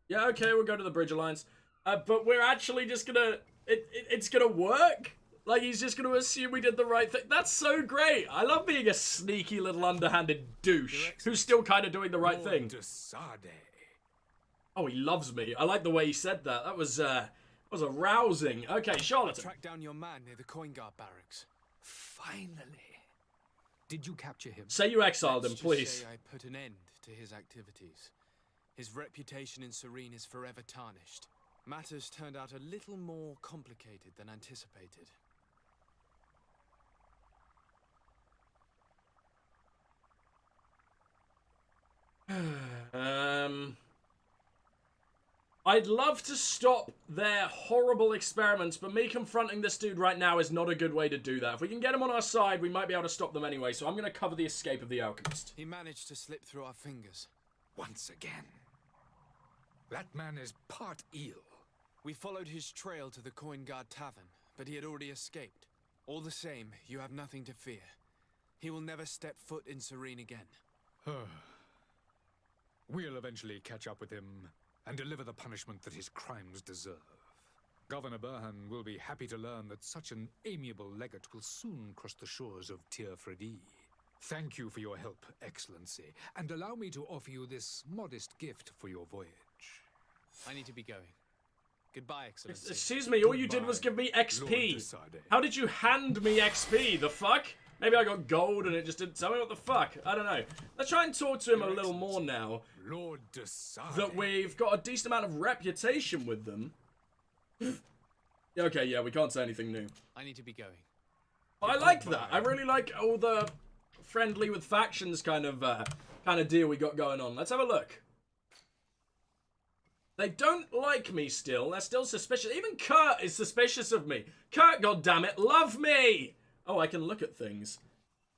Yeah, okay, we'll go to the Bridge Alliance. But we're actually just gonna... It's gonna work? Like, he's just gonna assume we did the right thing. That's so great. I love being a sneaky little underhanded douche who's still kind of doing the right thing. Oh, he loves me. I like the way he said that. That was arousing. Okay, Charlotte. Track down your man near the coin guard barracks. Finally. Did you capture him? Say you exiled him, Let's please. just say I put an end to his activities. His reputation in Serene is forever tarnished. Matters turned out a little more complicated than anticipated. I'd love to stop their horrible experiments, but me confronting this dude right now is not a good way to do that. If we can get him on our side, we might be able to stop them anyway, so I'm going to cover the escape of the alchemist. He managed to slip through our fingers. Once again. That man is part eel. We followed his trail to the Coin Guard Tavern, but he had already escaped. All the same, you have nothing to fear. He will never step foot in Serene again. We'll eventually catch up with him and deliver the punishment that his crimes deserve. Governor Burhan will be happy to learn that such an amiable legate will soon cross the shores of Tir Fredi. Thank you for your help, Excellency, and allow me to offer you this modest gift for your voyage. I need to be going. Goodbye, Excellency. Excuse me, all you did was give me XP. How did you hand me XP? The fuck? Maybe I got gold and it just didn't tell me what the fuck. I don't know. Let's try and talk to him a little more now. Lord Desade. That we've got a decent amount of reputation with them. Okay, yeah, we can't say anything new. I need to be going. But I like that. I really like all the friendly with factions kind of deal we got going on. Let's have a look. They don't like me still. They're still suspicious. Even Kurt is suspicious of me. Kurt, goddammit, love me! Oh, I can look at things.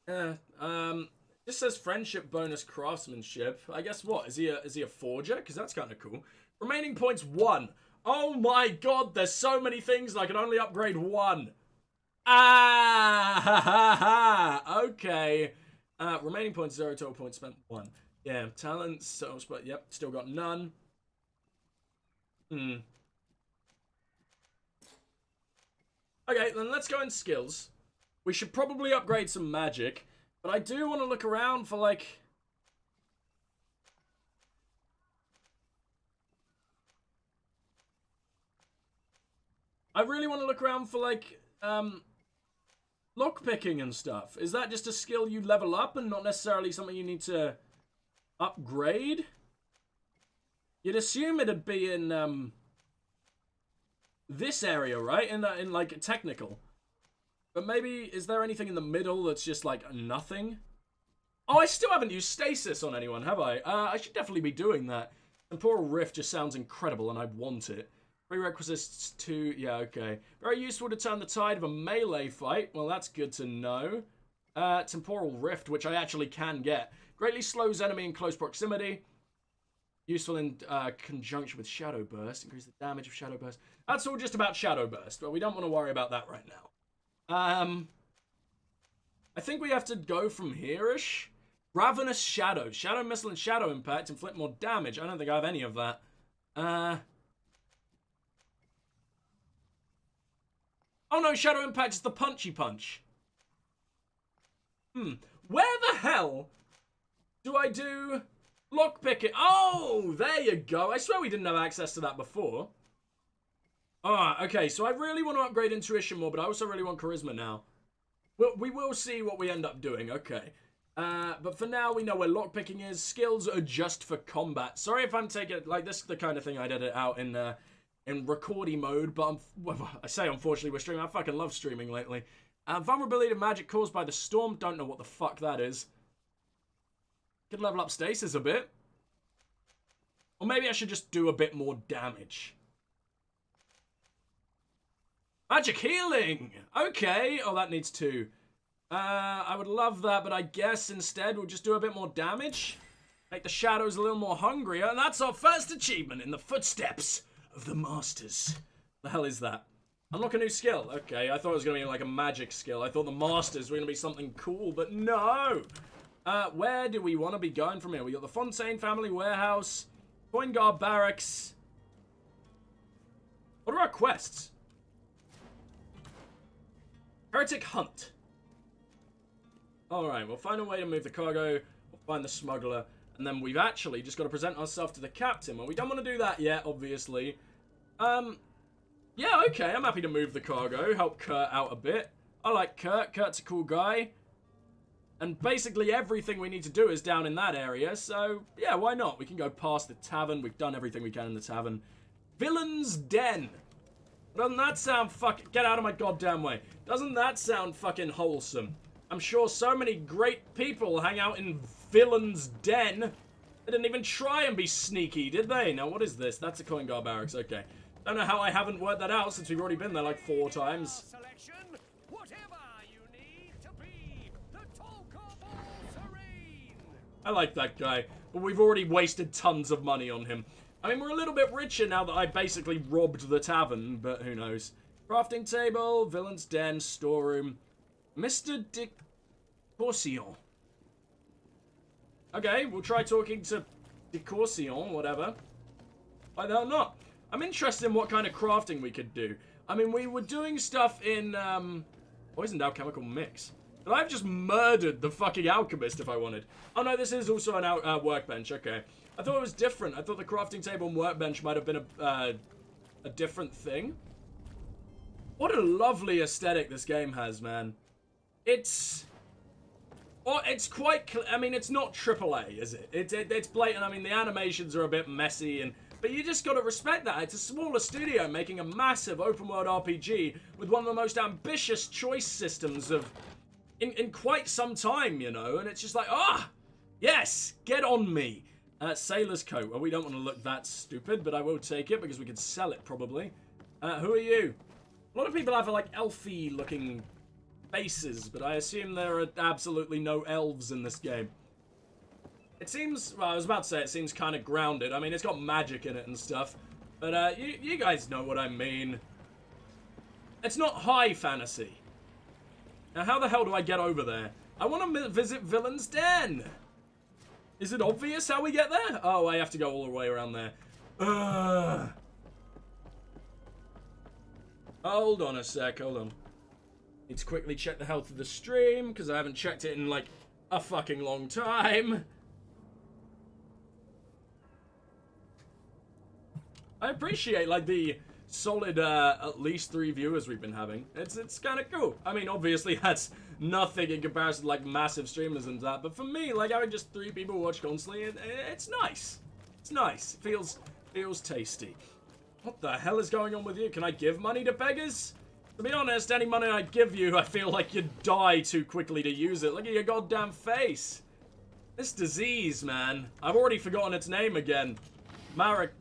This says friendship bonus craftsmanship. I guess what? Is he a forger? Because that's kind of cool. Remaining points 1. Oh my god, there's so many things and I can only upgrade 1. Ah, ha, ha, ha. Okay. Remaining points 0, total points spent 1. Yeah, talents, total spent, yep, still got none. Okay, then let's go in skills. We should probably upgrade some magic, but I do want to look around for, like... I really want to look around for, like, lockpicking and stuff. Is that just a skill you level up and not necessarily something you need to upgrade? You'd assume it'd be in, this area, right? In like, technical. But maybe, is there anything in the middle that's just, like, nothing? Oh, I still haven't used stasis on anyone, have I? I should definitely be doing that. Temporal Rift just sounds incredible, and I want it. Prerequisites to... Yeah, okay. Very useful to turn the tide of a melee fight. Well, that's good to know. Temporal Rift, which I actually can get. Greatly slows enemy in close proximity. Useful in conjunction with Shadow Burst. Increase the damage of Shadow Burst. That's all just about Shadow Burst, but we don't want to worry about that right now. I think we have to go from here-ish. Ravenous Shadow. Shadow Missile and Shadow Impact inflict more damage. I don't think I have any of that. Oh no, Shadow Impact is the punchy punch. Where the hell do I do lockpicking? Oh, there you go. I swear we didn't have access to that before. Ah, okay, so I really want to upgrade Intuition more, but I also really want Charisma now. We will see what we end up doing, okay. But for now, we know where lockpicking is. Skills are just for combat. Sorry if I'm taking, like, this is the kind of thing I'd edit out in recording mode, but I say unfortunately we're streaming. I fucking love streaming lately. Vulnerability to magic caused by the storm. Don't know what the fuck that is. Could level up stasis a bit. Or maybe I should just do a bit more damage. Magic healing! Okay. Oh, that needs 2. I would love that, but I guess instead we'll just do a bit more damage. Make the shadows a little more hungrier, and that's our first achievement in the footsteps of the masters. The hell is that? Unlock a new skill. Okay, I thought it was going to be like a magic skill. I thought the masters were going to be something cool, but no! Where do we want to be going from here? We got the Fontaine family warehouse, Coin Guard barracks. What are our quests? Heretic Hunt. Alright, we'll find a way to move the cargo, we'll find the smuggler, and then we've actually just got to present ourselves to the captain. Well, we don't want to do that yet, obviously. Yeah, okay, I'm happy to move the cargo, help Kurt out a bit. I like Kurt. Kurt's a cool guy. And basically everything we need to do is down in that area, so yeah, why not? We can go past the tavern. We've done everything we can in the tavern. Villain's Den. Doesn't that sound fucking... Get out of my goddamn way. Doesn't that sound fucking wholesome? I'm sure so many great people hang out in Villain's Den. They didn't even try and be sneaky, did they? Now, what is this? That's a coin guard barracks. Okay. Don't know how I haven't worked that out since we've already been there like 4 times. I like that guy, but we've already wasted tons of money on him. I mean, we're a little bit richer now that I basically robbed the tavern, but who knows. Crafting table, villain's den, storeroom. Mr. de Coursion. Okay, we'll try talking to de Coursion, whatever. Why the hell not? I'm interested in what kind of crafting we could do. I mean, we were doing stuff in, poisoned alchemical mix. But I've just murdered the fucking alchemist if I wanted. Oh no, this is also an workbench, okay. I thought it was different. I thought the crafting table and workbench might have been a different thing. What a lovely aesthetic this game has, man. It's... Well, it's quite... I mean, it's not AAA, is it? It's blatant. I mean, the animations are a bit messy, and but you just gotta respect that. It's a smaller studio making a massive open-world RPG with one of the most ambitious choice systems of... In quite some time, you know? And it's just like, yes! Get on me! Sailor's coat. Well, we don't want to look that stupid, but I will take it because we could sell it, probably. Who are you? A lot of people have, like, elfy-looking faces, but I assume there are absolutely no elves in this game. It seems, well, I was about to say it seems kind of grounded. I mean, it's got magic in it and stuff, but you guys know what I mean. It's not high fantasy. Now, how the hell do I get over there? I want to visit Villain's Den. Is it obvious how we get there? Oh, I have to go all the way around there. Hold on a sec, hold on. Need to quickly check the health of the stream, because I haven't checked it in, like, a fucking long time. I appreciate, like, the solid, at least 3 viewers we've been having. It's kind of cool. I mean, obviously, that's nothing in comparison to, like, massive streamers and that, but for me, like, having just 3 people watch constantly, it's nice. It's nice. It feels tasty. What the hell is going on with you? Can I give money to beggars? To be honest, any money I give you, I feel like you'd die too quickly to use it. Look at your goddamn face. This disease, man. I've already forgotten its name again. Maricor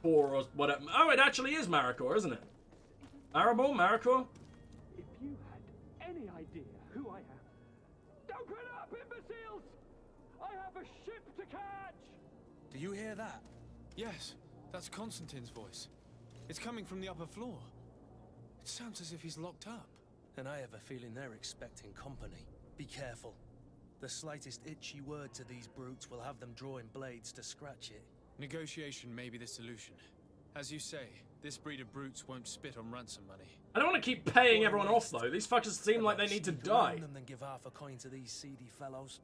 or whatever. Oh, it actually is Maricor, isn't it? Maribor? Maricor? If you had any idea who I am. Open up, imbeciles! I have a ship to catch! Do you hear that? Yes, that's Constantine's voice. It's coming from the upper floor. It sounds as if he's locked up. And I have a feeling they're expecting company. Be careful. The slightest itchy word to these brutes will have them drawing blades to scratch it. Negotiation may be the solution. As you say, this breed of brutes won't spit on ransom money. I don't want to keep paying everyone off, though. These fuckers seem like they need to die. Than give half a coin to these seedy fellows.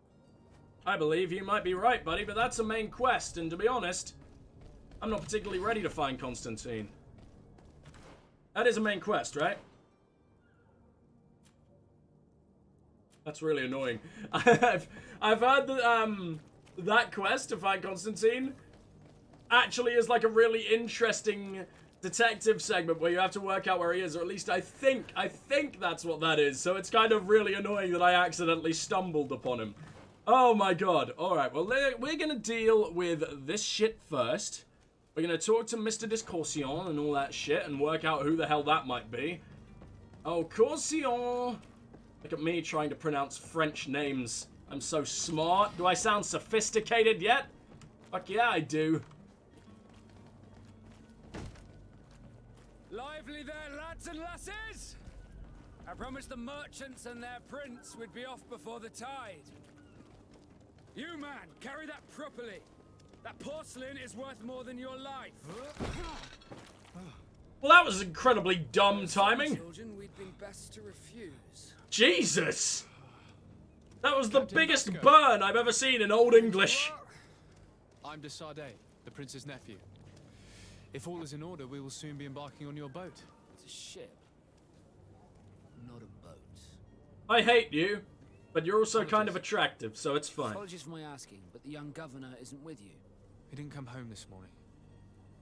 I believe you might be right, buddy, but that's a main quest, and to be honest, I'm not particularly ready to find Constantine. That is a main quest, right? That's really annoying. I've heard that that quest to find Constantine actually is like a really interesting detective segment where you have to work out where he is, or at least I think that's what that is. So it's kind of really annoying that I accidentally stumbled upon him. Oh my god. Alright, well, we're gonna deal with this shit first. We're gonna talk to Mr. Discoursion and all that shit and work out who the hell that might be. Oh, Coursion. Look at me trying to pronounce French names. I'm so smart. Do I sound sophisticated yet? Fuck yeah, I do. Lively there, lads and lasses! I promised the merchants and their prince we'd be off before the tide. You, man, carry that properly. That porcelain is worth more than your life. Well, that was incredibly dumb timing. Children, we'd been best to refuse. Jesus! That was the biggest burn I've ever seen in Old English. I'm de Sardet, the prince's nephew. If all is in order, we will soon be embarking on your boat. It's a ship, not a boat. I hate you, but you're also kind of attractive, so it's fine. Apologies for my asking, but the young governor isn't with you. He didn't come home this morning.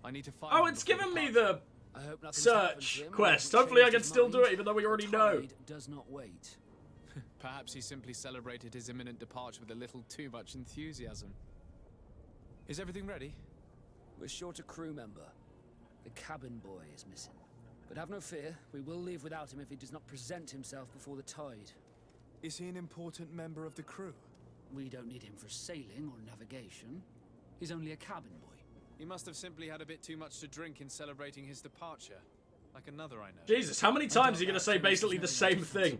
I need to find Oh, him it's before given the me party. the I hope nothing's happened to search him, quest. or he Hopefully I changed can his still do mind. it, even though we already The know. tide does not wait. Perhaps he simply celebrated his imminent departure with a little too much enthusiasm. Is everything ready? We're short a crew member. The cabin boy is missing. But have no fear, we will leave without him if he does not present himself before the tide. Is he an important member of the crew? We don't need him for sailing or navigation. He's only a cabin boy. He must have simply had a bit too much to drink in celebrating his departure. Like another I know. Jesus, how many times are you going to say basically the same thing?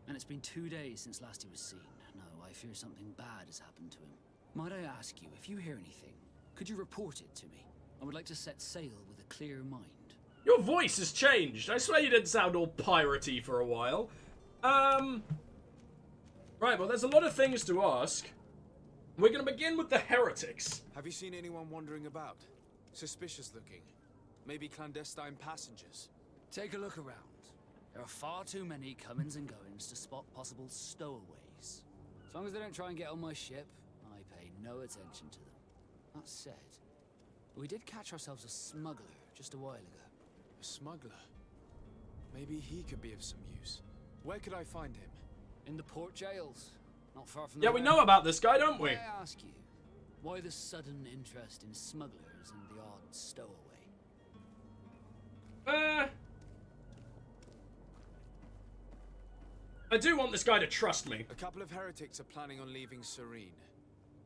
And it's been 2 days since last he was seen. No, I fear something bad has happened to him. Might I ask you, if you hear anything, could you report it to me? I would like to set sail with a clear mind. Your voice has changed. I swear you didn't sound all piratey for a while. Right, well, there's a lot of things to ask. We're going to begin with the heretics. Have you seen anyone wandering about? Suspicious looking. Maybe clandestine passengers? Take a look around. There are far too many comings and goings to spot possible stowaways. As long as they don't try and get on my ship, I pay no attention to them. That said, we did catch ourselves a smuggler just a while ago. A smuggler? Maybe he could be of some use. Where could I find him? In the port jails. Not far from Yeah, we know about this guy, don't we? May I ask you, why the sudden interest in smugglers and the odd stowaway? I do want this guy to trust me. A couple of heretics are planning on leaving Serene.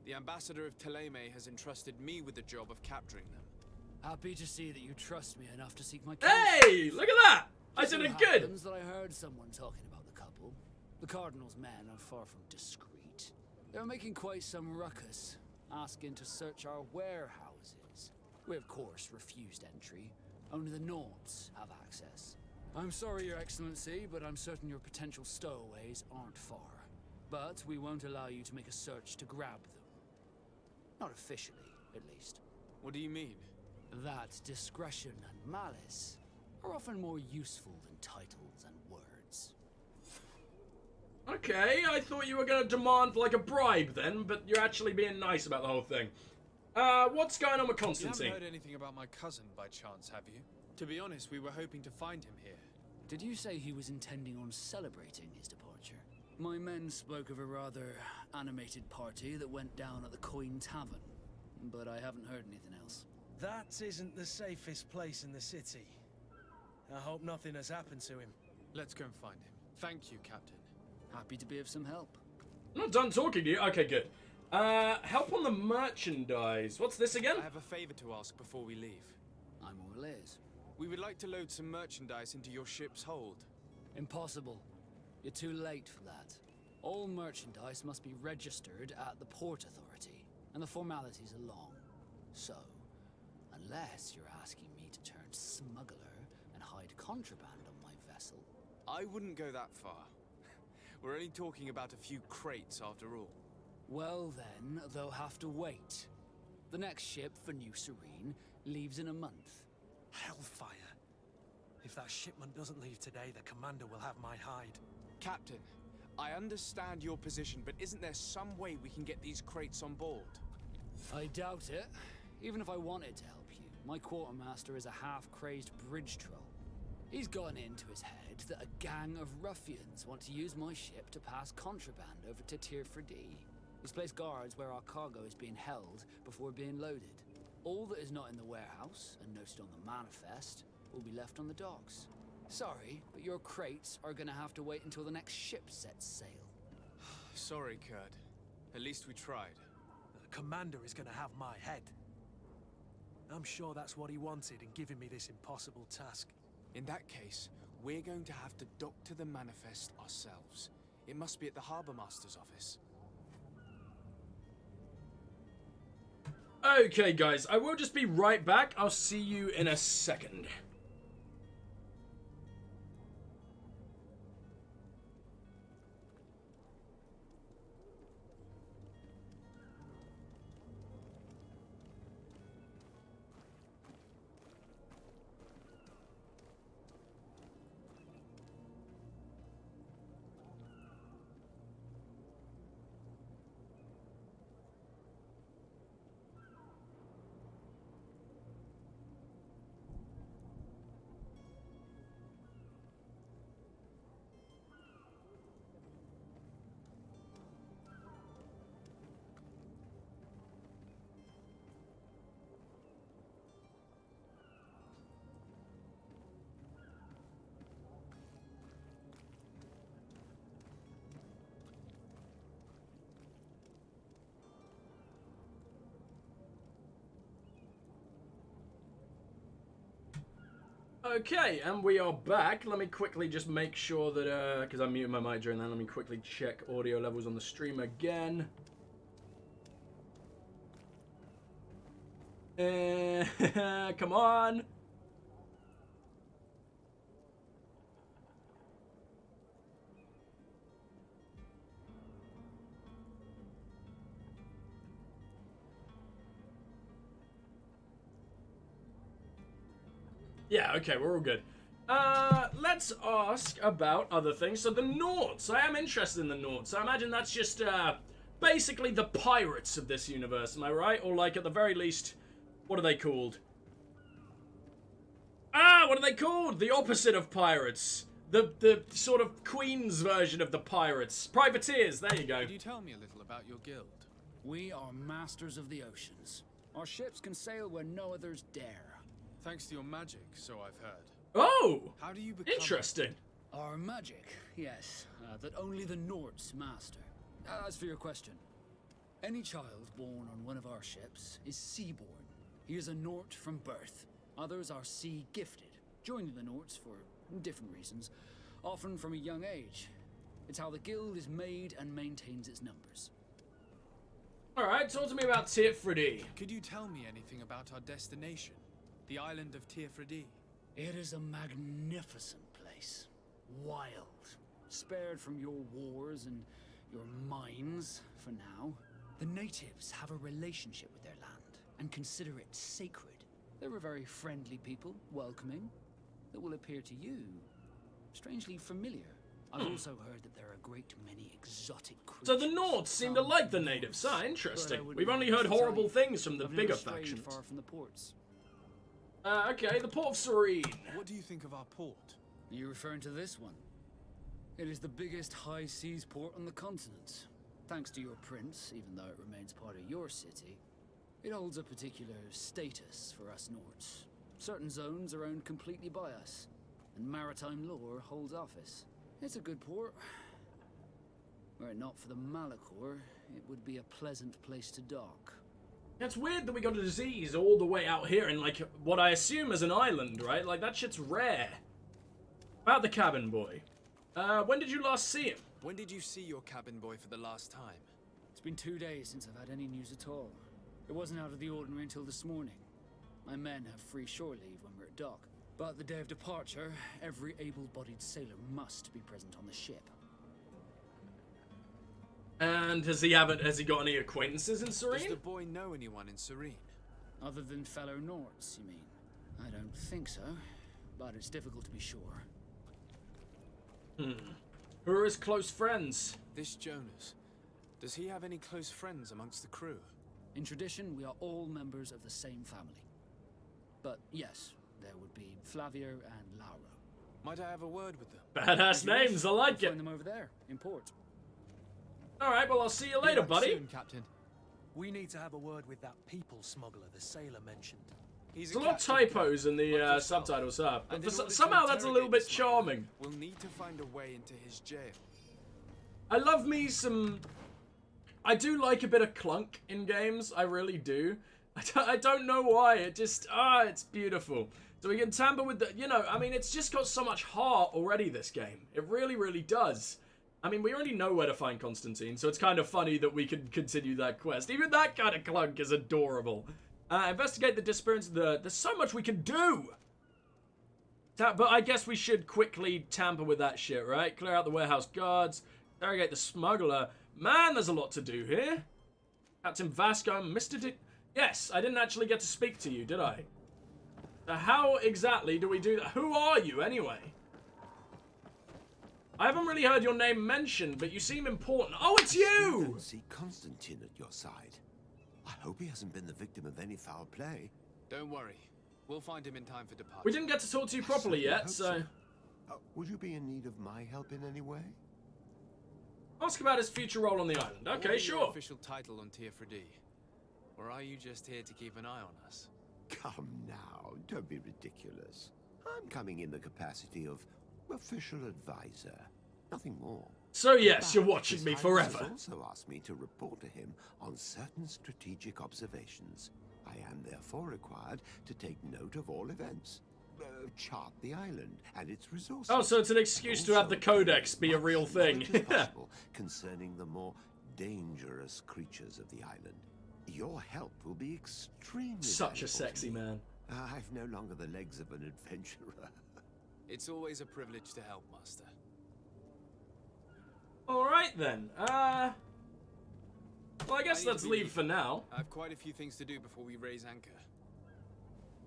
The ambassador of Teleme has entrusted me with the job of capturing them. Happy to see that you trust me enough to seek my counsel. Hey, look at that! I did it good. Happens that I heard someone talking about the couple. The Cardinal's men are far from discreet. They're making quite some ruckus, asking to search our warehouses. We, of course, refused entry. Only the Nords have access. I'm sorry, Your Excellency, but I'm certain your potential stowaways aren't far. But we won't allow you to make a search to grab them. Not officially, at least. What do you mean? That discretion and malice are often more useful than titles and words. Okay, I thought you were going to demand like a bribe then, but you're actually being nice about the whole thing. What's going on with Constantine? You haven't heard anything about my cousin by chance, have you? To be honest, we were hoping to find him here. Did you say he was intending on celebrating his departure? My men spoke of a rather animated party that went down at the Coin Tavern, but I haven't heard anything else. That isn't the safest place in the city. I hope nothing has happened to him. Let's go and find him. Thank you, Captain. Happy to be of some help. I'm not done talking to you. Okay, good. Help on the merchandise. What's this again? I have a favor to ask before we leave. I'm all ears. We would like to load some merchandise into your ship's hold. Impossible. You're too late for that. All merchandise must be registered at the Port Authority, and the formalities are long. So, unless you're asking me to turn smuggler and hide contraband on my vessel... I wouldn't go that far. We're only talking about a few crates after all. Well then, they'll have to wait. The next ship for New Serene leaves in a month. Hellfire. If that shipment doesn't leave today, the commander will have my hide. Captain, I understand your position, but isn't there some way we can get these crates on board? I doubt it. Even if I wanted to help you, my quartermaster is a half-crazed bridge troll. He's gotten into his head that a gang of ruffians want to use my ship to pass contraband over to Tirfredi. He's placed guards where our cargo is being held before being loaded. All that is not in the warehouse, and noted on the manifest, will be left on the docks. Sorry, but your crates are gonna have to wait until the next ship sets sail. Sorry, Kurt. At least we tried. The commander is gonna have my head. I'm sure that's what he wanted in giving me this impossible task. In that case, we're going to have to dock to the manifest ourselves. It must be at the Harbour Master's office. Okay, guys, I will just be right back. I'll see you in a second. Okay, and we are back. Let me quickly just make sure that, because I muted my mic during that, let me quickly check audio levels on the stream again. Come on. Yeah, okay, we're all good. Let's ask about other things. So the Nauts, I am interested in the Nauts. I imagine that's just, basically the pirates of this universe, am I right? Or like, at the very least, what are they called? What are they called? The opposite of pirates. The sort of Queen's version of the pirates. Privateers, there you go. Could you tell me a little about your guild? We are masters of the oceans. Our ships can sail where no others dare. Thanks to your magic, so I've heard. Oh! How do you become... Interesting. Our magic, yes, that only the Nords master. As for your question, any child born on one of our ships is sea-born. He is a Nort from birth. Others are sea-gifted, joining the Norts for different reasons, often from a young age. It's how the guild is made and maintains its numbers. Alright, talk to me about Tirfredi. Could you tell me anything about our destination? The island of Tirfredi? It is a magnificent place. Wild. Spared from your wars and your mines, for now. The natives have a relationship with their land and consider it sacred. They're a very friendly people, welcoming, that will appear to you strangely familiar. I've also heard that there are a great many exotic creatures. So the Nords seem to like the natives. Interesting. We've only heard horrible things from the bigger factions. Far from the ports. Okay, the Port of Serene. What do you think of our port? Are you referring to this one? It is the biggest high seas port on the continent. Thanks to your prince, even though it remains part of your city, it holds a particular status for us Nords. Certain zones are owned completely by us, and maritime law holds office. It's a good port. Were it not for the Malachor, it would be a pleasant place to dock. It's weird that we got a disease all the way out here in, like, what I assume is an island, right? Like, that shit's rare. About the cabin boy. When did you last see him? When did you see your cabin boy for the last time? It's been 2 days since I've had any news at all. It wasn't out of the ordinary until this morning. My men have free shore leave when we're at dock. But the day of departure, every able-bodied sailor must be present on the ship. And has he got any acquaintances in Serene? Does the boy know anyone in Serene? Other than fellow Nords, you mean? I don't think so, but it's difficult to be sure. Who are his close friends? This Jonas. Does he have any close friends amongst the crew? In tradition, we are all members of the same family. But yes, there would be Flavio and Lauro. Might I have a word with them? Badass names, I like it. Find them over there, in port. Alright, well, I'll see you later, buddy. Soon, Captain. We need to have a word with that people smuggler the sailor mentioned. There's a lot of typos in the subtitles, but somehow that's a little bit charming. We'll need to find a way into his jail. I love me some... I do like a bit of clunk in games, I really do. I don't know why, it just... it's beautiful. So we can tamper with the... You know, I mean, it's just got so much heart already, this game. It really, really does. I mean, we already know where to find Constantine, so it's kind of funny that we can continue that quest. Even that kind of clunk is adorable. Investigate the disappearance of the... There's so much we can do! But I guess we should quickly tamper with that shit, right? Clear out the warehouse guards. Interrogate the smuggler. Man, there's a lot to do here. Captain Vasco, Mr. D... Yes, I didn't actually get to speak to you, did I? How exactly do we do that? Who are you, anyway? I haven't really heard your name mentioned, but you seem important. Oh, it's you! I see Constantine at your side. I hope he hasn't been the victim of any foul play. Don't worry. We'll find him in time for departure. We didn't get to talk to you properly yet, so... Would you be in need of my help in any way? Ask about his future role on the island. Okay, what will be sure. Your official title on Tirfredi? Or are you just here to keep an eye on us? Come now, don't be ridiculous. I'm coming in the capacity of official advisor, nothing more. So yes, you're watching me forever. He has also asked me to report to him on certain strategic observations. I am therefore required to take note of all events. chart the island and its resources. Oh, so it's an excuse to have the codex be a real thing. Possible concerning the more dangerous creatures of the island. Your help will be extremely Such a sexy man. I've no longer the legs of an adventurer. It's always a privilege to help, Master. Alright then. Well, I guess let's leave for now. I have quite a few things to do before we raise anchor.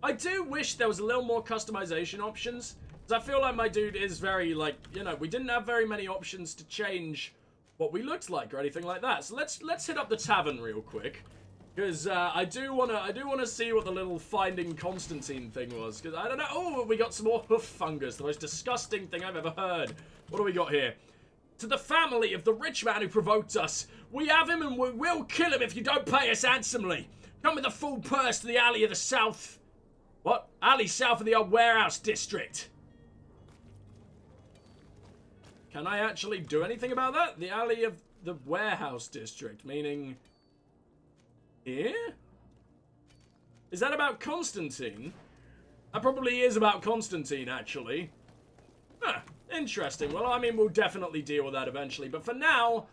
I do wish there was a little more customization options. Because I feel like my dude is very, like, you know, we didn't have very many options to change what we looked like or anything like that. So let's hit up the tavern real quick. Because I do wanna see what the little finding Constantine thing was. Because I don't know. Oh, we got some more hoof fungus, the most disgusting thing I've ever heard. What do we got here? To the family of the rich man who provoked us. We have him and we will kill him if you don't pay us handsomely. Come with a full purse to the alley of the south. What? Alley south of the old warehouse district. Can I actually do anything about that? The alley of the warehouse district, meaning... Here? Is that about Constantine? That probably is about Constantine, actually. Huh, interesting. Well, I mean, we'll definitely deal with that eventually. But for now,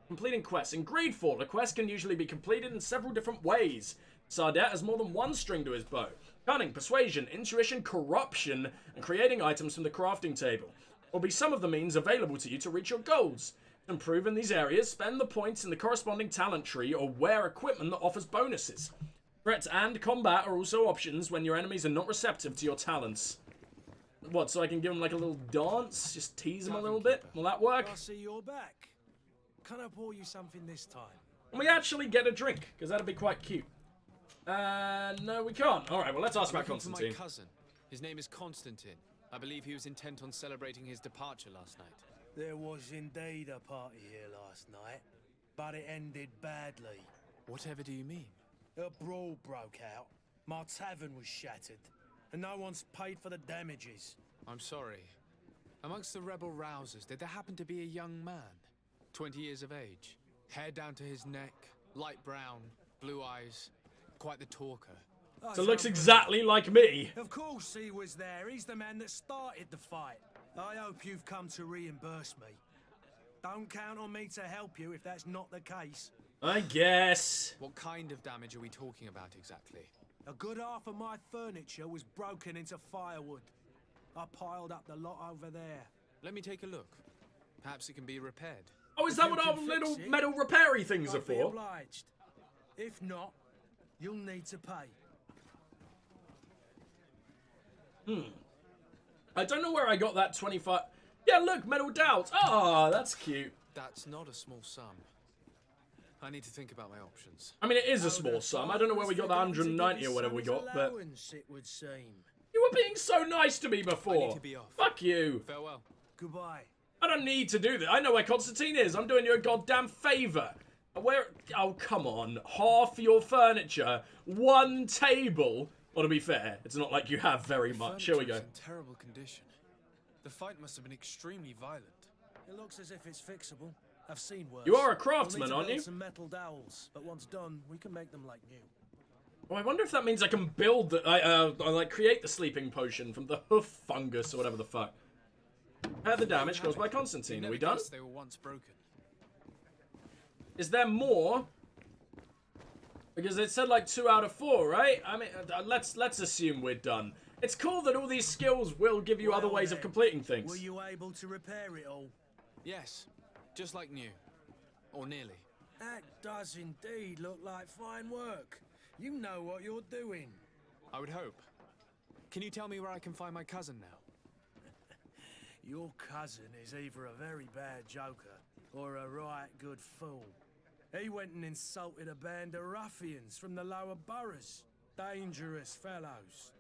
completing quests. In Greedfall, a quest can usually be completed in several different ways. Sardet has more than one string to his bow. Cunning, persuasion, intuition, corruption, and creating items from the crafting table will be some of the means available to you to reach your goals. To improve in these areas, spend the points in the corresponding talent tree or wear equipment that offers bonuses. Threats and combat are also options when your enemies are not receptive to your talents. What, so I can give them like a little dance? Just tease them a little bit? Will that work? I see you're back. Can I pour you something this time? Can we actually get a drink? Because that'd be quite cute. No, we can't. Alright, well, let's ask about Constantine. My cousin. His name is Constantine. I believe he was intent on celebrating his departure last night. There was indeed a party here last night, but it ended badly. Whatever do you mean? A brawl broke out. My tavern was shattered, and no one's paid for the damages. I'm sorry. Amongst the rebel rousers, did there happen to be a young man? 20 years of age, hair down to his neck, light brown, blue eyes, quite the talker. So looks exactly like me. Of course he was there. He's the man that started the fight. I hope you've come to reimburse me. Don't count on me to help you if that's not the case. I guess. What kind of damage are we talking about exactly? A good half of my furniture was broken into firewood. I piled up the lot over there. Let me take a look. Perhaps it can be repaired. Oh, is that what our little metal repairy things are I'd be for? obliged. If not, you'll need to pay. I don't know where I got that 25... Yeah, look, metal dowels. Oh, that's cute. That's not a small sum. I need to think about my options. I mean, it is a small sum. I don't know where we got the 190 or whatever we got, but... It would seem. You were being so nice to me before. I need to be off. Fuck you. Farewell. Goodbye. I don't need to do that. I know where Constantine is. I'm doing you a goddamn favour. Where... Oh, come on. Half your furniture. One table. Well, to be fair, it's not like you have very much. Here we go. In terrible condition. The fight must have been extremely violent. It looks as if it's fixable. I've seen worse. You are a craftsman, we'll need to aren't you? build some metal dowels, but once done, we can make them like new. Oh, I wonder if that means I can build the... I like, create the sleeping potion from the hoof fungus or whatever the fuck. Repair the damage caused by Constantine. Are we done? They were once broken. Is there more? Because it said like 2 out of 4, right? I mean, let's assume we're done. It's cool that all these skills will give you other ways of completing things. Were you able to repair it all? Yes, just like new. Or nearly. That does indeed look like fine work. You know what you're doing. I would hope. Can you tell me where I can find my cousin now? Your cousin is either a very bad joker or a right good fool. He went and insulted a band of ruffians from the lower boroughs. Dangerous fellows.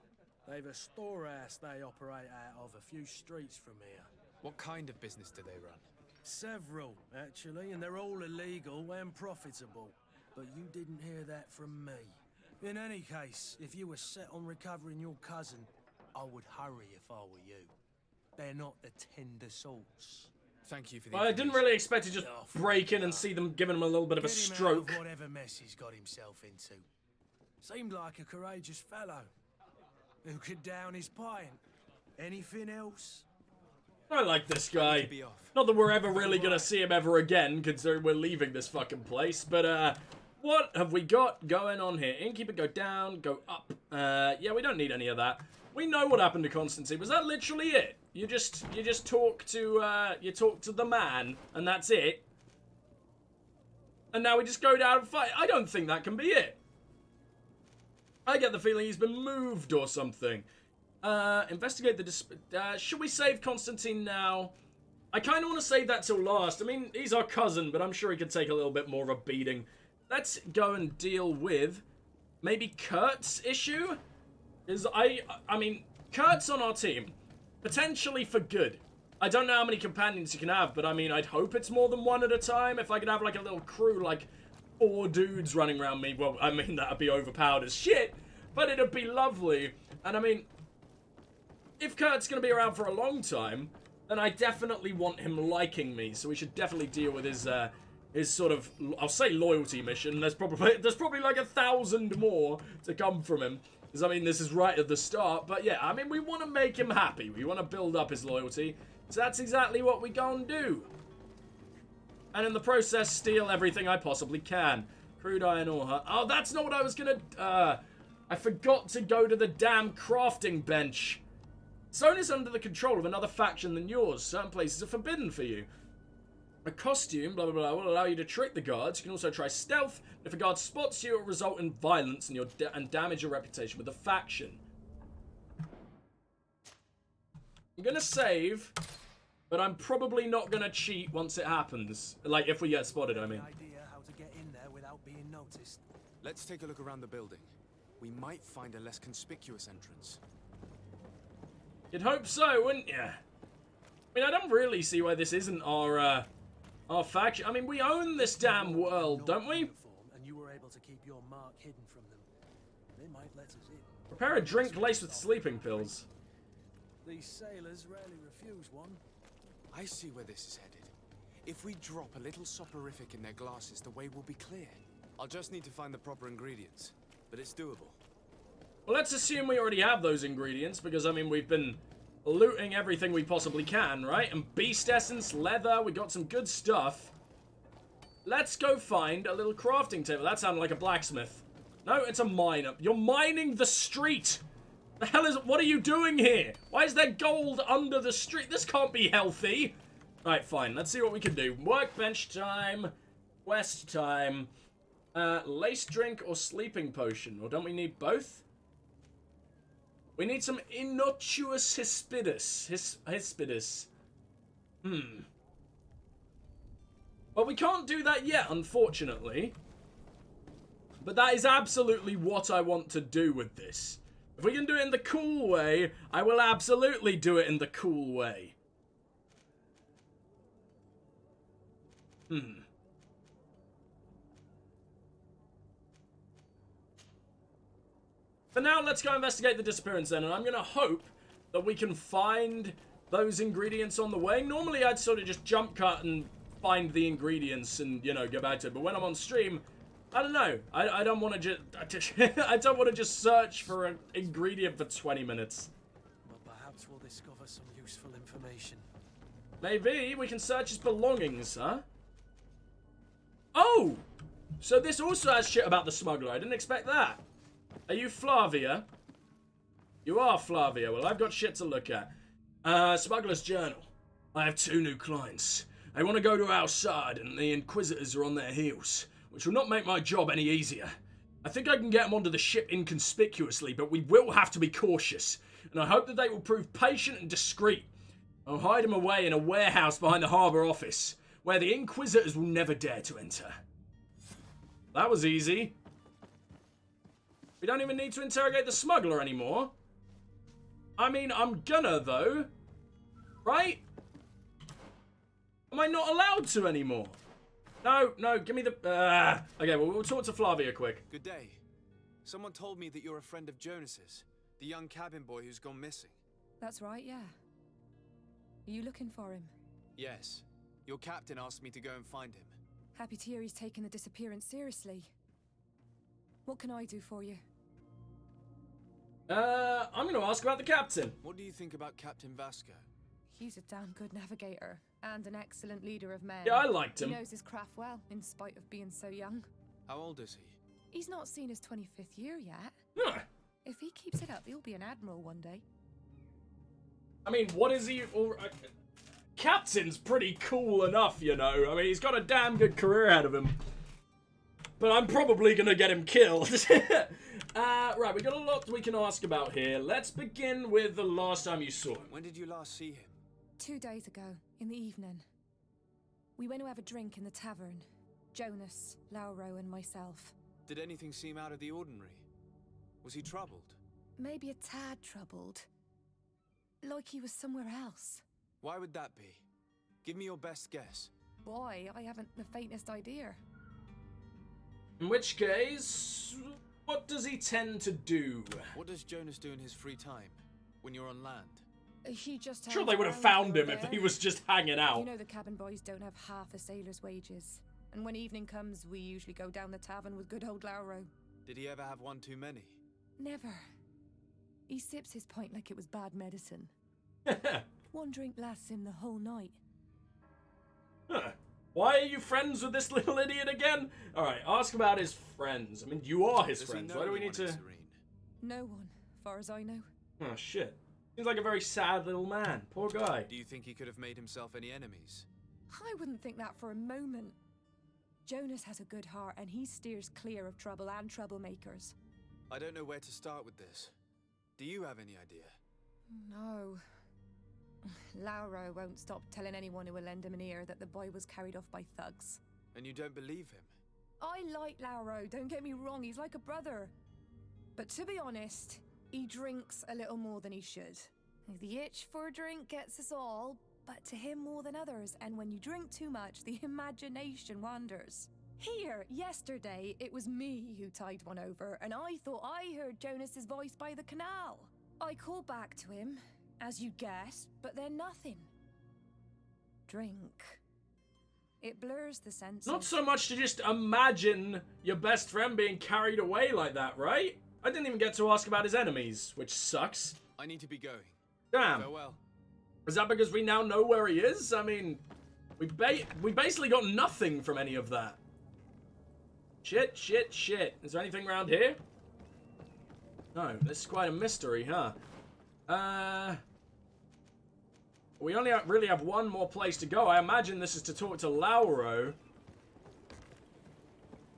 They've a storehouse they operate out of a few streets from here. What kind of business do they run? Several, actually, and they're all illegal and profitable. But you didn't hear that from me. In any case, if you were set on recovering your cousin, I would hurry if I were you. They're not the tender sorts. Thank you for the Well, I didn't really expect to just break in and see them giving him a little bit of a stroke. Get him out of whatever mess he's got himself into. Seemed like a courageous fellow. Who could down his pint? Anything else? I like this guy. Not that we're ever really gonna see him ever again, considering we're leaving this fucking place. But, what have we got going on here? Innkeeper, go down, go up. Yeah, we don't need any of that. We know what happened to Constantine. Was that literally it? You just talk to, you talk to the man, and that's it? And now we just go down and fight? I don't think that can be it. I get the feeling he's been moved or something. Investigate the should we save Constantine now? I kind of want to save that till last. I mean, he's our cousin, but I'm sure he could take a little bit more of a beating. Let's go and deal with maybe Kurt's issue. I mean, Kurt's on our team. Potentially for good. I don't know how many companions you can have, but I mean, I'd hope it's more than one at a time. If I could have like a little crew, like 4 dudes running around me, well, I mean, that'd be overpowered as shit, but it'd be lovely. And I mean, if Kurt's going to be around for a long time, then I definitely want him liking me. So we should definitely deal with his sort of, I'll say loyalty mission. There's probably like 1,000 more to come from him. Because I mean, this is right at the start. But yeah, I mean, we want to make him happy. We want to build up his loyalty. So that's exactly what we gonna do. And in the process, steal everything I possibly can. Crude iron ore, huh? Oh, that's not what I was gonna, I forgot to go to the damn crafting bench. Zone is under the control of another faction than yours. Certain places are forbidden for you. A costume, blah, blah, blah, will allow you to trick the guards. You can also try stealth. If a guard spots you, it will result in violence and damage your reputation with the faction. I'm gonna save, but I'm probably not gonna cheat once it happens. Like, if we get spotted, I mean. Idea how to get in there without being noticed. Let's take a look around the building. We might find a less conspicuous entrance. You'd hope so, wouldn't you? I mean, I don't really see why this isn't our faction. I mean, we own this damn world, don't we? And you were able to keep your mark hidden from them. They might let us in. Prepare a drink laced with sleeping pills. These sailors rarely refuse one. I see where this is headed. If we drop a little soporific in their glasses, the way will be clear. I'll just need to find the proper ingredients, but it's doable. Well, let's assume we already have those ingredients, because, I mean, we've been looting everything we possibly can, right? And beast essence, leather, we got some good stuff. Let's go find a little crafting table. That sounded like a blacksmith. No, it's a miner. You're mining the street! The hell is... What are you doing here? Why is there gold under the street? This can't be healthy! Right, fine. Let's see what we can do. Workbench time. Quest time. Lace drink or sleeping potion? Or don't we need both? We need some innocuous hispidus. Hispidus. Well, we can't do that yet, unfortunately. But that is absolutely what I want to do with this. If we can do it in the cool way, I will absolutely do it in the cool way. For now, let's go investigate the disappearance then, and I'm going to hope that we can find those ingredients on the way. Normally, I'd sort of just jump cut and find the ingredients and, you know, go back to it. But when I'm on stream, I don't know. I don't want to just... I don't want to just search for an ingredient for 20 minutes. But perhaps we'll discover some useful information. Maybe we can search his belongings, huh? Oh! So this also has shit about the smuggler. I didn't expect that. Are you Flavia? You are Flavia. Well, I've got shit to look at. Smuggler's Journal. I have 2 new clients. They want to go to outside, and the Inquisitors are on their heels, which will not make my job any easier. I think I can get them onto the ship inconspicuously, but we will have to be cautious, and I hope that they will prove patient and discreet. I'll hide them away in a warehouse behind the harbour office, where the Inquisitors will never dare to enter. That was easy. We don't even need to interrogate the smuggler anymore. I mean, I'm gonna, though. Right? Am I not allowed to anymore? No, give me the... Okay, well, we'll talk to Flavia quick. Good day. Someone told me that you're a friend of Jonas's, the young cabin boy who's gone missing. That's right, yeah. Are you looking for him? Yes. Your captain asked me to go and find him. Happy to hear he's taken the disappearance seriously. What can I do for you? I'm going to ask about the captain. What do you think about Captain Vasco? He's a damn good navigator and an excellent leader of men. Yeah, I liked him. He knows his craft well, in spite of being so young. How old is he? He's not seen his 25th year yet. Huh. If he keeps it up, he'll be an admiral one day. I mean, what is he... Captain's pretty cool enough, you know. I mean, he's got a damn good career ahead of him. But I'm probably going to get him killed. Right, we got a lot we can ask about here. Let's begin with the last time you saw him. When did you last see him? 2 days ago, in the evening. We went to have a drink in the tavern. Jonas, Lauro, and myself. Did anything seem out of the ordinary? Was he troubled? Maybe a tad troubled. Like he was somewhere else. Why would that be? Give me your best guess. Why? I haven't the faintest idea. In which case, what does he tend to do? What does Jonas do in his free time, when you're on land? He just sure they would have found him if he was just hanging out. You know the cabin boys don't have half a sailor's wages. And when evening comes, we usually go down the tavern with good old Lauro. Did he ever have one too many? Never. He sips his pint like it was bad medicine. One drink lasts him the whole night. Huh. Why are you friends with this little idiot again? Alright, ask about his friends. I mean, you are his friends. Why do we need to... No one, far as I know. Oh, shit. Seems like a very sad little man. Poor guy. Do you think he could have made himself any enemies? I wouldn't think that for a moment. Jonas has a good heart and he steers clear of trouble and troublemakers. I don't know where to start with this. Do you have any idea? No. Lauro won't stop telling anyone who will lend him an ear that the boy was carried off by thugs. And you don't believe him? I like Lauro, don't get me wrong, he's like a brother. But to be honest, he drinks a little more than he should. The itch for a drink gets us all, but to him more than others, and when you drink too much, the imagination wanders. Here, yesterday, it was me who tied one over, and I thought I heard Jonas's voice by the canal. I called back to him, as you guessed, but then nothing. Drink. It blurs the senses. Not so much to just imagine your best friend being carried away like that, right? I didn't even get to ask about his enemies, which sucks. I need to be going. Damn. Farewell. Is that because we now know where he is? I mean, we basically got nothing from any of that. Shit, shit, shit. Is there anything around here? No, this is quite a mystery, huh? We only really have one more place to go. I imagine this is to talk to Lauro.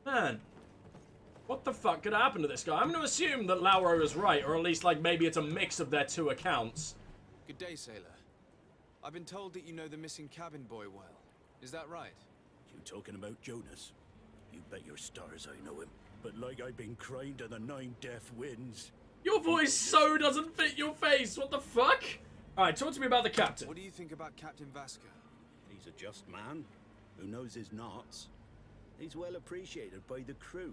Man, what the fuck could happen to this guy? I'm going to assume that Lauro is right, or at least, like, maybe it's a mix of their two accounts. Good day, sailor. I've been told that you know the missing cabin boy well. Is that right? You talking about Jonas? You bet your stars I know him. But like I've been crying to the 9 deaf winds. Your voice so doesn't fit your face. What the fuck? Alright, talk to me about the captain. What do you think about Captain Vasco? He's a just man who knows his knots. He's well appreciated by the crew.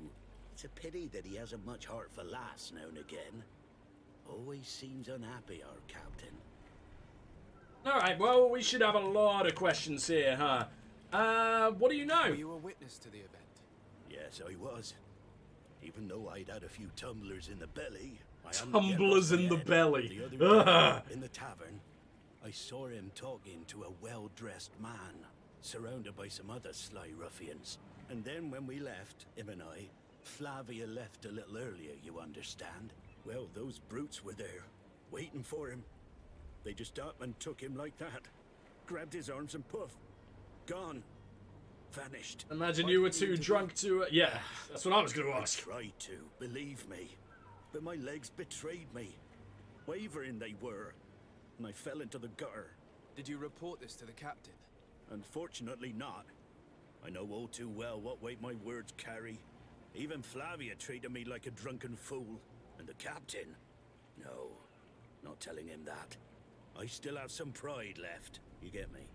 It's a pity that he hasn't much heart for laughs now and again. Always seems unhappy, our captain. Alright, well, we should have a lot of questions here, huh? What do you know? Were you a witness to the event? Yes, I was. Even though I'd had a few tumblers in the belly. Tumblers in the belly. The other day, in the tavern, I saw him talking to a well-dressed man, surrounded by some other sly ruffians. And then when we left, him and I, Flavia left a little earlier, you understand? Well, those brutes were there, waiting for him. They just up and took him like that. Grabbed his arms and poof. Gone. Vanished. Imagine you were too drunk to... yeah, that's what I was going to ask. I tried to, believe me. But my legs betrayed me. Wavering they were. And I fell into the gutter. Did you report this to the captain? Unfortunately not. I know all too well what weight my words carry. Even Flavia treated me like a drunken fool. And the captain? No, not telling him that. I still have some pride left. You get me?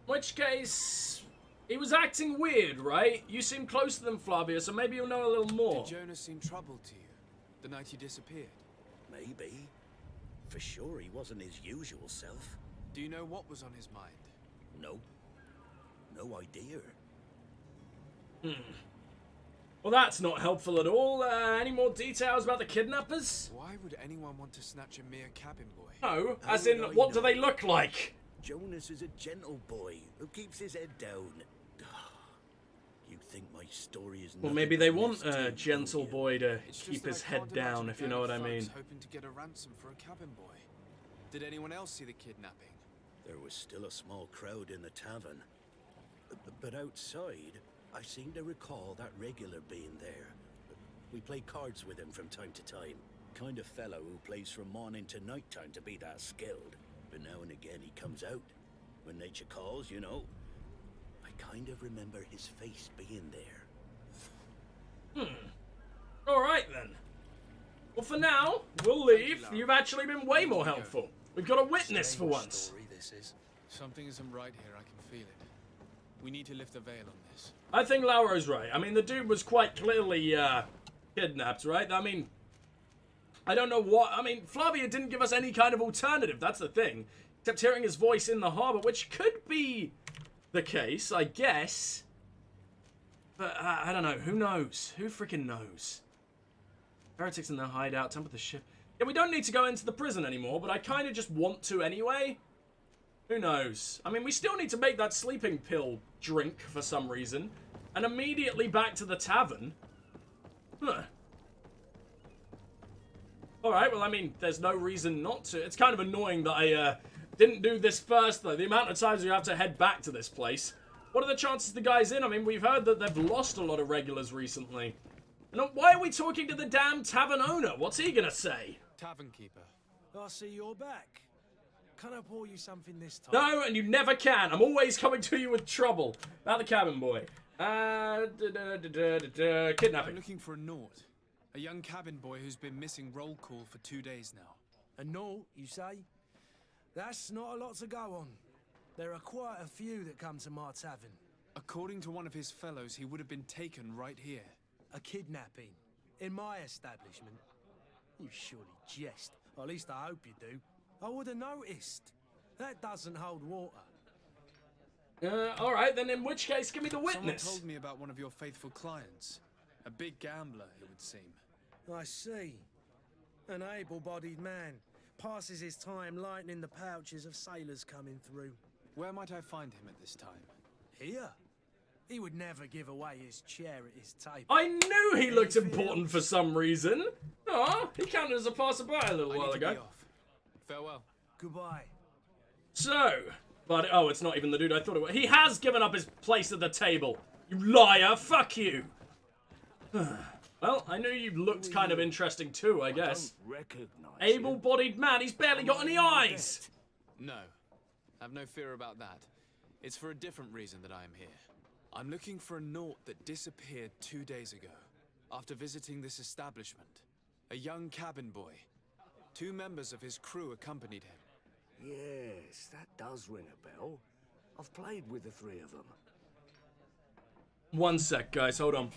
Which case... he was acting weird, right? You seem closer than Flavia, so maybe you'll know a little more. Did Jonas seem troubled to you, the night he disappeared? Maybe. For sure he wasn't his usual self. Do you know what was on his mind? No. No idea. Well, that's not helpful at all. Any more details about the kidnappers? Why would anyone want to snatch a mere cabin boy? No, as in, what do they look like? Jonas is a gentle boy who keeps his head down. You think my story is Well, maybe they want a gentle boy to keep his head down, if you know what I mean. Hoping to get a ransom for a cabin boy. Did anyone else see the kidnapping? There was still a small crowd in the tavern. But outside, I seem to recall that regular being there. We play cards with him from time to time. Kind of fellow who plays from morning to night time to be that skilled. But now and again he comes out. When nature calls, you know. I kind of remember his face being there. Alright then. Well, for now, we'll leave. You've actually been way more helpful. We've got a witness for once. Something isn't right here, I can feel it. We need to lift the veil on this. I think Lauro's right. I mean, the dude was quite clearly kidnapped, right? I mean, I don't know what... I mean, Flavia didn't give us any kind of alternative, that's the thing. Except hearing his voice in the harbor, which could be the case, I guess. But I don't know. Who knows? Who freaking knows? Heretics in their hideout, temper the ship. Yeah, we don't need to go into the prison anymore, but I kind of just want to anyway. Who knows? I mean, we still need to make that sleeping pill drink for some reason. And immediately back to the tavern. Huh. Alright, well, I mean, there's no reason not to. It's kind of annoying that I didn't do this first, though. The amount of times we have to head back to this place. What are the chances the guy's in? I mean, we've heard that they've lost a lot of regulars recently. And why are we talking to the damn tavern owner? What's he gonna say? Tavern keeper. I see you're back. Can I pour you something this time? No, and you never can. I'm always coming to you with trouble. About the cabin boy. Kidnapping. I'm looking for a Naut. A young cabin boy who's been missing roll call for 2 days now. A Naut, you say? That's not a lot to go on. There are quite a few that come to my tavern. According to one of his fellows, he would have been taken right here. A kidnapping? In my establishment? You surely jest. Or at least I hope you do. I would have noticed. That doesn't hold water. Alright, then in which case, give me the witness. Someone told me about one of your faithful clients. A big gambler, it would seem. I see. An able-bodied man. Passes his time lightening the pouches of sailors coming through. Where might I find him at this time? Here? He would never give away his chair at his table. I knew he looked important for some reason. Aw, he counted as a passerby a little while ago. Farewell. Goodbye. So, but oh, it's not even the dude I thought it was. He has given up his place at the table. You liar! Fuck you. Well, I knew you looked kind of interesting too, I guess. Able-bodied man. He's barely got any eyes. No, have no fear about that. It's for a different reason that I am here. I'm looking for a Naut that disappeared 2 days ago, after visiting this establishment. A young cabin boy. 2 members of his crew accompanied him. Yes, that does ring a bell. I've played with the 3 of them. One sec, guys. Hold on.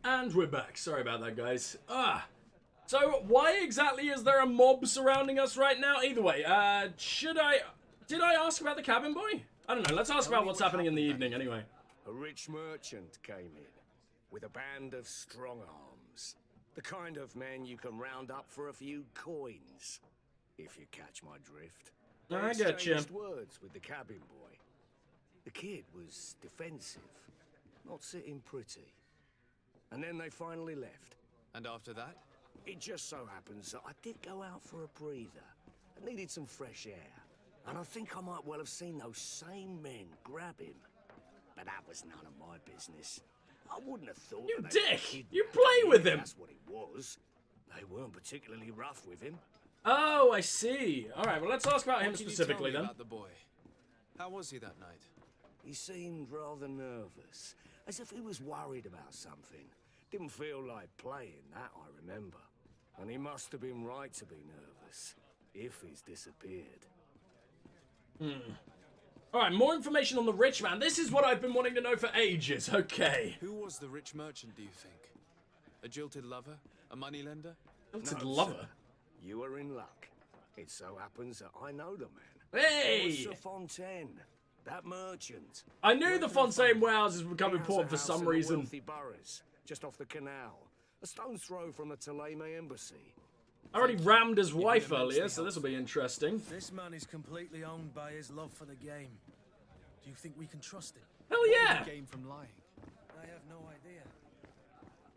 And we're back. Sorry about that, guys. So why exactly is there a mob surrounding us right now? Either way, did I ask about the cabin boy? I don't know. Let's ask about what's happening in the evening anyway. A rich merchant came in with a band of strong arms. The kind of men you can round up for a few coins, if you catch my drift. I get you. Exchanged words with the cabin boy. The kid was defensive, not sitting pretty. And then they finally left. And after that? It just so happens that I did go out for a breather. I needed some fresh air. And I think I might well have seen those same men grab him. But that was none of my business. I wouldn't have thought You that they'd dick! kidnapped You play with him! That's what it was. They weren't particularly rough with him. Oh, I see. Alright, well, let's ask about him What can you specifically tell me then. about the boy? How was he that night? He seemed rather nervous, as if he was worried about something. Didn't feel like playing, that I remember. And he must have been right to be nervous, if he's disappeared. Alright, more information on the rich man. This is what I've been wanting to know for ages. Okay. Who was the rich merchant, do you think? A jilted lover? A moneylender? Jilted No, lover? sir. You are in luck. It so happens that I know the man. Hey! It was Sir Fontaine, that merchant. I knew the Fontaine warehouses would become important for some reason. Wealthy boroughs, just off the canal. A stone's throw from the Thélème embassy. I already rammed his wife earlier, so this will be interesting. This man is completely owned by his love for the game. Do you think we can trust him? Hell yeah! What would he gain from lying? I have no idea.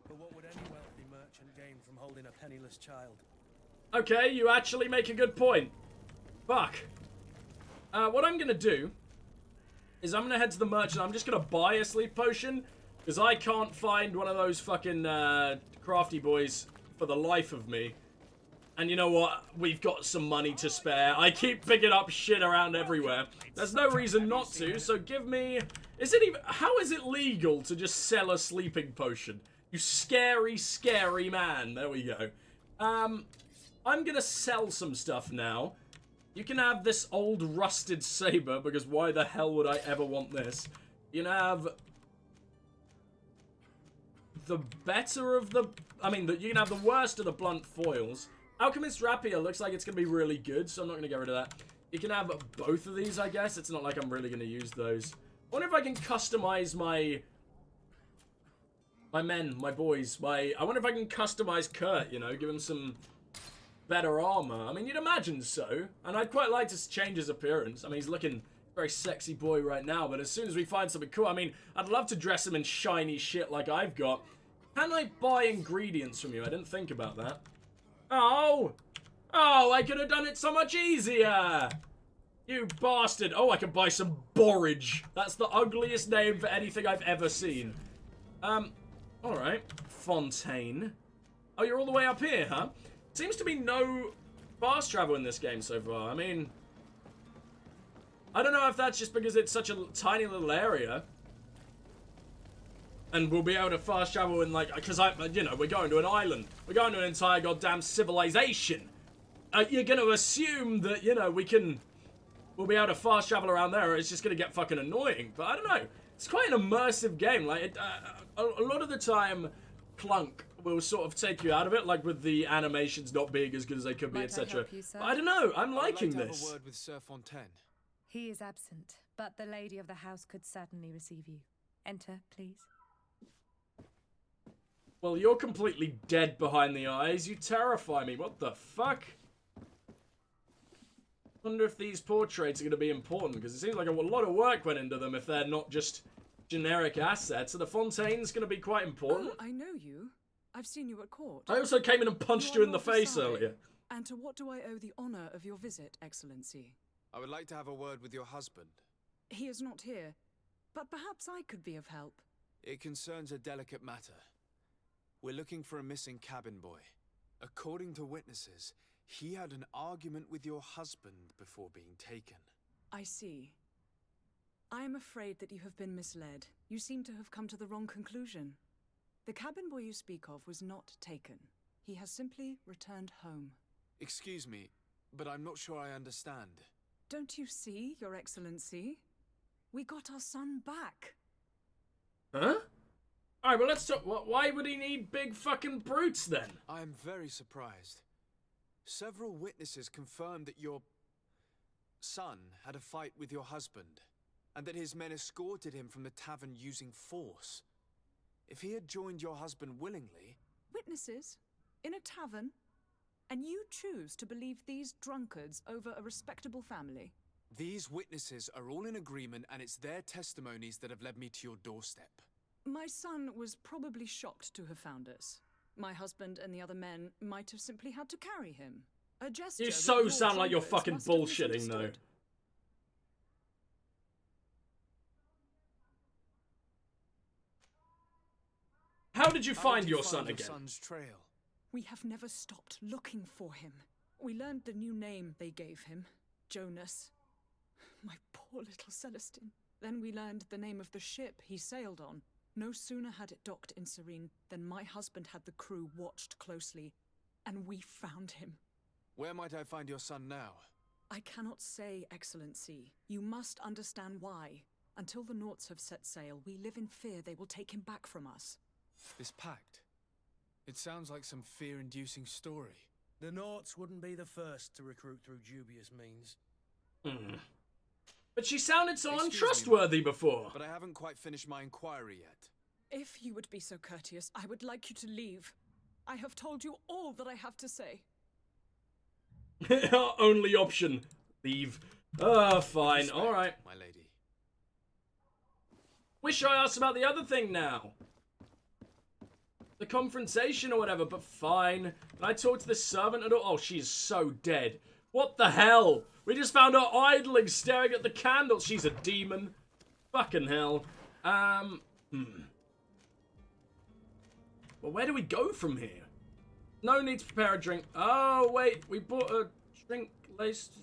But what would any wealthy merchant gain from holding a penniless child? Okay, you actually make a good point. Fuck. What I'm gonna do is I'm gonna head to the merchant. I'm just gonna buy a sleep potion, because I can't find one of those fucking crafty boys for the life of me. And you know what? We've got some money to spare. I keep picking up shit around everywhere. There's no reason not to, so give me... How is it legal to just sell a sleeping potion? You scary, scary man. There we go. I'm gonna sell some stuff now. You can have this old rusted saber, because why the hell would I ever want this? You can have... the better of the... you can have the worst of the blunt foils. Alchemist Rapier looks like it's going to be really good, so I'm not going to get rid of that. You can have both of these, I guess. It's not like I'm really going to use those. I wonder if I can customize my men, my boys. I wonder if I can customize Kurt, you know, give him some better armor. I mean, you'd imagine so. And I'd quite like to change his appearance. I mean, he's looking very sexy boy right now, but as soon as we find something cool, I mean, I'd love to dress him in shiny shit like I've got. Can I buy ingredients from you? I didn't think about that. Oh! Oh, I could have done it so much easier! You bastard! Oh, I can buy some borage. That's the ugliest name for anything I've ever seen. Alright. Fontaine. Oh, you're all the way up here, huh? Seems to be no fast travel in this game so far. I mean... I don't know if that's just because it's such a tiny little area. And we'll be able to fast travel in, like, because you know, we're going to an island. We're going to an entire goddamn civilization. You're going to assume that, you know, we'll be able to fast travel around there, or it's just going to get fucking annoying. But I don't know. It's quite an immersive game. Like, a lot of the time, Clunk will sort of take you out of it, like with the animations not being as good as they could be, etc. I don't know. I'm liking this. I'd like to have a word with Sir Fontaine. He is absent, but the lady of the house could certainly receive you. Enter, please. Well, you're completely dead behind the eyes. You terrify me. What the fuck? Wonder if these portraits are going to be important, because it seems like a lot of work went into them if they're not just generic assets. So the Fontaine's going to be quite important. Oh, I know you. I've seen you at court. I also came in and punched you in the face earlier. And to what do I owe the honor of your visit, Excellency? I would like to have a word with your husband. He is not here, but perhaps I could be of help. It concerns a delicate matter. We're looking for a missing cabin boy. According to witnesses, he had an argument with your husband before being taken. I see. I am afraid that you have been misled. You seem to have come to the wrong conclusion. The cabin boy you speak of was not taken. He has simply returned home. Excuse me, but I'm not sure I understand. Don't you see, Your Excellency? We got our son back. Huh? Alright, well let's talk. Why would he need big fucking brutes then? I am very surprised. Several witnesses confirmed that your son had a fight with your husband, and that his men escorted him from the tavern using force. If he had joined your husband willingly... Witnesses? In a tavern? And you choose to believe these drunkards over a respectable family? These witnesses are all in agreement, and it's their testimonies that have led me to your doorstep. My son was probably shocked to have found us. My husband and the other men might have simply had to carry him. A gesture. You so sound like you're fucking bullshitting, though. how did you find your son again? Son's trail? We have never stopped looking for him. We learned the new name they gave him, Jonas. My poor little Celestine. Then we learned the name of the ship he sailed on. No sooner had it docked in Serene than my husband had the crew watched closely, and we found him. Where might I find your son now? I cannot say, Excellency. You must understand why. Until the Nauts have set sail, we live in fear they will take him back from us. This pact? It sounds like some fear-inducing story. The Nauts wouldn't be the first to recruit through dubious means. But she sounded so Excuse untrustworthy me, before. But I haven't quite finished my inquiry yet. If you would be so courteous, I would like you to leave. I have told you all that I have to say. Our only option. Leave. Fine. Alright. My lady. Wish I asked about the other thing now. The confrontation or whatever, but fine. Can I talk to the servant at all? Oh, she's so dead. What the hell? We just found her idling, staring at the candle. She's a demon. Fucking hell. Well, where do we go from here? No need to prepare a drink. Oh, wait. We bought a drink laced.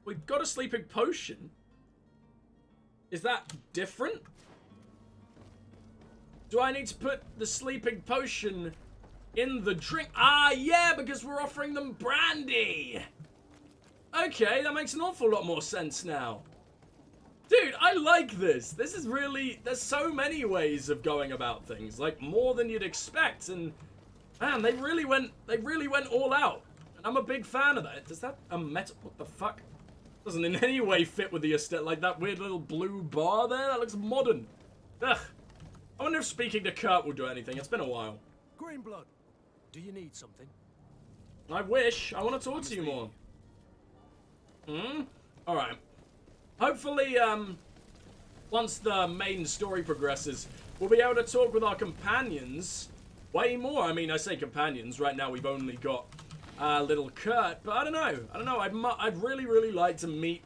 We've got a sleeping potion. Is that different? Do I need to put the sleeping potion in the drink? Ah, yeah, because we're offering them brandy. Okay, that makes an awful lot more sense now. Dude, I like this. This is really... There's so many ways of going about things. Like, more than you'd expect. And, man, they really went all out. And I'm a big fan of that. Is that a metal... What the fuck? Doesn't in any way fit with the aesthetic. Like, that weird little blue bar there. That looks modern. Ugh. I wonder if speaking to Kurt will do anything. It's been a while. Greenblood, do you need something? I wish. I want to talk to you more. Alright. Hopefully, once the main story progresses, we'll be able to talk with our companions way more. I mean, I say companions. Right now, we've only got little Kurt. But I don't know. I'd really, really like to meet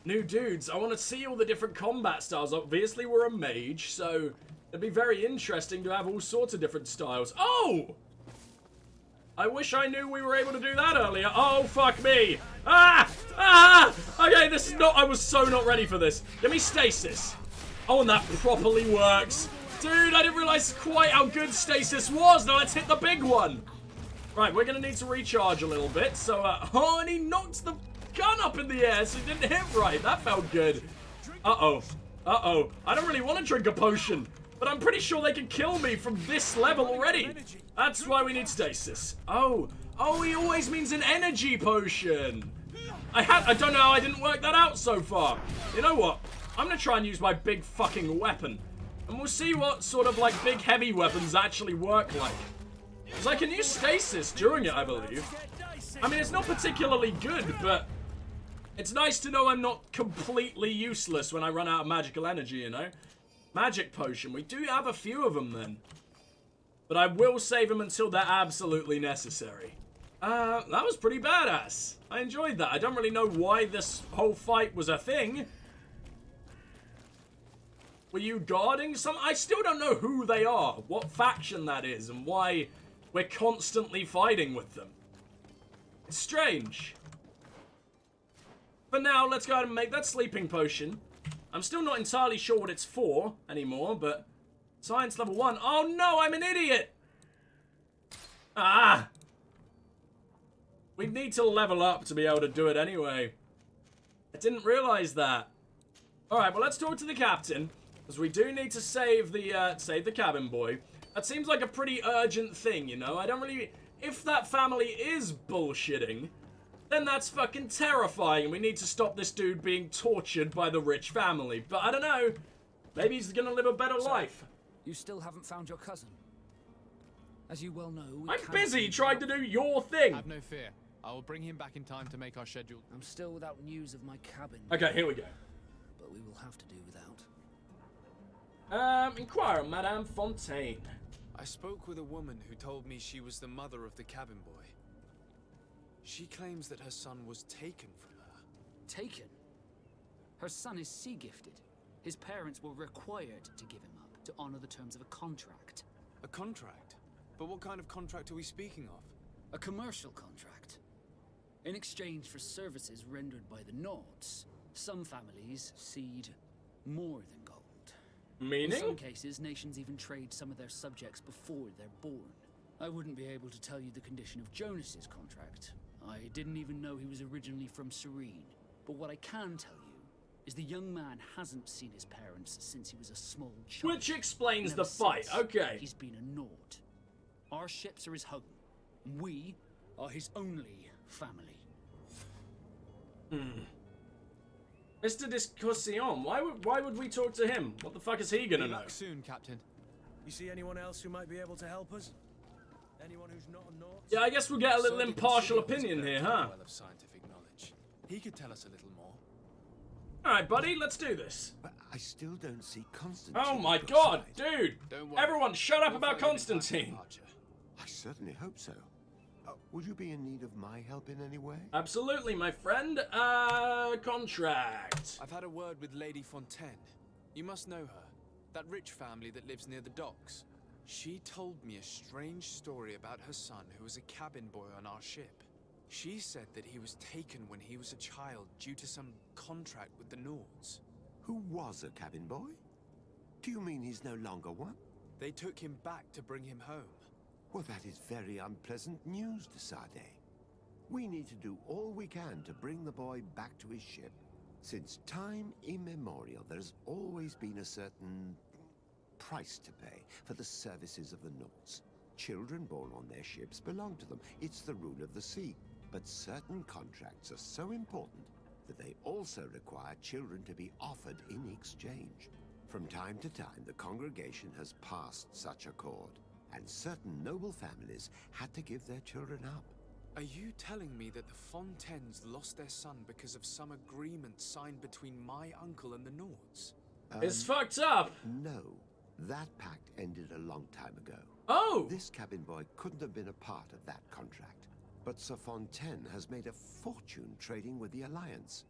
new dudes. I want to see all the different combat styles. Obviously, we're a mage, so it'd be very interesting to have all sorts of different styles. Oh! I wish I knew we were able to do that earlier. Oh, fuck me. Okay, this is not... I was so not ready for this. Give me stasis. Oh, and that properly works. Dude, I didn't realize quite how good stasis was. Now let's hit the big one. Right, we're going to need to recharge a little bit. So, oh, and he knocked the gun up in the air, so it didn't hit right. That felt good. Uh-oh. I don't really want to drink a potion, but I'm pretty sure they can kill me from this level already. That's why we need stasis. Oh, he always means an energy potion. I don't know how I didn't work that out so far. You know what? I'm going to try and use my big fucking weapon. And we'll see what sort of, like, big heavy weapons actually work like. Because I can use stasis during it, I believe. I mean, it's not particularly good, but it's nice to know I'm not completely useless when I run out of magical energy, you know? Magic potion. We do have a few of them, then. But I will save them until they're absolutely necessary. That was pretty badass. I enjoyed that. I don't really know why this whole fight was a thing. Were you guarding some? I still don't know who they are, what faction that is, and why we're constantly fighting with them. It's strange. For now, let's go ahead and make that sleeping potion. I'm still not entirely sure what it's for anymore, but science level 1. Oh no, I'm an idiot! Ah! We need to level up to be able to do it anyway. I didn't realize that. Alright, well, let's talk to the captain, because we do need to save the cabin boy. That seems like a pretty urgent thing, you know? I don't really... If that family is bullshitting, then that's fucking terrifying, and we need to stop this dude being tortured by the rich family. But I don't know. Maybe he's gonna live a better life. You still haven't found your cousin. As you well know, I'm busy trying to do your thing. Have no fear. I will bring him back in time to make our schedule. I'm still without news of my cabin. Okay, here we go. But we will have to do without. Inquire, Madame Fontaine. I spoke with a woman who told me she was the mother of the cabin boy. She claims that her son was taken from her. Taken? Her son is sea-gifted. His parents were required to give him up to honor the terms of a contract. A contract? But what kind of contract are we speaking of? A commercial contract. In exchange for services rendered by the Nords, some families cede more than gold. Meaning? In some cases, nations even trade some of their subjects before they're born. I wouldn't be able to tell you the condition of Jonas's contract. I didn't even know he was originally from Serene. But what I can tell you is the young man hasn't seen his parents since he was a small child. Which explains Never the fight, since okay. He's been a Nord. Our ships are his home. We are his only family. Mr. Discussion, why would we talk to him? What the fuck is he gonna Be know? back soon, Captain. You see anyone else who might be able to help us? Anyone who's not a Nord? Yeah, I guess we'll get a little Sir didn't impartial seem opinion very here, well huh? of scientific knowledge. He could tell us a little more. Alright, buddy, let's do this. But I still don't see Constantine. Oh my at your god, side. dude! Don't worry. Everyone, shut up We'll about find him in time for Constantine! departure. I certainly hope so. Would you be in need of my help in any way? Absolutely, my friend. Contract. I've had a word with Lady Fontaine. You must know her. That rich family that lives near the docks. She told me a strange story about her son who was a cabin boy on our ship. She said that he was taken when he was a child due to some contract with the Nords. Who was a cabin boy? Do you mean he's no longer one? They took him back to bring him home. Well, that is very unpleasant news, de Sade. We need to do all we can to bring the boy back to his ship. Since time immemorial, there's always been a certain price to pay for the services of the Nords. Children born on their ships belong to them. It's the rule of the sea. But certain contracts are so important that they also require children to be offered in exchange. From time to time, the congregation has passed such accord, and certain noble families had to give their children up. Are you telling me that the Fontaines lost their son because of some agreement signed between my uncle and the Nords? It's fucked up! No. That pact ended a long time ago. Oh! This cabin boy couldn't have been a part of that contract. But Sir Fontaine has made a fortune trading with the Alliance,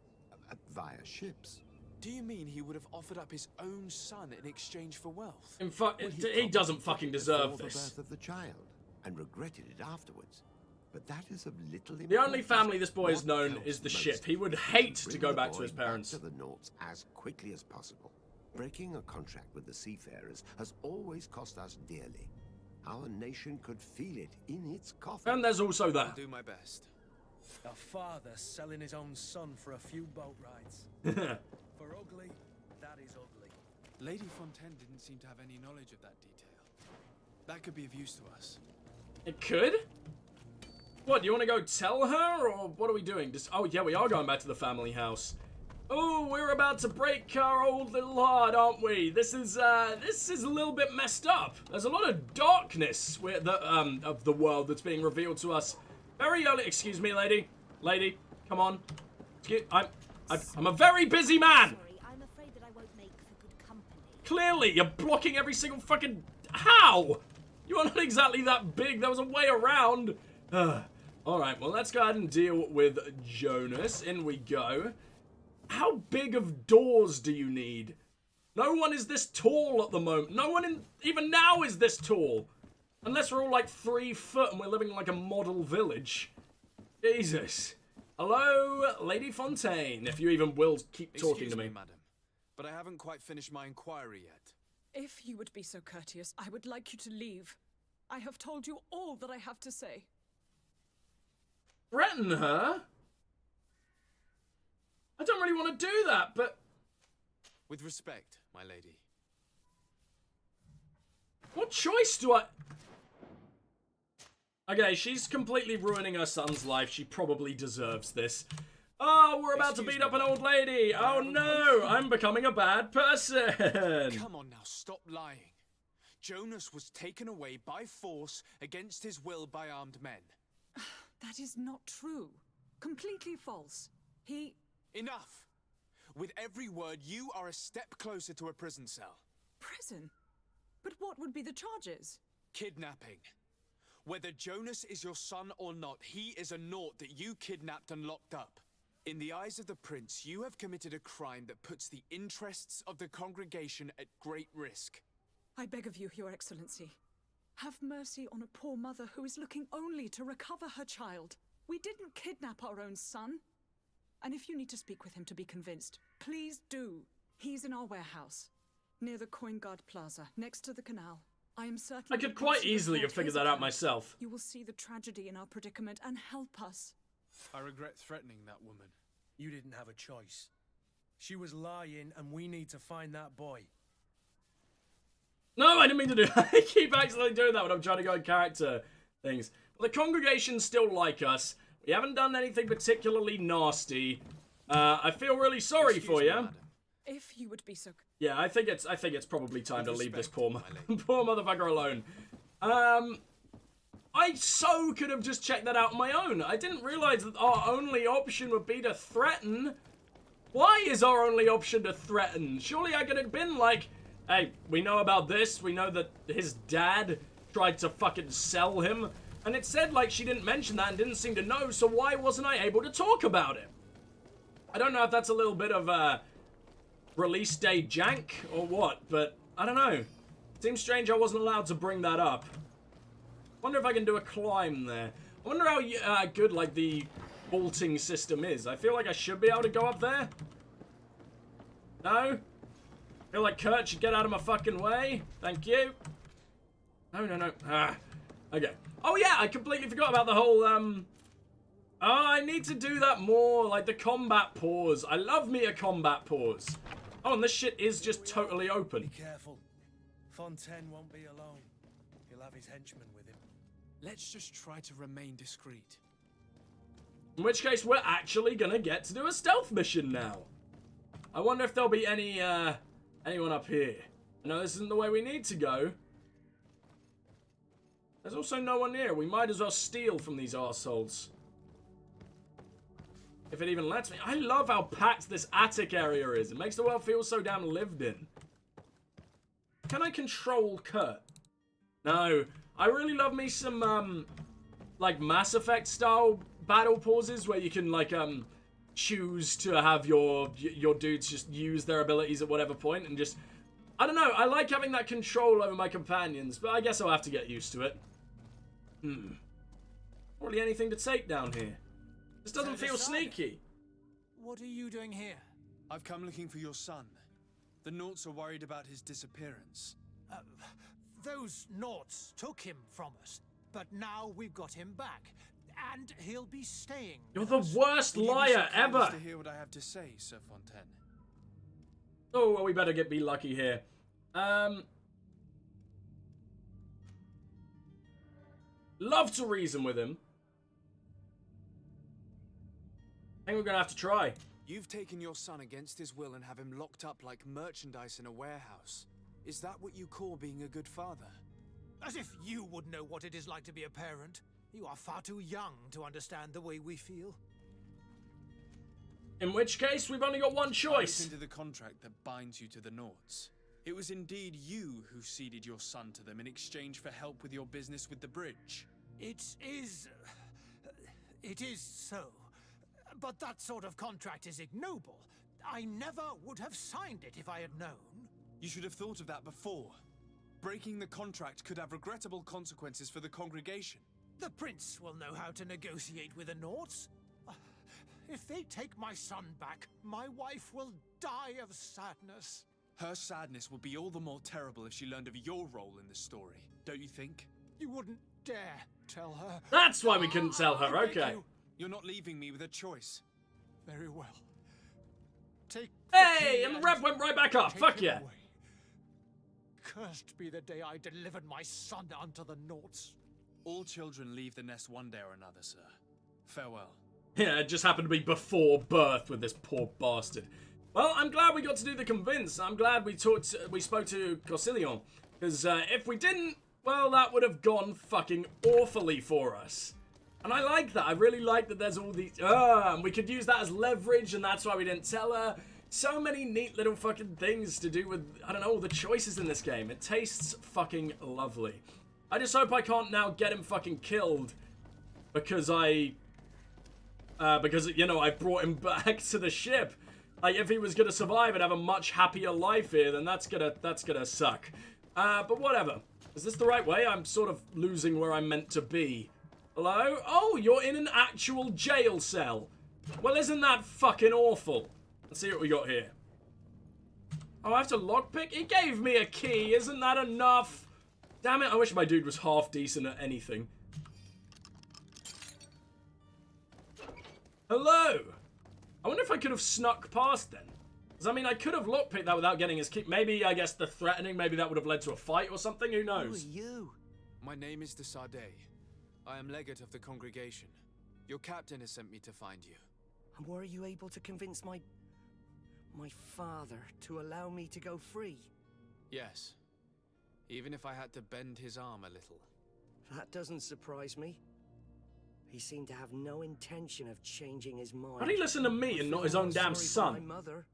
via ships. Do you mean he would have offered up his own son in exchange for wealth? In fact, he doesn't fucking deserve Before this. the birth of the child, and regretted it afterwards. But that is of little importance. The only family this boy has What known counts is the most ship. He would hate to bring go the back to boy his parents. Back to the Nords as quickly as possible. Breaking a contract with the seafarers has always cost us dearly. Our nation could feel it in its coffin. And there's also I'll that. do my best. A father selling his own son for a few boat rides. For ugly, that is ugly. Lady Fontaine didn't seem to have any knowledge of that detail. That could be of use to us. It could? What, do you want to go tell her, or what are we doing? Just, oh yeah, we are going back to the family house. Oh, we're about to break our old little heart, aren't we? This is a little bit messed up. There's a lot of darkness of the world that's being revealed to us very early. Excuse me, lady. Lady, come on. I'm a very busy man. Sorry, I'm afraid that I won't make for good company. Clearly, you're blocking every single fucking... How? You are not exactly that big. There was a way around. Alright, well, let's go ahead and deal with Jonas. In we go. How big of doors do you need? No one is this tall at the moment. No one even now is this tall. Unless we're all like 3 foot and we're living in like a model village. Jesus. Hello, Lady Fontaine, if you even will keep talking to me. Madam, but I haven't quite finished my inquiry yet. If you would be so courteous, I would like you to leave. I have told you all that I have to say. Threaten her? I don't really want to do that, but... With respect, my lady. What choice do I... Okay, she's completely ruining her son's life. She probably deserves this. Oh, we're about to beat up an old lady. Oh no, I'm becoming a bad person. Come on now, stop lying. Jonas was taken away by force against his will by armed men. That is not true. Completely false. He... Enough! With every word, you are a step closer to a prison cell. Prison? But what would be the charges? Kidnapping. Whether Jonas is your son or not, he is a Nord that you kidnapped and locked up. In the eyes of the Prince, you have committed a crime that puts the interests of the congregation at great risk. I beg of you, Your Excellency. Have mercy on a poor mother who is looking only to recover her child. We didn't kidnap our own son. And if you need to speak with him to be convinced, please do. He's in our warehouse, near the Coin Guard Plaza, next to the canal. I am certain I could quite easily have figured that out myself. You will see the tragedy in our predicament and help us. I regret threatening that woman. You didn't have a choice. She was lying, and we need to find that boy. No, I didn't mean to do that. I keep accidentally doing that when I'm trying to go in character things. Well, the congregation still like us. We haven't done anything particularly nasty. I feel really sorry for you. If you would be so... Yeah, I think it's probably time to leave this poor motherfucker alone. I so could have just checked that out on my own. I didn't realize that our only option would be to threaten. Why is our only option to threaten? Surely I could have been like, hey, we know about this. We know that his dad tried to fucking sell him. And it said like she didn't mention that and didn't seem to know, so why wasn't I able to talk about it? I don't know if that's a little bit of release day jank or what, but I don't know. Seems strange I wasn't allowed to bring that up. Wonder if I can do a climb there. I wonder how good like the vaulting system is. I feel like I should be able to go up there. No? I feel like Kurt should get out of my fucking way. Thank you. No. Okay. Oh yeah, I completely forgot about the whole, oh, I need to do that more, like the combat pause. I love me a combat pause. Oh, and this shit is just totally open. Be careful. Fontaine won't be alone. He'll have his henchmen with him. Let's just try to remain discreet. In which case, we're actually gonna get to do a stealth mission now. I wonder if there'll be any, anyone up here. I know this isn't the way we need to go. There's also no one here. We might as well steal from these arseholes. If it even lets me. I love how packed this attic area is. It makes the world feel so damn lived in. Can I control Kurt? No. I really love me some, like, Mass Effect style battle pauses where you can, like, choose to have your dudes just use their abilities at whatever point and just... I don't know. I like having that control over my companions, but I guess I'll have to get used to it. Hardly anything to take down here. This doesn't feel sneaky. What are you doing here? I've come looking for your son. The Naughts are worried about his disappearance. Those Naughts took him from us, but now we've got him back, and he'll be staying. You're the worst liar ever. To hear what I have to say, Sir Fontaine. Oh, well, we better be lucky here. Love to reason with him. I think we're gonna have to try. You've taken your son against his will and have him locked up like merchandise in a warehouse. Is that what you call being a good father? As if you would know what it is like to be a parent. You are far too young to understand the way we feel. In which case, we've only got one choice. I into the contract that binds you to the Naughts. It was indeed you who ceded your son to them in exchange for help with your business with the bridge. It is so. But that sort of contract is ignoble. I never would have signed it if I had known. You should have thought of that before. Breaking the contract could have regrettable consequences for the congregation. The prince will know how to negotiate with the Naughts. If they take my son back, my wife will die of sadness. Her sadness would be all the more terrible if she learned of your role in the story, don't you think? You wouldn't dare tell her. That's why we couldn't tell her, okay. You're not leaving me with a choice. Very well. Take Hey, and the rep went right back up. Fuck yeah. Away. Cursed be the day I delivered my son unto the Naughts. All children leave the nest one day or another, sir. Farewell. Yeah, it just happened to be before birth with this poor bastard. Well, I'm glad we got to do the convince. I'm glad we spoke to Corsilion. Because if we didn't, well, that would have gone fucking awfully for us. And I like that. I really like that there's all these... and we could use that as leverage, and that's why we didn't tell her. So many neat little fucking things to do with, I don't know, all the choices in this game. It tastes fucking lovely. I just hope I can't now get him fucking killed. Because you know, I brought him back to the ship. Like, if he was gonna survive and have a much happier life here, then that's gonna suck. But whatever. Is this the right way? I'm sort of losing where I'm meant to be. Hello? Oh, you're in an actual jail cell. Well, isn't that fucking awful? Let's see what we got here. Oh, I have to lockpick? He gave me a key. Isn't that enough? Damn it, I wish my dude was half decent at anything. Hello? I wonder if I could have snuck past then. Because, I mean, I could have lockpicked that without getting his key. Maybe, I guess, the threatening, maybe that would have led to a fight or something. Who knows? Who are you? My name is de Sardet. I am legate of the congregation. Your captain has sent me to find you. And were you able to convince my father to allow me to go free? Yes. Even if I had to bend his arm a little. That doesn't surprise me. He seemed to have no intention of changing his mind. Why did he listen to me and not his own damn son? My mother.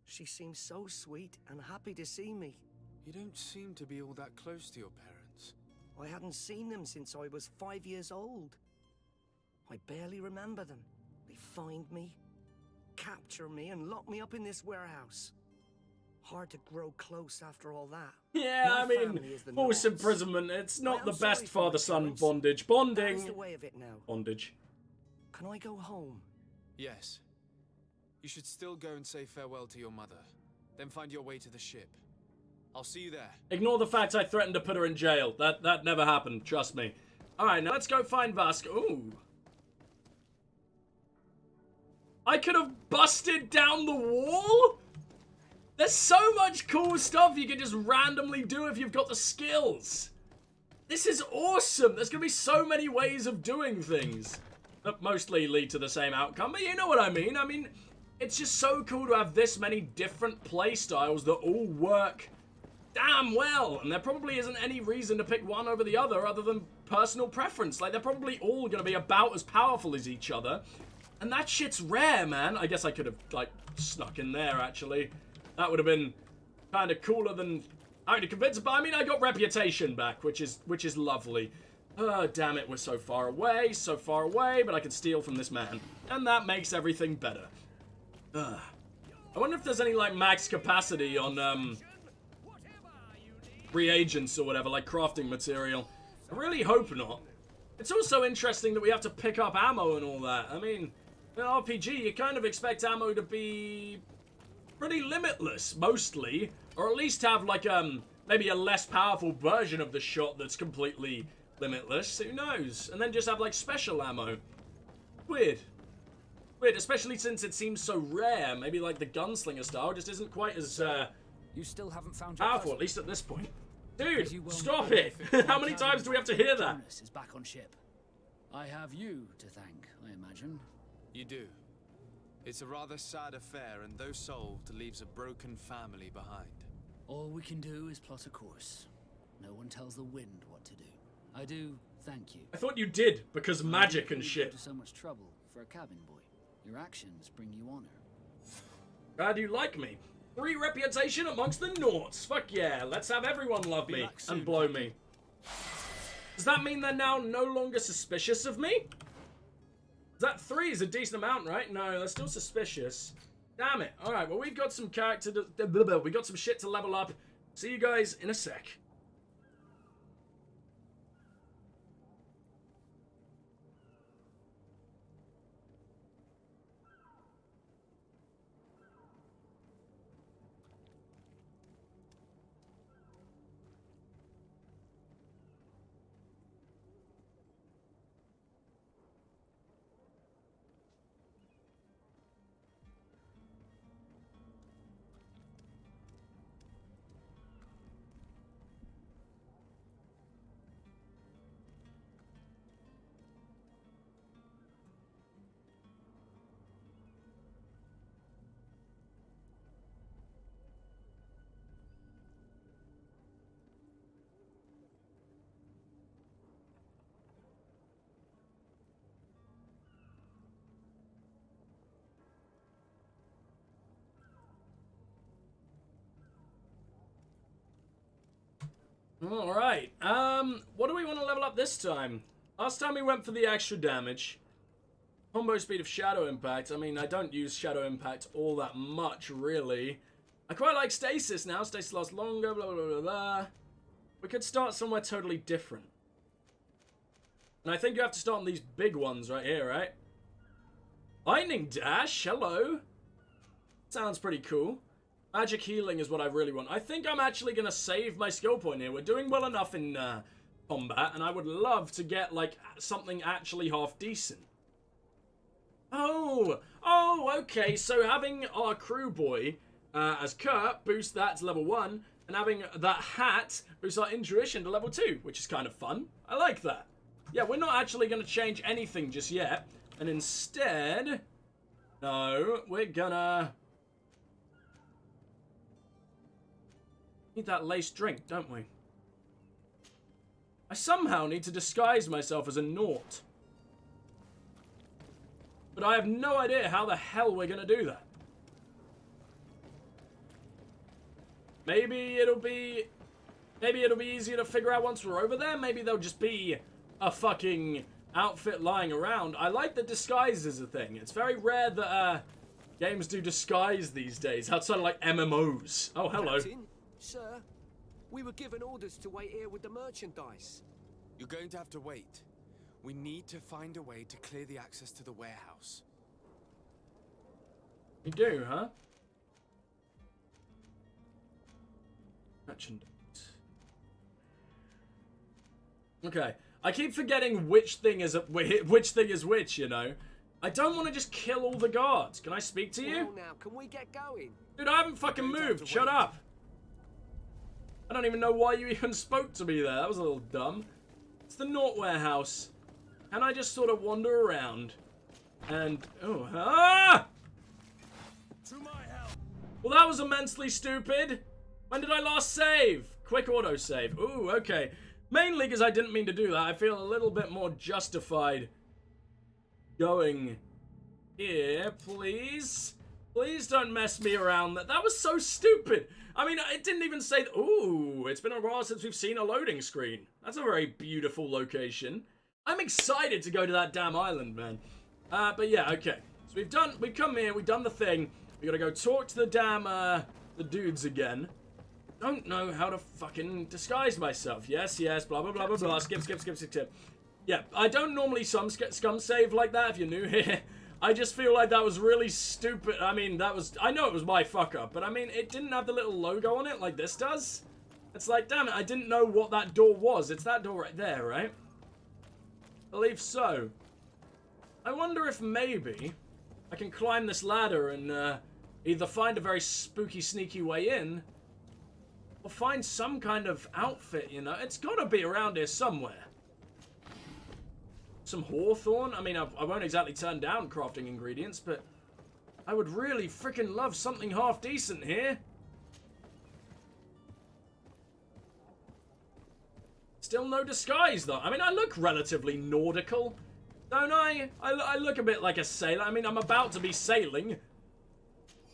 She seemed so sweet and happy to see me. You don't seem to be all that close to your parents. I hadn't seen them since I was 5 years old. I barely remember them. They find me, capture me, and lock me up in this warehouse. Hard to grow close after all that. Yeah, I mean, false imprisonment. It's not the best father-son bondage. Bonding. That's the way of it now. Bondage. Can I go home? Yes. You should still go and say farewell to your mother. Then find your way to the ship. I'll see you there. Ignore the fact I threatened to put her in jail. That never happened, trust me. Alright, now let's go find Vask. Ooh. I could have busted down the wall? There's so much cool stuff you can just randomly do if you've got the skills. This is awesome. There's going to be so many ways of doing things that mostly lead to the same outcome, but you know what I mean. I mean, it's just so cool to have this many different play styles that all work damn well, and there probably isn't any reason to pick one over the other than personal preference. Like, they're probably all going to be about as powerful as each other, and that shit's rare, man. I guess I could have, like, snuck in there, actually. That would have been kind of cooler than having to convince, but I mean, I got reputation back, which is lovely. Oh, damn it, we're so far away, but I can steal from this man, and that makes everything better. I wonder if there's any, like, max capacity on, reagents or whatever, like crafting material. I really hope not. It's also interesting that we have to pick up ammo and all that. I mean, in an RPG, you kind of expect ammo to be pretty limitless, mostly. Or at least have, like, maybe a less powerful version of the shot that's completely limitless. Who knows? And then just have, like, special ammo. Weird. Weird, especially since it seems so rare. Maybe, like, the gunslinger style just isn't quite as, you still haven't found your powerful, at least at this point. Dude, stop it! How many times do we have to hear that? Jonas is back on ship. I have you to thank, I imagine. You do. It's a rather sad affair, and though solved, leaves a broken family behind. All we can do is plot a course. No one tells the wind what to do. I do thank you. I thought you did, because magic and shit. To so much trouble for a cabin boy. Your actions bring you honor. Glad you like me. 3 reputation amongst the Norts. Fuck yeah, let's have everyone love me and blow me. Does that mean they're now no longer suspicious of me? That 3 is a decent amount, right? No, they're still suspicious. Damn it. Alright, well, we've got some character we got some shit to level up. See you guys in a sec. Alright, what do we want to level up this time? Last time we went for the extra damage. Combo speed of Shadow Impact. I mean, I don't use Shadow Impact all that much, really. I quite like Stasis now. Stasis lasts longer, blah, blah, blah, blah. We could start somewhere totally different. And I think you have to start on these big ones right here, right? Lightning Dash, hello. Sounds pretty cool. Magic Healing is what I really want. I think I'm actually going to save my skill point here. We're doing well enough in combat, and I would love to get, like, something actually half decent. Oh, okay. So having our crew boy as Kurt boost that to level 1, and having that hat boost our intuition to level 2, which is kind of fun. I like that. Yeah, we're not actually going to change anything just yet, and instead, no, we're gonna need that laced drink, don't we? I somehow need to disguise myself as a Naught. But I have no idea how the hell we're gonna do that. Maybe it'll be easier to figure out once we're over there. Maybe there'll just be a fucking outfit lying around. I like that disguise is a thing. It's very rare that games do disguise these days, outside of like MMOs. Oh, hello. Captain, sir, we were given orders to wait here with the merchandise. You're going to have to wait. We need to find a way to clear the access to the warehouse. You do, huh? Merchandise. Okay. I keep forgetting which thing is which, you know. I don't want to just kill all the guards. Can I speak to you? Well, now, can we get going? Dude, I haven't fucking moved. Shut up. I don't even know why you even spoke to me there. That was a little dumb. It's the Naught warehouse. And I just sort of wander around. And, oh, ah! Well, that was immensely stupid. When did I last save? Quick autosave. Ooh, okay. Mainly because I didn't mean to do that. I feel a little bit more justified going here, please. Please don't mess me around. That was so stupid. I mean, it didn't even say... Ooh, it's been a while since we've seen a loading screen. That's a very beautiful location. I'm excited to go to that damn island, man. But yeah, okay. So we've come here, we've done the thing. We gotta go talk to the damn, the dudes again. Don't know how to fucking disguise myself. Yes, blah, blah, blah, blah, blah. Skip. Yeah, I don't normally scum save like that if you're new here. I just feel like that was really stupid. I mean, I know it was my fuck up, but I mean, it didn't have the little logo on it like this does. It's like, damn it, I didn't know what that door was. It's that door right there, right? I believe so. I wonder if maybe I can climb this ladder and either find a very spooky, sneaky way in, or find some kind of outfit, you know? It's gotta be around here somewhere. Some hawthorn? I mean, I won't exactly turn down crafting ingredients, but I would really freaking love something half decent here. Still no disguise, though. I mean, I look relatively nautical, don't I? I look a bit like a sailor. I mean, I'm about to be sailing.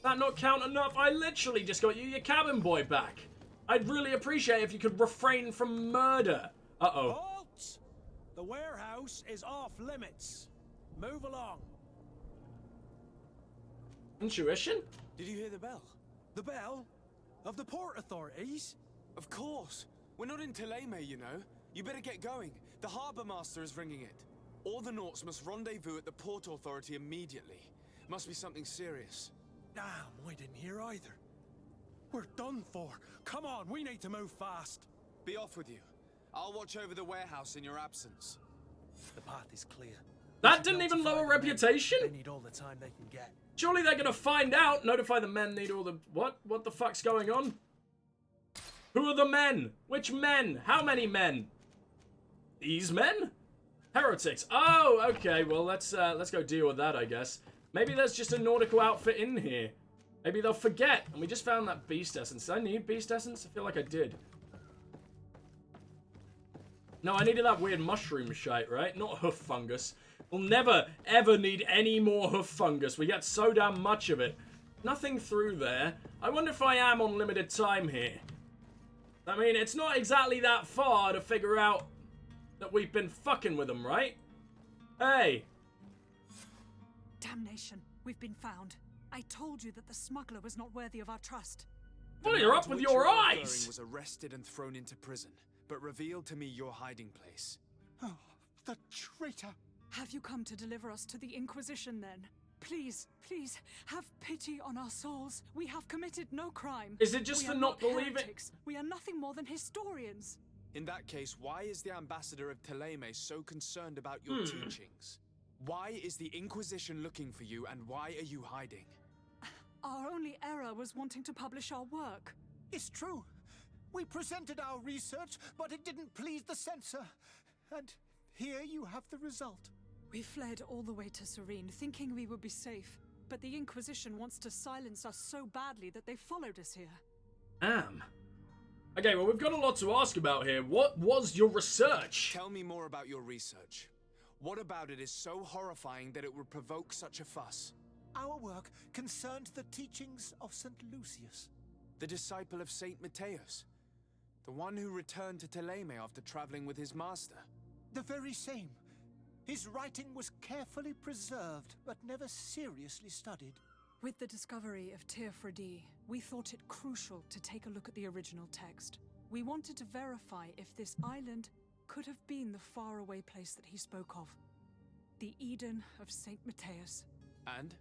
That not count enough? I literally just got you your cabin boy back. I'd really appreciate if you could refrain from murder. Uh-oh. Halt! The warehouse is off limits. Move along. Intuition? Did you hear the bell? The bell? Of the port authorities? Of course. We're not in Teleme, you know. You better get going. The harbour master is ringing it. All the Naughts must rendezvous at the port authority immediately. Must be something serious. Damn, I didn't hear either. We're done for. Come on, we need to move fast. Be off with you. I'll watch over the warehouse in your absence. The path is clear. That didn't even lower reputation? They need all the time they can get. Surely they're gonna find out. Notify the men need all the... What? What the fuck's going on? Who are the men? Which men? How many men? These men? Heretics. Oh, okay. Well, let's go deal with that, I guess. Maybe there's just a nautical outfit in here. Maybe they'll forget. And we just found that beast essence. Did I need beast essence? I feel like I did. No, I needed that weird mushroom shite, right? Not hoof fungus. We'll never, ever need any more hoof fungus. We get so damn much of it. Nothing through there. I wonder if I am on limited time here. I mean, it's not exactly that far to figure out that we've been fucking with them, right? Hey. Damnation. We've been found. I told you that the smuggler was not worthy of our trust. Well, you're up with your eyes! Was arrested and thrown into prison, but reveal to me your hiding place. Oh, the traitor! Have you come to deliver us to the Inquisition, then? Please, please, have pity on our souls. We have committed no crime. Is it just We for are not believing? heretics. We are nothing more than historians. In that case, why is the ambassador of Thélème so concerned about your teachings? Why is the Inquisition looking for you, and why are you hiding? Our only error was wanting to publish our work. It's true. We presented our research, but it didn't please the censor. And here you have the result. We fled all the way to Serene, thinking we would be safe. But the Inquisition wants to silence us so badly that they followed us here. Damn. Okay, well, we've got a lot to ask about here. What was your research? Tell me more about your research. What about it is so horrifying that it would provoke such a fuss? Our work concerned the teachings of St. Lucius. The disciple of Saint Matthias. The one who returned to Thélème after traveling with his master. The very same. His writing was carefully preserved, but never seriously studied. With the discovery of Tyr Freddy, we thought it crucial to take a look at the original text. We wanted to verify if this island could have been the faraway place that he spoke of. The Eden of Saint Matthias. And?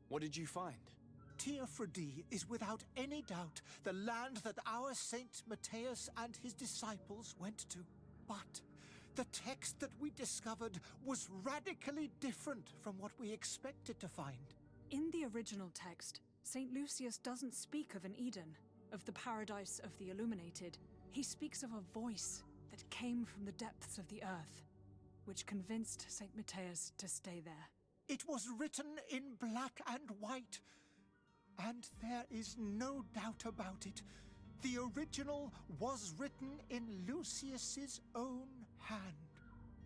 What did you find? Tyr Freddy is without any doubt the land that our Saint Matthias and his disciples went to. But the text that we discovered was radically different from what we expected to find. In the original text, St. Lucius doesn't speak of an Eden, of the paradise of the illuminated. He speaks of a voice that came from the depths of the earth, which convinced St. Matthias to stay there. It was written in black and white, and there is no doubt about it. The original was written in Lucius's own hand.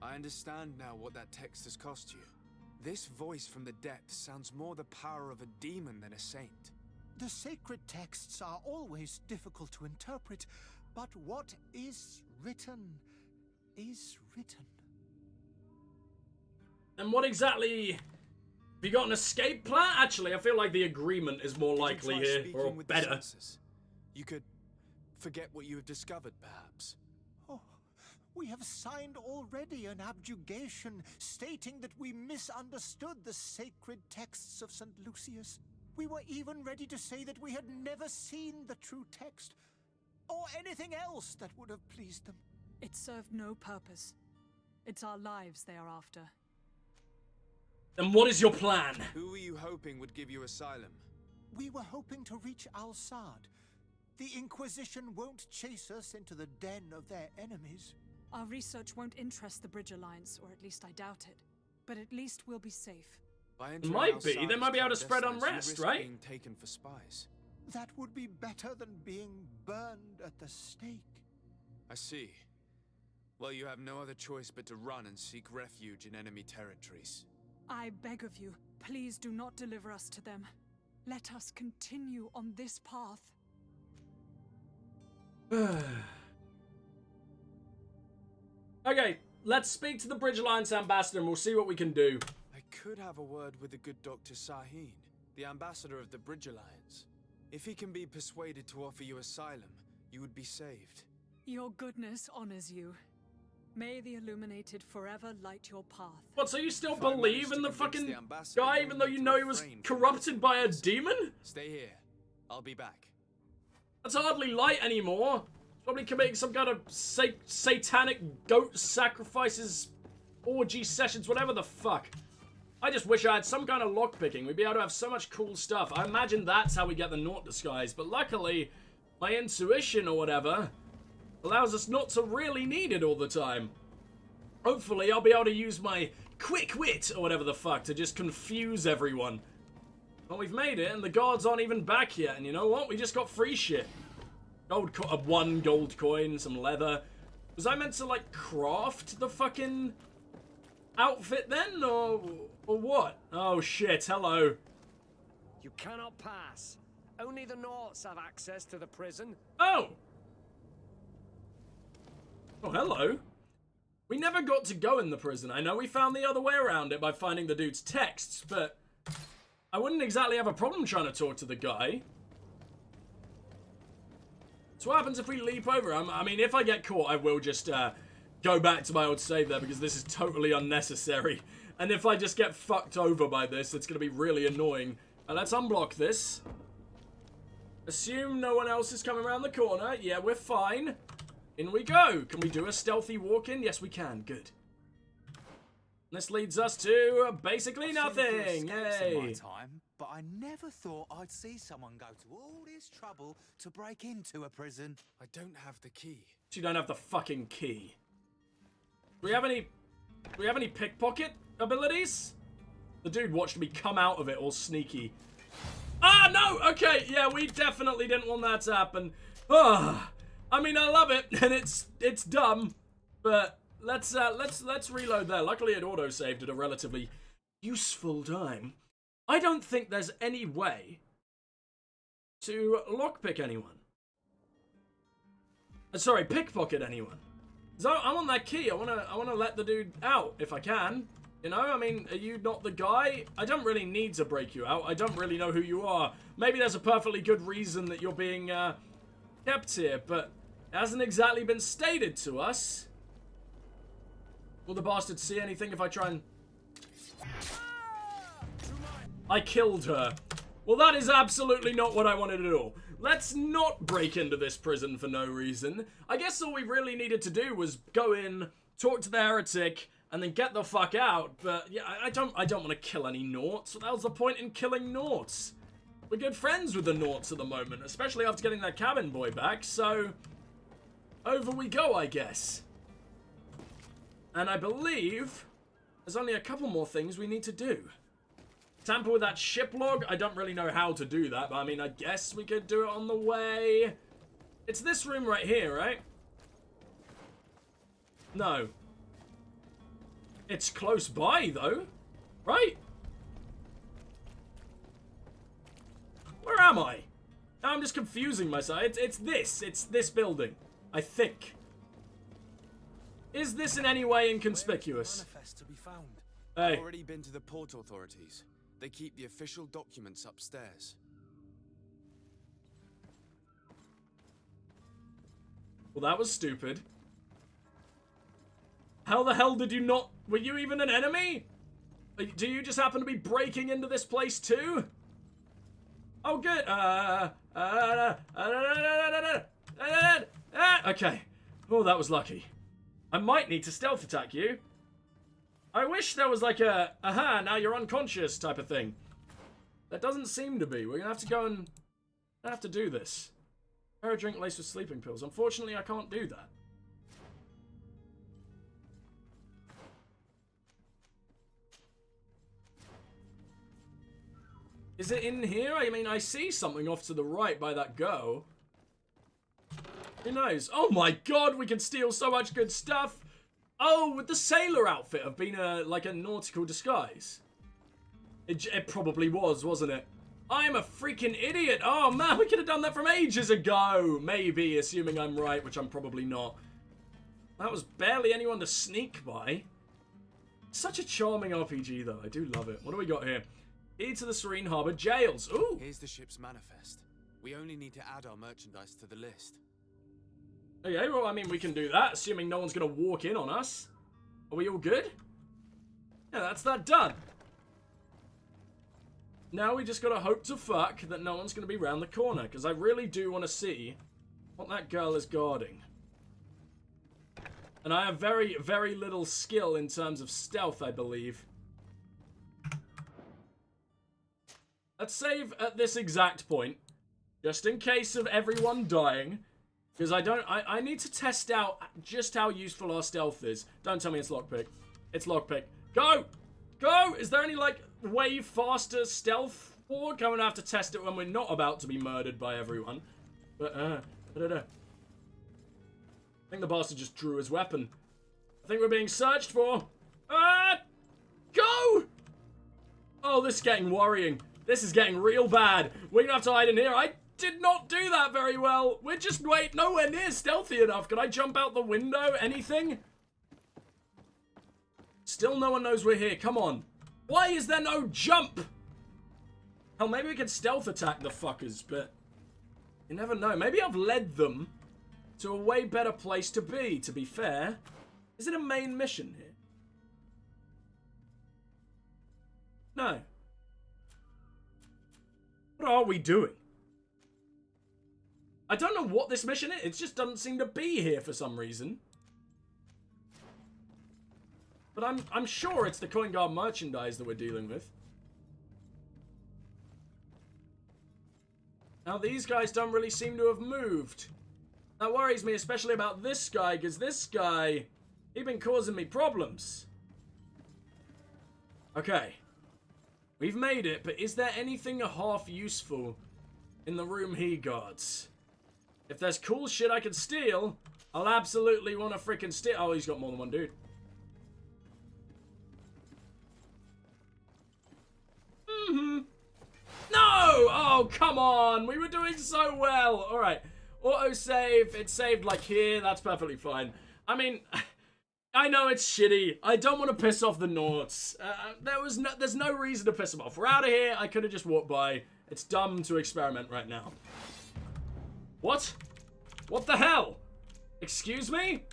I understand now what that text has cost you. This voice from the depths sounds more the power of a demon than a saint. The sacred texts are always difficult to interpret, but what is written is written. And what exactly... Have you got an escape plan? Actually, I feel like the agreement is more likely here, or better. You could forget what you have discovered, perhaps. Oh, we have signed already an abjugation stating that we misunderstood the sacred texts of St. Lucius. We were even ready to say that we had never seen the true text, or anything else that would have pleased them. It served no purpose. It's our lives they are after. Then what is your plan? Who were you hoping would give you asylum? We were hoping to reach Al-Sad. The Inquisition won't chase us into the den of their enemies. Our research won't interest the Bridge Alliance, or at least I doubt it. But at least we'll be safe. It might be. They might be able to spread unrest, right? Being taken for spies. That would be better than being burned at the stake. I see. Well, you have no other choice but to run and seek refuge in enemy territories. I beg of you, please do not deliver us to them. Let us continue on this path. Okay, let's speak to the Bridge Alliance ambassador and we'll see what we can do. I could have a word with the good Dr. Sahin, the ambassador of the Bridge Alliance. If he can be persuaded to offer you asylum, you would be saved. Your goodness honors you. May the illuminated forever light your path. What, so you still believe in the fucking guy even though you know he was corrupted by a demon? Stay here. I'll be back. That's hardly light anymore. He's probably committing some kind of satanic goat sacrifices, orgy sessions, whatever the fuck. I just wish I had some kind of lockpicking. We'd be able to have so much cool stuff. I imagine that's how we get the Naught disguise, but luckily, my intuition or whatever allows us not to really need it all the time. Hopefully, I'll be able to use my quick wit or whatever the fuck to just confuse everyone. Well, we've made it, and the guards aren't even back yet, and you know what? We just got free shit. One gold coin, some leather. Was I meant to, like, craft the fucking outfit then, or what? Oh shit, hello. You cannot pass. Only the Naughts have access to the prison. Oh! Oh, hello. We never got to go in the prison. I know we found the other way around it by finding the dude's texts, but I wouldn't exactly have a problem trying to talk to the guy. So what happens if we leap over? I mean, if I get caught, I will just go back to my old save there because this is totally unnecessary. And if I just get fucked over by this, it's going to be really annoying. Let's unblock this. Assume no one else is coming around the corner. Yeah, we're fine. In we go. Can we do a stealthy walk-in? Yes, we can. Good. This leads us to basically nothing. Yay. In my time, but I never thought I'd see someone go to all this trouble to break into a prison. I don't have the key. You don't have the fucking key. Do we have any pickpocket abilities? The dude watched me come out of it all sneaky. Ah, no! Okay, yeah, we definitely didn't want that to happen. Ah, I mean, I love it, and it's dumb, but let's reload there. Luckily, it auto-saved at a relatively useful time. I don't think there's any way to lockpick anyone. Sorry, pickpocket anyone. So I want that key. I wanna let the dude out if I can. You know, I mean, are you not the guy? I don't really need to break you out. I don't really know who you are. Maybe there's a perfectly good reason that you're being kept here, but it hasn't exactly been stated to us. Will the bastard see anything if I try and... I killed her. Well, that is absolutely not what I wanted at all. Let's not break into this prison for no reason. I guess all we really needed to do was go in, talk to the heretic, and then get the fuck out. But yeah, I don't want to kill any Naughts. What the hell's the point in killing Naughts? We're good friends with the Naughts at the moment, especially after getting that cabin boy back, so over we go, I guess. And I believe there's only a couple more things we need to do. Tamper with that ship log. I don't really know how to do that, but I mean, I guess we could do it on the way. It's this room right here, right? No. It's close by, though. Right? Where am I? Now I'm just confusing myself. It's this building. I think. Is this in any way inconspicuous? Manifest to be found. Hey. I've already been to the port authorities. They keep the official documents upstairs. Well, that was stupid. How the hell did you not... Were you even an enemy? Do you just happen to be breaking into this place too? Oh, good. Okay. Oh, that was lucky. I might need to stealth attack you. I wish there was like a, aha, now you're unconscious type of thing. That doesn't seem to be. We're gonna have to go and have to do this. Prepare a drink laced with sleeping pills. Unfortunately, I can't do that. Is it in here? I mean, I see something off to the right by that girl. Who knows? Oh my god, we can steal so much good stuff. Oh, would the sailor outfit have been like a nautical disguise? It probably was, wasn't it? I am a freaking idiot. Oh man, we could have done that from ages ago. Maybe, assuming I'm right, which I'm probably not. That was barely anyone to sneak by. Such a charming RPG, though. I do love it. What do we got here? Key to the Serene Harbor jails. Ooh. Here's the ship's manifest. We only need to add our merchandise to the list. Okay, well, I mean, we can do that, assuming no one's going to walk in on us. Are we all good? Yeah, that's that done. Now we just got to hope to fuck that no one's going to be round the corner, because I really do want to see what that girl is guarding. And I have very, very little skill in terms of stealth, I believe. Let's save at this exact point, just in case of everyone dying. Because I need to test out just how useful our stealth is. Don't tell me it's lockpick. It's lockpick. Go! Go! Is there any, like, way faster stealth? Or I'm gonna have to test it when we're not about to be murdered by everyone. But, I think the bastard just drew his weapon. I think we're being searched for. Go! Oh, this is getting worrying. This is getting real bad. We're gonna have to hide in here. I did not do that very well. We're just, nowhere near stealthy enough. Can I jump out the window? Anything? Still no one knows we're here. Come on. Why is there no jump? Hell, maybe we can stealth attack the fuckers, but you never know. Maybe I've led them to a way better place to be fair. Is it a main mission here? No. What are we doing? I don't know what this mission is. It just doesn't seem to be here for some reason. But I'm sure it's the Coin Guard merchandise that we're dealing with. Now these guys don't really seem to have moved. That worries me, especially about this guy, because this guy, he's been causing me problems. Okay. We've made it, but is there anything half useful in the room he guards? If there's cool shit I can steal, I'll absolutely want to freaking steal. Oh, he's got more than one dude. No! Oh, come on. We were doing so well. All right. Autosave. It saved like here. That's perfectly fine. I mean, I know it's shitty. I don't want to piss off the Norts. There's no reason to piss them off. We're out of here. I could have just walked by. It's dumb to experiment right now. What? What the hell? Excuse me?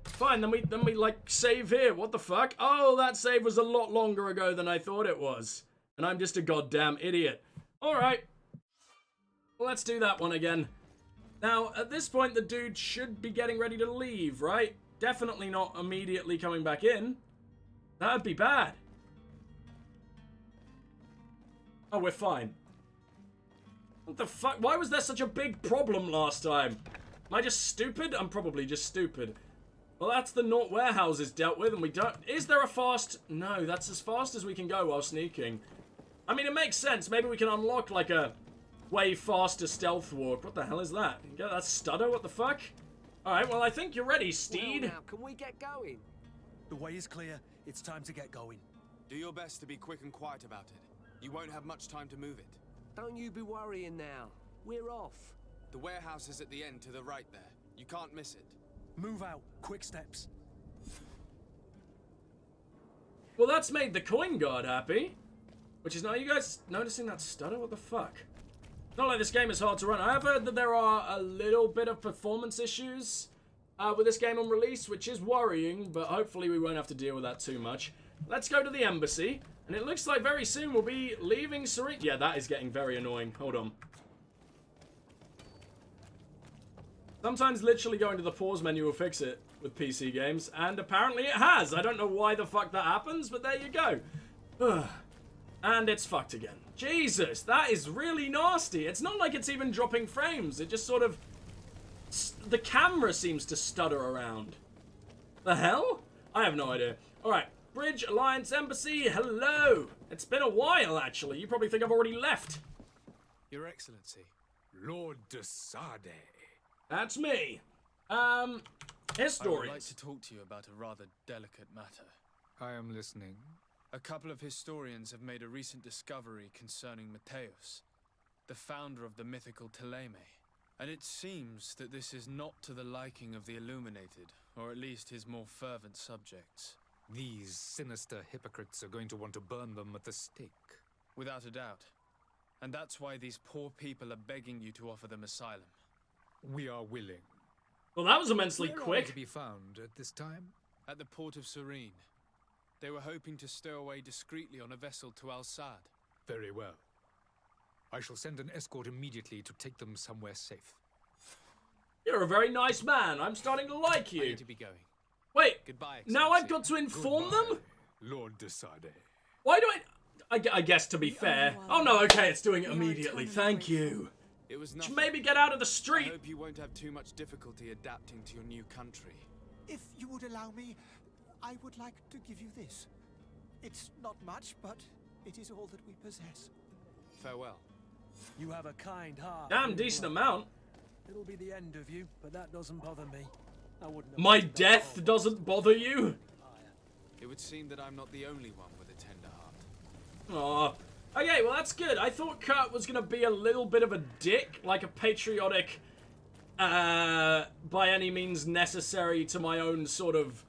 Fine, then we like save here. What the fuck? Oh, that save was a lot longer ago than I thought it was. And I'm just a goddamn idiot. Alright. Well, let's do that one again. Now, at this point, the dude should be getting ready to leave, right? Definitely not immediately coming back in. That'd be bad. Oh, we're fine. What the fuck? Why was there such a big problem last time? Am I just stupid? I'm probably just stupid. Well, that's the Nort warehouses dealt with, and we don't... Is there a fast... No, that's as fast as we can go while sneaking. I mean, it makes sense. Maybe we can unlock, like, a way faster stealth walk. What the hell is that? You got that stutter? What the fuck? Alright, well, I think you're ready, Steed. Well, now, can we get going? The way is clear. It's time to get going. Do your best to be quick and quiet about it. You won't have much time to move it. Don't you be worrying now. We're off. The warehouse is at the end to the right there. You can't miss it. Move out. Quick steps. Well, that's made the Coin Guard happy. Which is now, you guys noticing that stutter? What the fuck? Not like this game is hard to run. I have heard that there are a little bit of performance issues with this game on release, which is worrying, but hopefully we won't have to deal with that too much. Let's go to the embassy, and it looks like very soon we'll be leaving Serene. Yeah, that is getting very annoying. Hold on. Sometimes literally going to the pause menu will fix it with PC games, and apparently it has. I don't know why the fuck that happens, but there you go. Ugh. And it's fucked again. Jesus, that is really nasty. It's not like it's even dropping frames. It just sort of... The camera seems to stutter around. The hell? I have no idea. Alright, Bridge Alliance Embassy, hello. It's been a while, actually. You probably think I've already left. Your Excellency. Lord de Sade. That's me. Historians. I would like to talk to you about a rather delicate matter. I am listening. A couple of historians have made a recent discovery concerning Mateus, the founder of the mythical Teleme. And it seems that this is not to the liking of the Illuminated, or at least his more fervent subjects. These sinister hypocrites are going to want to burn them at the stake. Without a doubt. And that's why these poor people are begging you to offer them asylum. We are willing. Well, that was immensely Where quick. Are they to be found at this time? At the port of Serene. They were hoping to stow away discreetly on a vessel to Al-Sad. Very well. I shall send an escort immediately to take them somewhere safe. You're a very nice man. I'm starting to like you. I need to be going. Wait, goodbye, now I've got to inform them? Lord de Sade. Why do I guess to be fair. Oh no, okay, it's doing it immediately. Thank you. It was Should nothing. maybe get out of the street. I hope you won't have too much difficulty adapting to your new country. If you would allow me, I would like to give you this. It's not much, but it is all that we possess. Farewell. You have a kind heart. Damn decent amount. It'll be the end of you, but that doesn't bother me. I wouldn't. My death doesn't bother you? It would seem that I'm not the only one with a tender heart. Aw. Okay, well that's good. I thought Kurt was gonna be a little bit of a dick, like a patriotic, by any means necessary to my own sort of,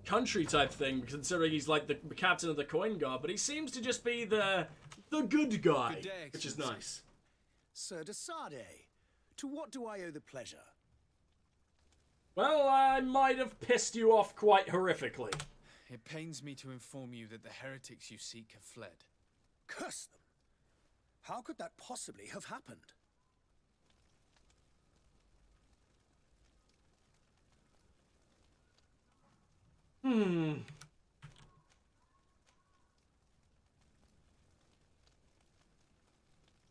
country type thing, considering he's like the captain of the Coin Guard, but he seems to just be the good guy, Good day, which is nice. Sir de Sade, to what do I owe the pleasure? I might have pissed you off quite horrifically. It pains me to inform you that the heretics you seek have fled. Curse them! How could that possibly have happened?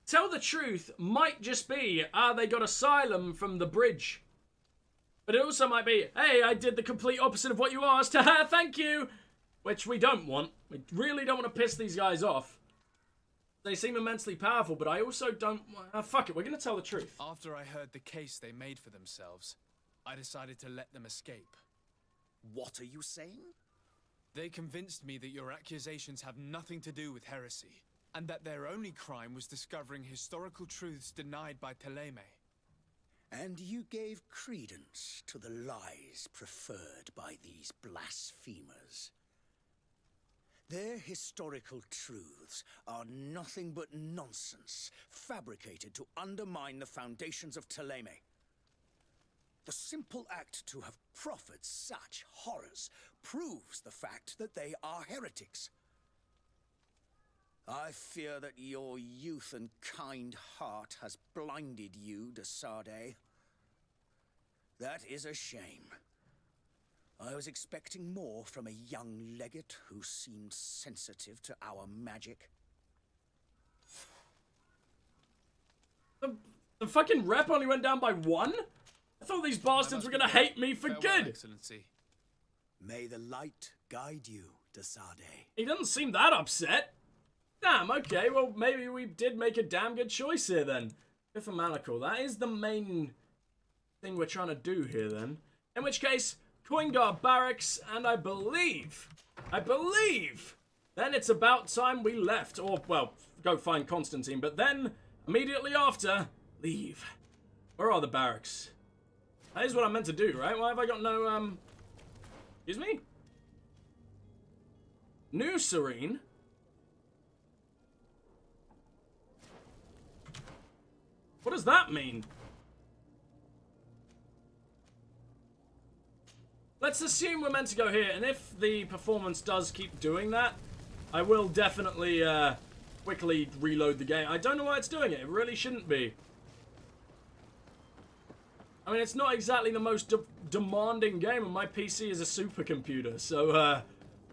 Tell the truth might just be, they got asylum from the bridge. But it also might be, hey, I did the complete opposite of what you asked, haha, thank you! Which we don't want. We really don't want to piss these guys off. They seem immensely powerful, but I also don't... fuck it, we're gonna tell the truth. After I heard the case they made for themselves, I decided to let them escape. What are you saying? They convinced me that your accusations have nothing to do with heresy, and that their only crime was discovering historical truths denied by Thélème. And you gave credence to the lies preferred by these blasphemers. Their historical truths are nothing but nonsense, fabricated to undermine the foundations of Thélème. The simple act to have proffered such horrors proves the fact that they are heretics. I fear that your youth and kind heart has blinded you, de Sardet. That is a shame. I was expecting more from a young legate who seemed sensitive to our magic. The fucking rep only went down by 1? I thought these bastards were gonna hate me for good. Excellency. May the light guide you, de Sardet. He doesn't seem that upset. Damn, okay, well, maybe we did make a damn good choice here, then. Go for Manacle. That is the main thing we're trying to do here, then. In which case, Coin Guard Barracks, and I believe, then it's about time we left. Or, well, go find Constantine, but then, immediately after, leave. Where are the barracks? That is what I'm meant to do, right? Why have I got no, excuse me? New Serene? What does that mean? Let's assume we're meant to go here, and if the performance does keep doing that, I will definitely quickly reload the game. I don't know why it's doing it. It really shouldn't be. I mean, it's not exactly the most demanding game, and my PC is a supercomputer, so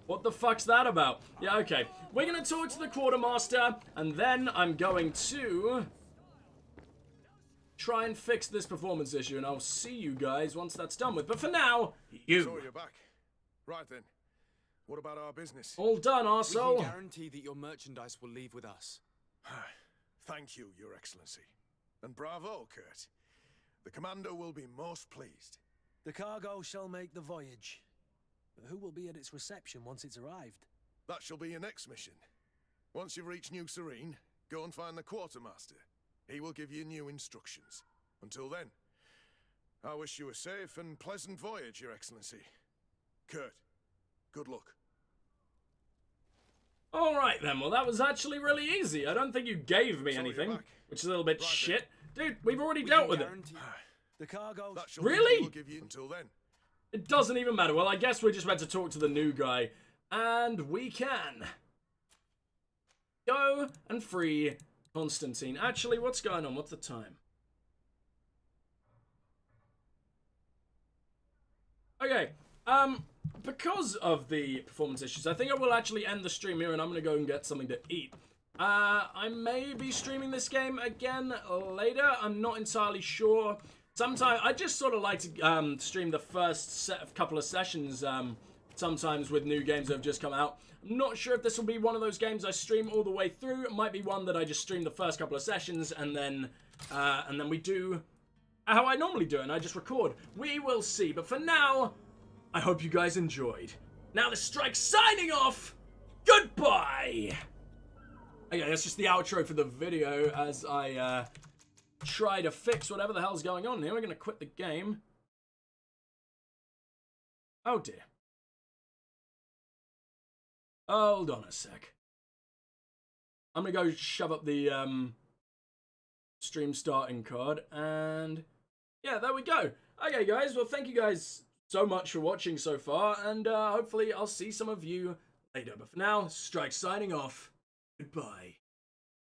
what the fuck's that about? Yeah, okay. We're gonna talk to the quartermaster, and then I'm going to try and fix this performance issue, and I'll see you guys once that's done with. But for now, you. So you're back. Right then. What about our business? All done, arsehole. We can guarantee that your merchandise will leave with us. Thank you, Your Excellency. And bravo, Kurt. The Commander will be most pleased. The cargo shall make the voyage. But who will be at its reception once it's arrived? That shall be your next mission. Once you've reached New Serene, go and find the Quartermaster. He will give you new instructions. Until then, I wish you a safe and pleasant voyage, Your Excellency. Kurt, good luck. Alright then, well that was actually really easy. I don't think you gave me anything, which is a little bit shit. Dude, we've already dealt with it. The cargo... Really? Give you until then. It doesn't even matter. Well, I guess we're just meant to talk to the new guy. And we can go and free Constantine. Actually, what's going on? What's the time? Okay, because of the performance issues, I think I will actually end the stream here and I'm going to go and get something to eat. I may be streaming this game again later. I'm not entirely sure. Sometimes I just sort of like to stream the first couple of sessions sometimes with new games that have just come out. I'm not sure if this will be one of those games I stream all the way through. It might be one that I just stream the first couple of sessions and then we do how I normally do it and I just record. We will see. But for now, I hope you guys enjoyed. Now the strike's signing off. Goodbye. Okay, that's just the outro for the video as I try to fix whatever the hell's going on here. We're going to quit the game. Oh dear. Hold on a sec. I'm going to go shove up the stream starting card and yeah, there we go. Okay guys, well thank you guys so much for watching so far, and hopefully I'll see some of you later. But for now, Strike signing off. Goodbye.